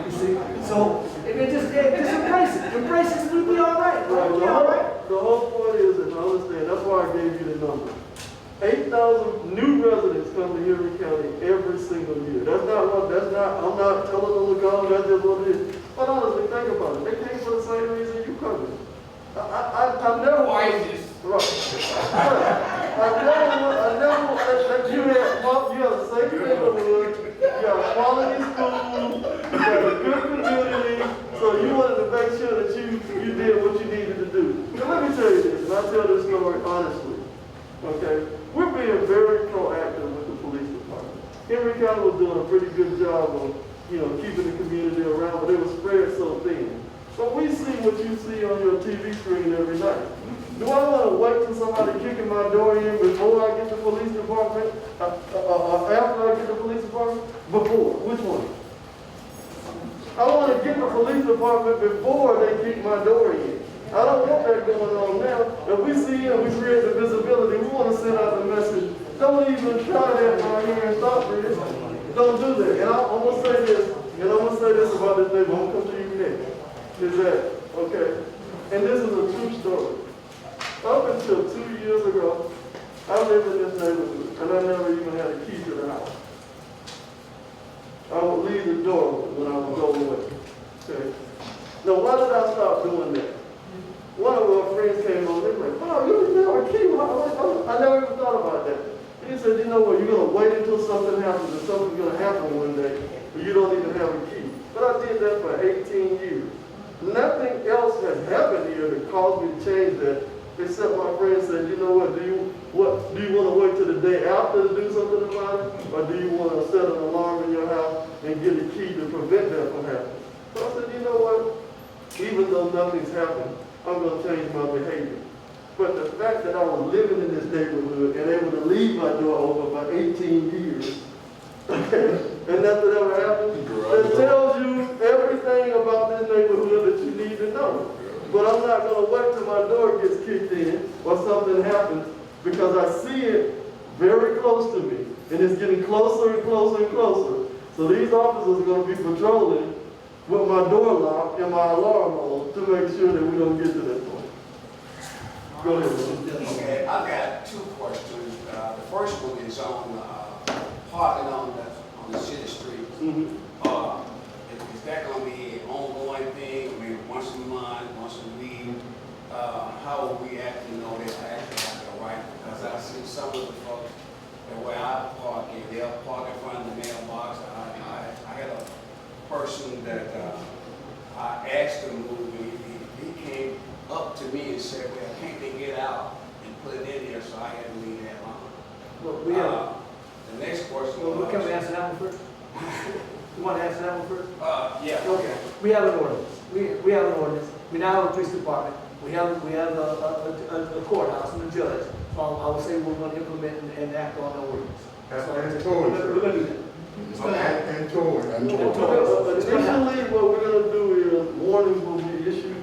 You see? So, just embrace it. Embrace it, we'll be all right. We'll be all right. The whole point is, and understand, that's why I gave you the number. 8,000 new residents come to Henry County every single year. I'm not telling them to go, that's just what it is. But honestly, think about it. They came for the same reason you come here. I never. Why is this? Right. I never, you have a safe neighborhood, you have a quality school, you have a good community, so you wanted to make sure that you did what you needed to do. Now let me tell you this, and I tell this story honestly, okay? We're being very proactive with the police department. Henry County was doing a pretty good job of, keeping the community around, but it was spread so thin. But we see what you see on your TV screen every night. Do I want to wait till somebody kicking my door in before I get the police department? Or after I get the police department? Before. Which one? I want to get the police department before they kick my door in. I don't want that going on now. If we see and we create the visibility, we want to send out the message. Don't even try that right here in Stockbridge. Don't do that. And I'm going to say this, about this neighborhood. I'm going to come to you next. Is that, okay? And this is a true story. Up until 2 years ago, I lived in this neighborhood, and I never even had a key to the house. I would leave the door when I would go away. Okay? Now, why did I stop doing that? One of our friends came over, they were like, oh, you didn't have a key. I never even thought about that. He said, you know what, you're going to wait until something happens, and something's going to happen one day, but you don't even have a key. But I did that for 18 years. Nothing else has happened here that caused me to change that, except my friend said, you know what, do you want to wait till the day after to do something about it? Or do you want to set an alarm in your house and get a key to prevent that from happening? So I said, you know what, even though nothing's happened, I'm going to change my behavior. But the fact that I was living in this neighborhood and able to leave my door open for 18 years, and nothing ever happened, it tells you everything about this neighborhood that you need to know. But I'm not going to wait till my door gets kicked in or something happens, because I see it very close to me, and it's getting closer and closer and closer. So these officers are going to be patrolling with my door locked and my alarm on to make sure that we don't get to that point. Go ahead, man. Okay, I've got two questions. The first one is on parking on the city streets. Mm-hmm. It's that gonna be an ongoing thing, maybe once a month, once a week? How will we actually know they actually have the right? Because I see some of the folks, and where I park, they'll park in front of the mailbox. I had a person that I asked him to move, and he came up to me and said, well, can't they get out and put it in here, so I had to leave that alone. Look, we have, The next question well, was. can we answer that one first? You want to answer that one first? Yeah. Okay, we have an ordinance. We have an ordinance. We now have a police department. We have a courthouse and a judge. I would say we're going to implement and act on the ordinance. And towing, We're going to do that. And towing. Initially, what we're gonna do is warnings will be issued,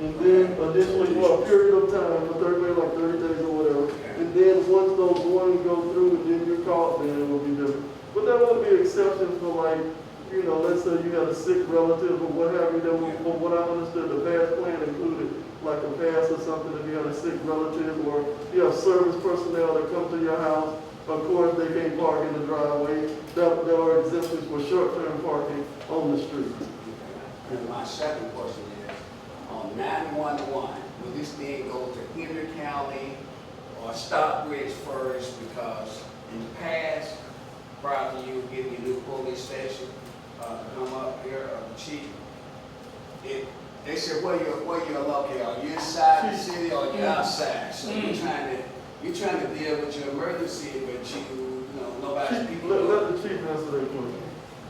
and then additionally for a period of time, for 30 days or whatever. And then once those warnings go through, and then you're caught, then it will be different. But there will be exceptions for, like, you know, let's say you had a sick relative or what have you, that will, from what I understood, the pass plan included like a pass or something if you had a sick relative, or you have service personnel that come to your house. Of course, they can't park in the driveway. There are exemptions for short-term parking on the street. And my second question is, on 911, will this thing go to Henry County or Stockbridge first? Because in the past, prior to you getting your new police station, come up here, chief, they said, where you're located? Are you inside the city or you outside? So you're trying to deal with your emergency, but you know, nobody's people. Let the chief answer that question.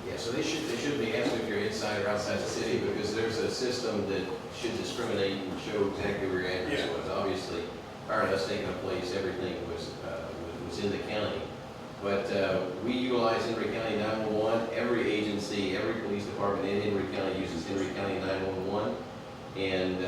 Yeah, so they should be asked if you're inside or outside the city, because there's a system that should discriminate and show exactly where your address was. Obviously, prior to us taking place, everything was in the county. But we utilize Henry County 911. Every agency, every police department in Henry County uses Henry County 911. And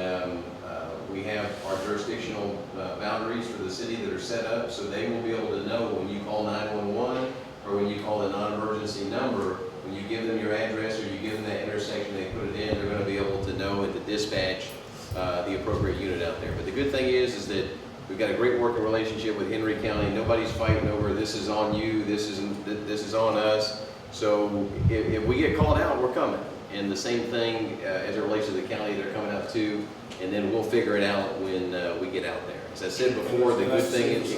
we have our jurisdictional boundaries for the city that are set up, so they will be able to know when you call 911 or when you call a non-emergency number, when you give them your address or you give them that intersection, they put it in, they're going to be able to know and to dispatch the appropriate unit out there. But the good thing is that we've got a great working relationship with Henry County. Nobody's fighting over this is on you, this is on us. So if we get called out, we're coming. And the same thing as it relates to the county, they're coming out too. And then we'll figure it out when we get out there. As I said before, the good thing is,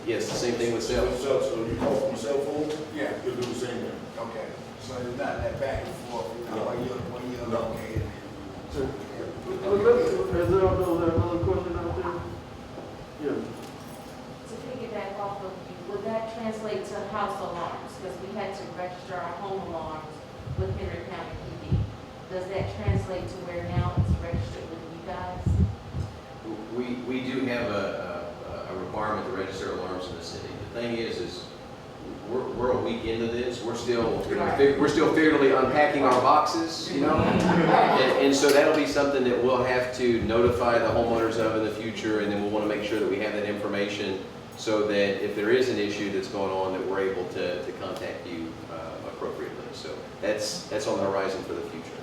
yes, the same thing with cell. So you call from a cell phone? Yeah. You'll do the same thing. Okay, so it's not that back and forth, you know, where you're located. Is there another question out there? Yeah. To piggyback off of you, would that translate to house alarms? Because we had to register our home alarms with Henry County PD. Does that translate to where now it's registered with you guys? We do have a requirement to register alarms in the city. The thing is we're a week into this. We're still figuratively unpacking our boxes, you know, and so that'll be something that we'll have to notify the homeowners of in the future, and then we'll want to make sure that we have that information so that if there is an issue that's going on, that we're able to contact you appropriately. So that's on the horizon for the future.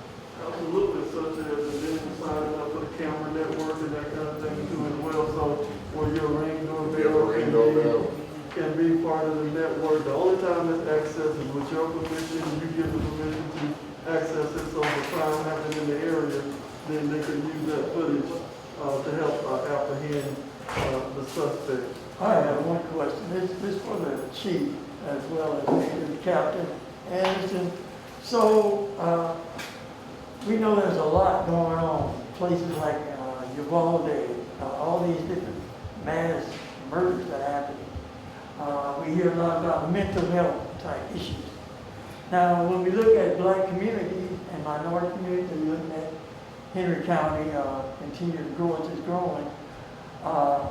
Absolutely, such as the business signing up for the camera network and that kind of thing too as well. So where your Ring doorbell can be part of the network. The only time it's accessed is with your permission. You give the permission to access it. So if a crime happens in the area, then they can use that footage to help apprehend the suspect. I have one question. This is for the chief as well as the captain Anderson. So we know there's a lot going on. Places like Uvalde, all these different mass murders that happen. We hear a lot about mental health type issues. Now, when we look at black communities and minority communities, and looking at Henry County continue to grow as it's growing, I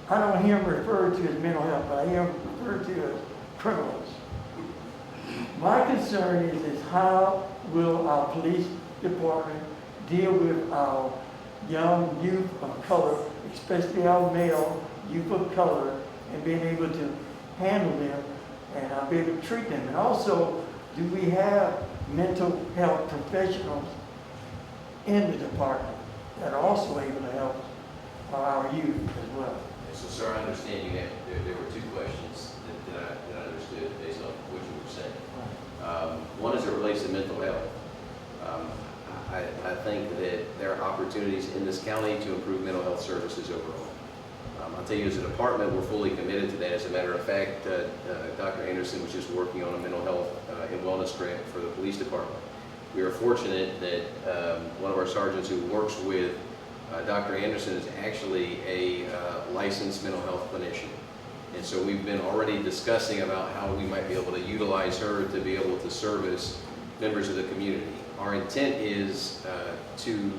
don't hear them referred to as mental health, but I hear them referred to as criminals. My concern is how will our police department deal with our young youth of color, especially our male youth of color, and being able to handle them and be able to treat them. And also, do we have mental health professionals in the department that are also able to help our youth as well? So, sir, I understand you have, there were two questions that I understood based on what you were saying. One is it relates to mental health. think that there are opportunities in this county to improve mental health services overall. I'll tell you, as a department, we're fully committed to that. As a matter of fact, Dr. Anderson was just working on a mental health and wellness grant for the police department. We are fortunate that one of our sergeants who works with Dr. Anderson is actually a licensed mental health clinician. And so we've been already discussing about how we might be able to utilize her to be able to service members of the community. Our intent is to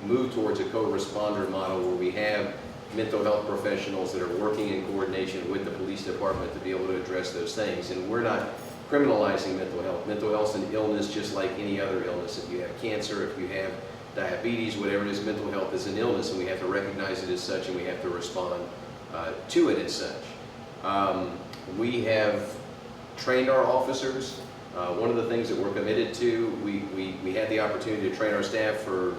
move towards a co-responder model where we have mental health professionals that are working in coordination with the police department to be able to address those things. And we're not criminalizing mental health. Mental health is an illness just like any other illness. If you have cancer, if you have diabetes, whatever it is, mental health is an illness, and we have to recognize it as such, and we have to respond to it as such. We have trained our officers. One of the things that we're committed to, we had the opportunity to train our staff for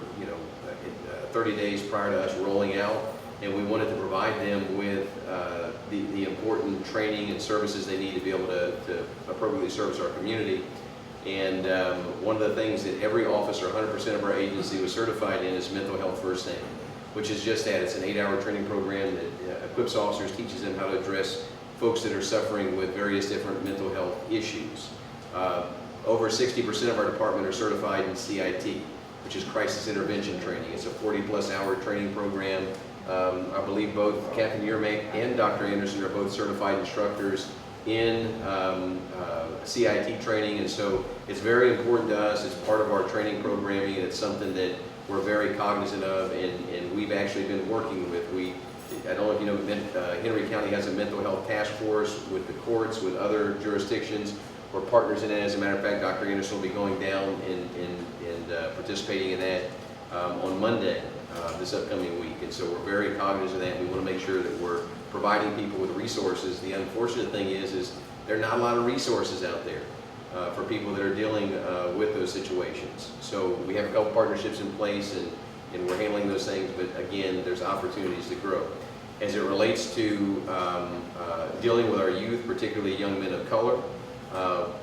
30 days prior to us rolling out, and we wanted to provide them with the important training and services they need to be able to appropriately service our community. And one of the things that every officer, 100% of our agency, was certified in is mental health first aid, which is just that. It's an 8-hour training program that equips officers, teaches them how to address folks that are suffering with various different mental health issues. Over 60% of our department are certified in CIT, which is crisis intervention training. It's a 40-plus hour training program. I believe both Captain Yermak and Dr. Anderson are both certified instructors in CIT training, and so it's very important to us. It's part of our training programming, and it's something that we're very cognizant of, and we've actually been working with. I don't know if you know, Henry County has a mental health task force with the courts, with other jurisdictions. We're partners in it. As a matter of fact, Dr. Anderson will be going down and participating in that on Monday, this upcoming week. And so we're very cognizant of that. We want to make sure that we're providing people with resources. The unfortunate thing is there are not a lot of resources out there for people that are dealing with those situations. So we have a couple partnerships in place, and we're handling those things, but again, there's opportunities to grow. As it relates to dealing with our youth, particularly young men of color,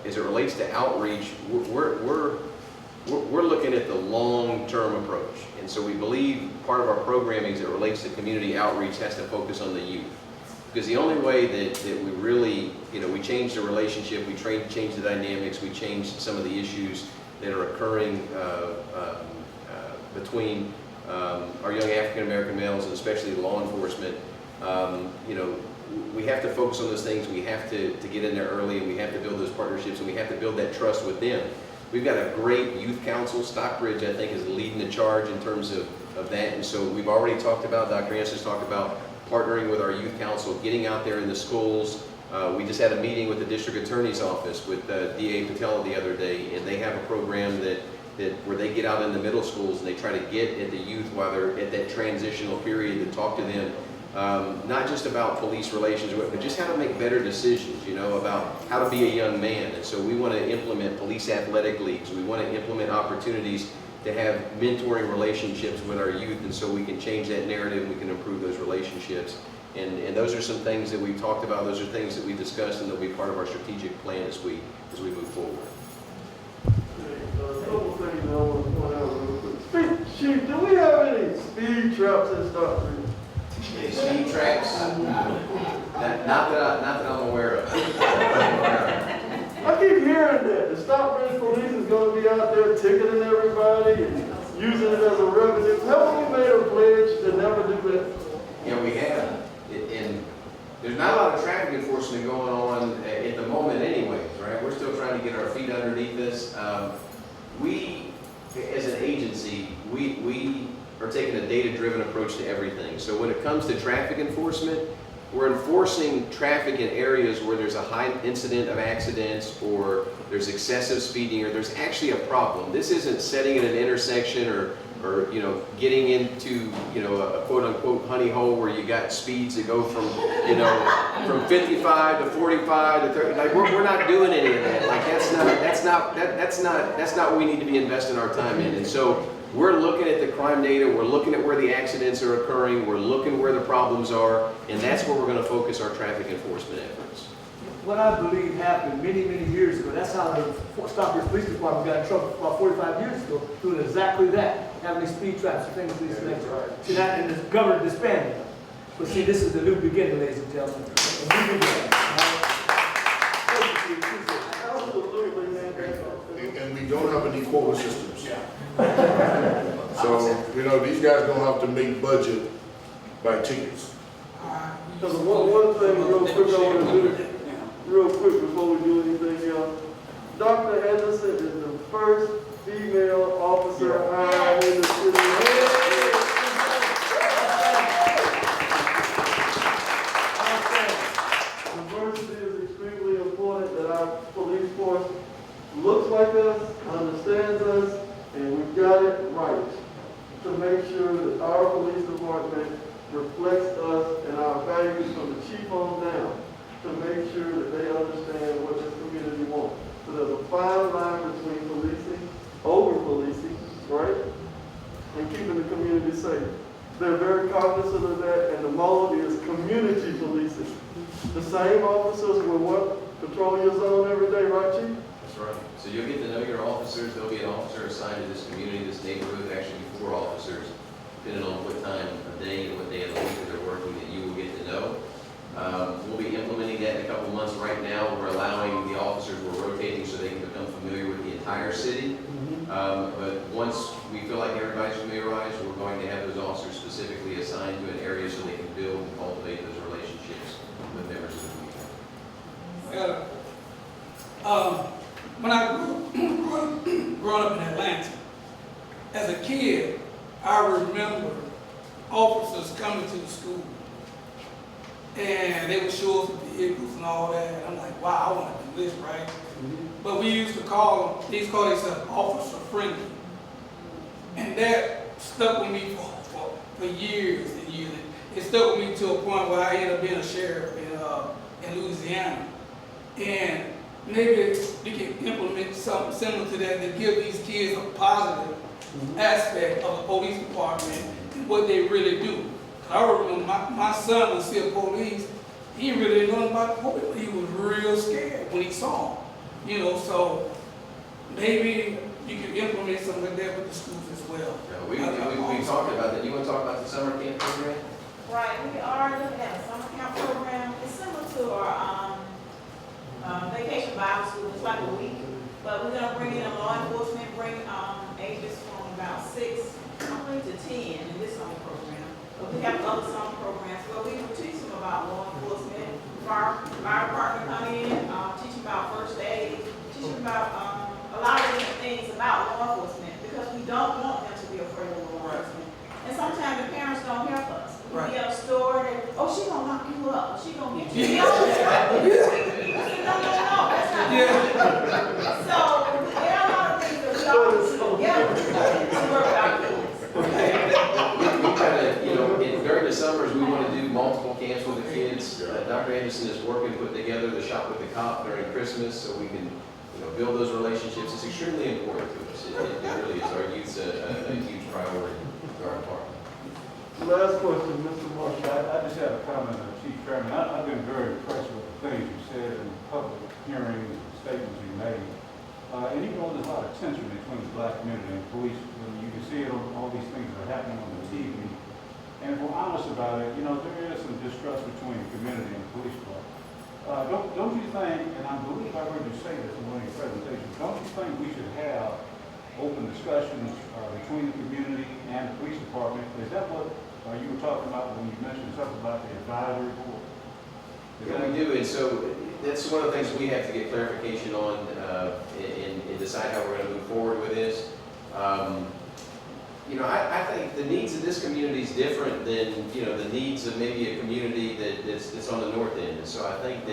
as it relates to outreach, we're looking at the long-term approach. And so we believe part of our programming as it relates to community outreach has to focus on the youth. Because the only way that we really, we change the relationship, we change the dynamics, we change some of the issues that are occurring between our young African American males, and especially law enforcement, we have to focus on those things. We have to get in there early, and we have to build those partnerships, and we have to build that trust with them. We've got a great youth council. Stockbridge, I think, is leading the charge in terms of that. And so we've already talked about, Dr. Anson's talked about partnering with our youth council, getting out there in the schools. We just had a meeting with the district attorney's office with D.A. Patel the other day, and they have a program where they get out in the middle schools and they try to get at the youth while they're at that transitional period and talk to them, not just about police relations, but just how to make better decisions, about how to be a young man. And so we want to implement police athletic leagues. We want to implement opportunities to have mentoring relationships with our youth, and so we can change that narrative, we can improve those relationships. And those are some things that we've talked about. Those are things that we discussed, and they'll be part of our strategic plan as we move forward. A couple things I want to point out real quick. Chief, do we have any speed traps in Stockbridge? Speed traps? Not that I'm aware of. I keep hearing that the Stockbridge police is going to be out there ticketing everybody and using it as a revenue. Haven't we made a pledge to never do that? Yeah, we have. And there's not a lot of traffic enforcement going on at the moment anyways, right? We're still trying to get our feet underneath this. We, as an agency, we are taking a data-driven approach to everything. So when it comes to traffic enforcement, we're enforcing traffic in areas where there's a high incident of accidents, or there's excessive speeding, or there's actually a problem. This isn't setting at an intersection or getting into, a quote-unquote honey hole where you got speeds that go from, from 55 to 45 to 30. Like, we're not doing any of that. Like, that's not what we need to be investing our time in. And so we're looking at the crime data, we're looking at where the accidents are occurring, we're looking where the problems are, and that's where we're going to focus our traffic enforcement efforts. what I believe happened many, many years ago, that's how the Stockbridge Police Department got in trouble about 45 years ago, doing exactly that, having these speed traps and things of these nature. See that, and the government disbanded them. But see, this is the new beginning, ladies and gentlemen. And we don't have any quota systems. So, you know, these guys don't have to make budget by tickets. So the one thing real quick I want to do, real quick before we do anything else, Dr. Anderson is the first female officer hired in the city. Diversity is extremely important, that our police force looks like us, understands us, and we've got it right to make sure that our police department reflects us and our values from the chief on down, to make sure that they understand what this community wants. So there's a fine line between policing, over policing, right, and keeping the community safe. They're very cognizant of that, and the mode is community policing. The same officers will what? Patrol your zone every day, right, Chief? That's right. So you'll get to know your officers. There'll be an officer assigned to this community, this neighborhood, actually 4 officers, depending on what time of day and what day of the week that they're working, that you will get to know. We'll be implementing that in a couple months. Right now, we're allowing the officers, we're rotating so they can become familiar with the entire city. But once we feel like everybody's familiarized, we're going to have those officers specifically assigned to an area so they can build and cultivate those relationships with members of the community. When I grew up in Atlanta, as a kid, I remember officers coming to the school, and they would show us the vehicles and all that. And I'm like, wow, I want to do this, right? But we used to call them, these call themselves officer friendly. And that stuck with me for years and years. It stuck with me to a point where I ended up being a sheriff in Louisiana. And maybe we can implement something similar to that to give these kids a positive aspect of the police department and what they really do. I remember my son would see a police, he really didn't know about the police, but he was real scared when he saw them. You know, so maybe you can implement something like that with the schools as well. Yeah, we talked about that. You want to talk about the summer camp program? Right, we are looking at a summer camp program. It's similar to our vacation Bible school. It's like a week, but we're gonna bring in a law enforcement, bring ages from about 6 to 10 in this summer program. But we have other summer programs where we will teach them about law enforcement, fire department come in, teach them about first aid, teach them about a lot of different things about law enforcement, because we don't want them to be afraid of law enforcement. And sometimes the parents don't help us. We be at a store and, oh, she gonna knock you up, she gonna get you. I said, no, that's not right. So there are a lot of things that we all do together to work with our kids. We kind of, you know, during the summers, we want to do multiple camps with the kids. Dr. Anderson is working to put together the Shop with the Cop during Christmas so we can, you know, build those relationships. It's extremely important to us. It really is. Our youth's a huge priority to our department. Last question, Mr. Marshall. I just have a comment on Chief Chairman. I've been very impressed with the things you said in public hearings and statements you made. And you know there's a lot of tension between the black community and police. You can see it on all these things that are happening on the TV. And if we're honest about it, you know, there is some distrust between the community and the police department. Don't you think, and I believe I heard you say this in one of your presentations, don't you think we should have open discussions between the community and the police department? Is that what you were talking about when you mentioned something about the advisory board? Yeah, we do, and so that's one of the things we have to get clarification on and decide how we're going to move forward with this. You know, I think the needs of this community is different than, you know, the needs of maybe a community that's on the north end. And so I think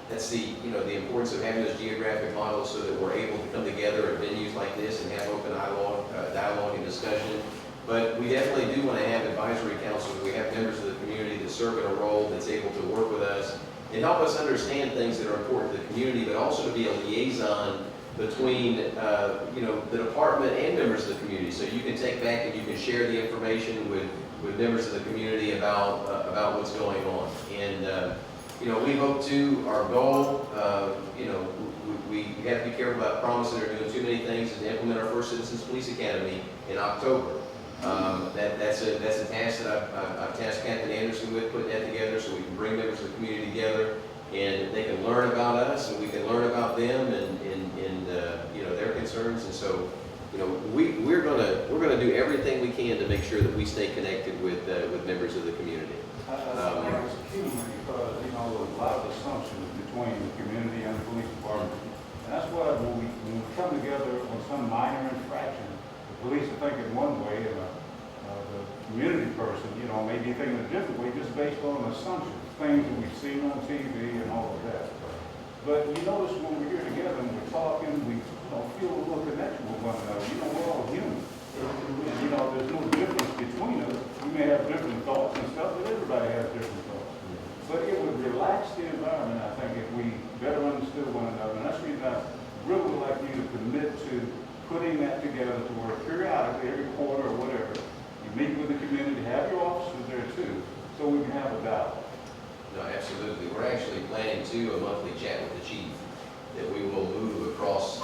that's the, you know, the importance of having those geographic models so that we're able to come together at venues like this and have open dialogue and discussion. But we definitely do want to have advisory councils. We have members of the community that serve in a role that's able to work with us and help us understand things that are important to the community, but also to be a liaison between you know, the department and members of the community. So you can take back and you can share the information with members of the community about what's going on. And you know, we hope to, our goal, you know, we have to be careful about promising or doing too many things, is to implement our first Citizens Police Academy in October. That's a task that I've tasked Captain Anderson with, putting that together so we can bring members of the community together and they can learn about us and we can learn about them and you know, their concerns. And so, you know, we're gonna do everything we can to make sure that we stay connected with members of the community. I think it's key because, you know, a lot of assumptions between the community and the police department. And that's why when we come together on some minor infraction, the police are thinking one way and the community person, you know, may be thinking a different way just based on assumptions, things that we've seen on TV and all of that. But you notice when we're here together and we're talking, we feel a little connection with one another. You know, we're all human. And, you know, there's no difference between us. We may have different thoughts and stuff, but everybody has different thoughts. But it would relax the environment, I think, if we better understood one another. And that's the reason I really would like you to commit to putting that together to where periodically, every quarter or whatever, you meet with the community, have your officers there too, so we can have a dialogue. No, absolutely. We're actually planning a monthly chat with the chief that we will move across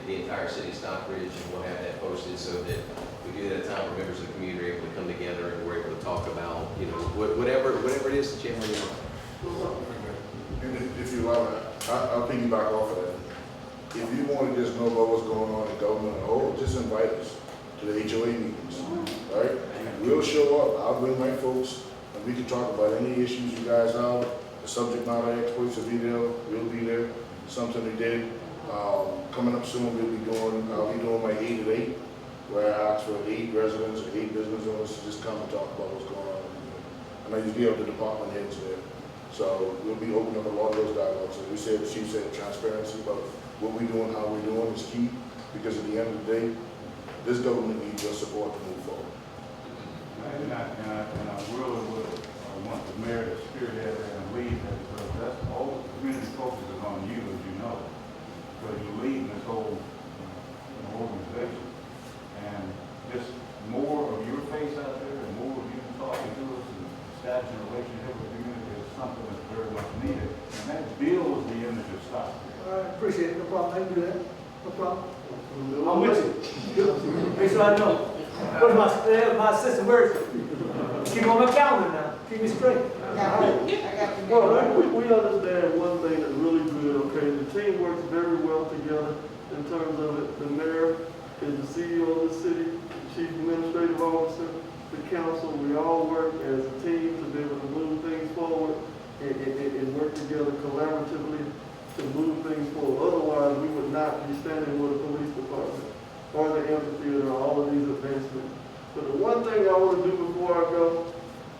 the entire city of Stockbridge, and we'll have that posted so that we do that at a time where members of the community are able to come together and we're able to talk about, you know, whatever it is that you have on your mind. And if you allow me, I'll piggyback off of that. If you want to just know about what's going on in government, just invite us to the HOA meetings, right? We'll show up. I'll bring my folks, and we can talk about any issues you guys have. The subject matter experts will be there. We'll be there. Something we did. Coming up soon, I'll be doing my 8 at 8, where I ask for 8 residents or 8 business owners to just come and talk about what's going on. And I usually have the department heads there. So we'll be opening up a lot of those dialogues. As we said, the chief said, transparency about what we're doing, how we're doing is key, because at the end of the day, this government needs your support to move forward. And I really would want the mayor to spearhead that and lead that, because that's all the community focuses on you, as you know, because you're leading this whole organization. And just more of your face out there and more of you talking to us and establishing a relationship with the community is something that's very much needed. And that builds the image of Stockbridge. All right, appreciate it. No problem. I can do that. No problem. I'm with you. Make sure I know. Where's my assistant? Where is it? Keep on my calendar now. Keep me straight. Well, we understand one thing that's really good, okay? The team works very well together in terms of it. The mayor is the CEO of the city, the chief administrative officer, the council. We all work as a team to be able to move things forward and work together collaboratively to move things forward. Otherwise, we would not be standing with the police department or the amphitheater or all of these advancements. But the one thing I want to do before I go,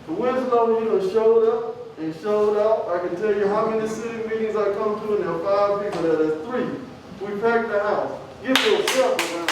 the Winslow, showed up and showed out. I can tell you how many city meetings I come to, and there are 5 people there. There's 3. We packed the house. Give yourself a round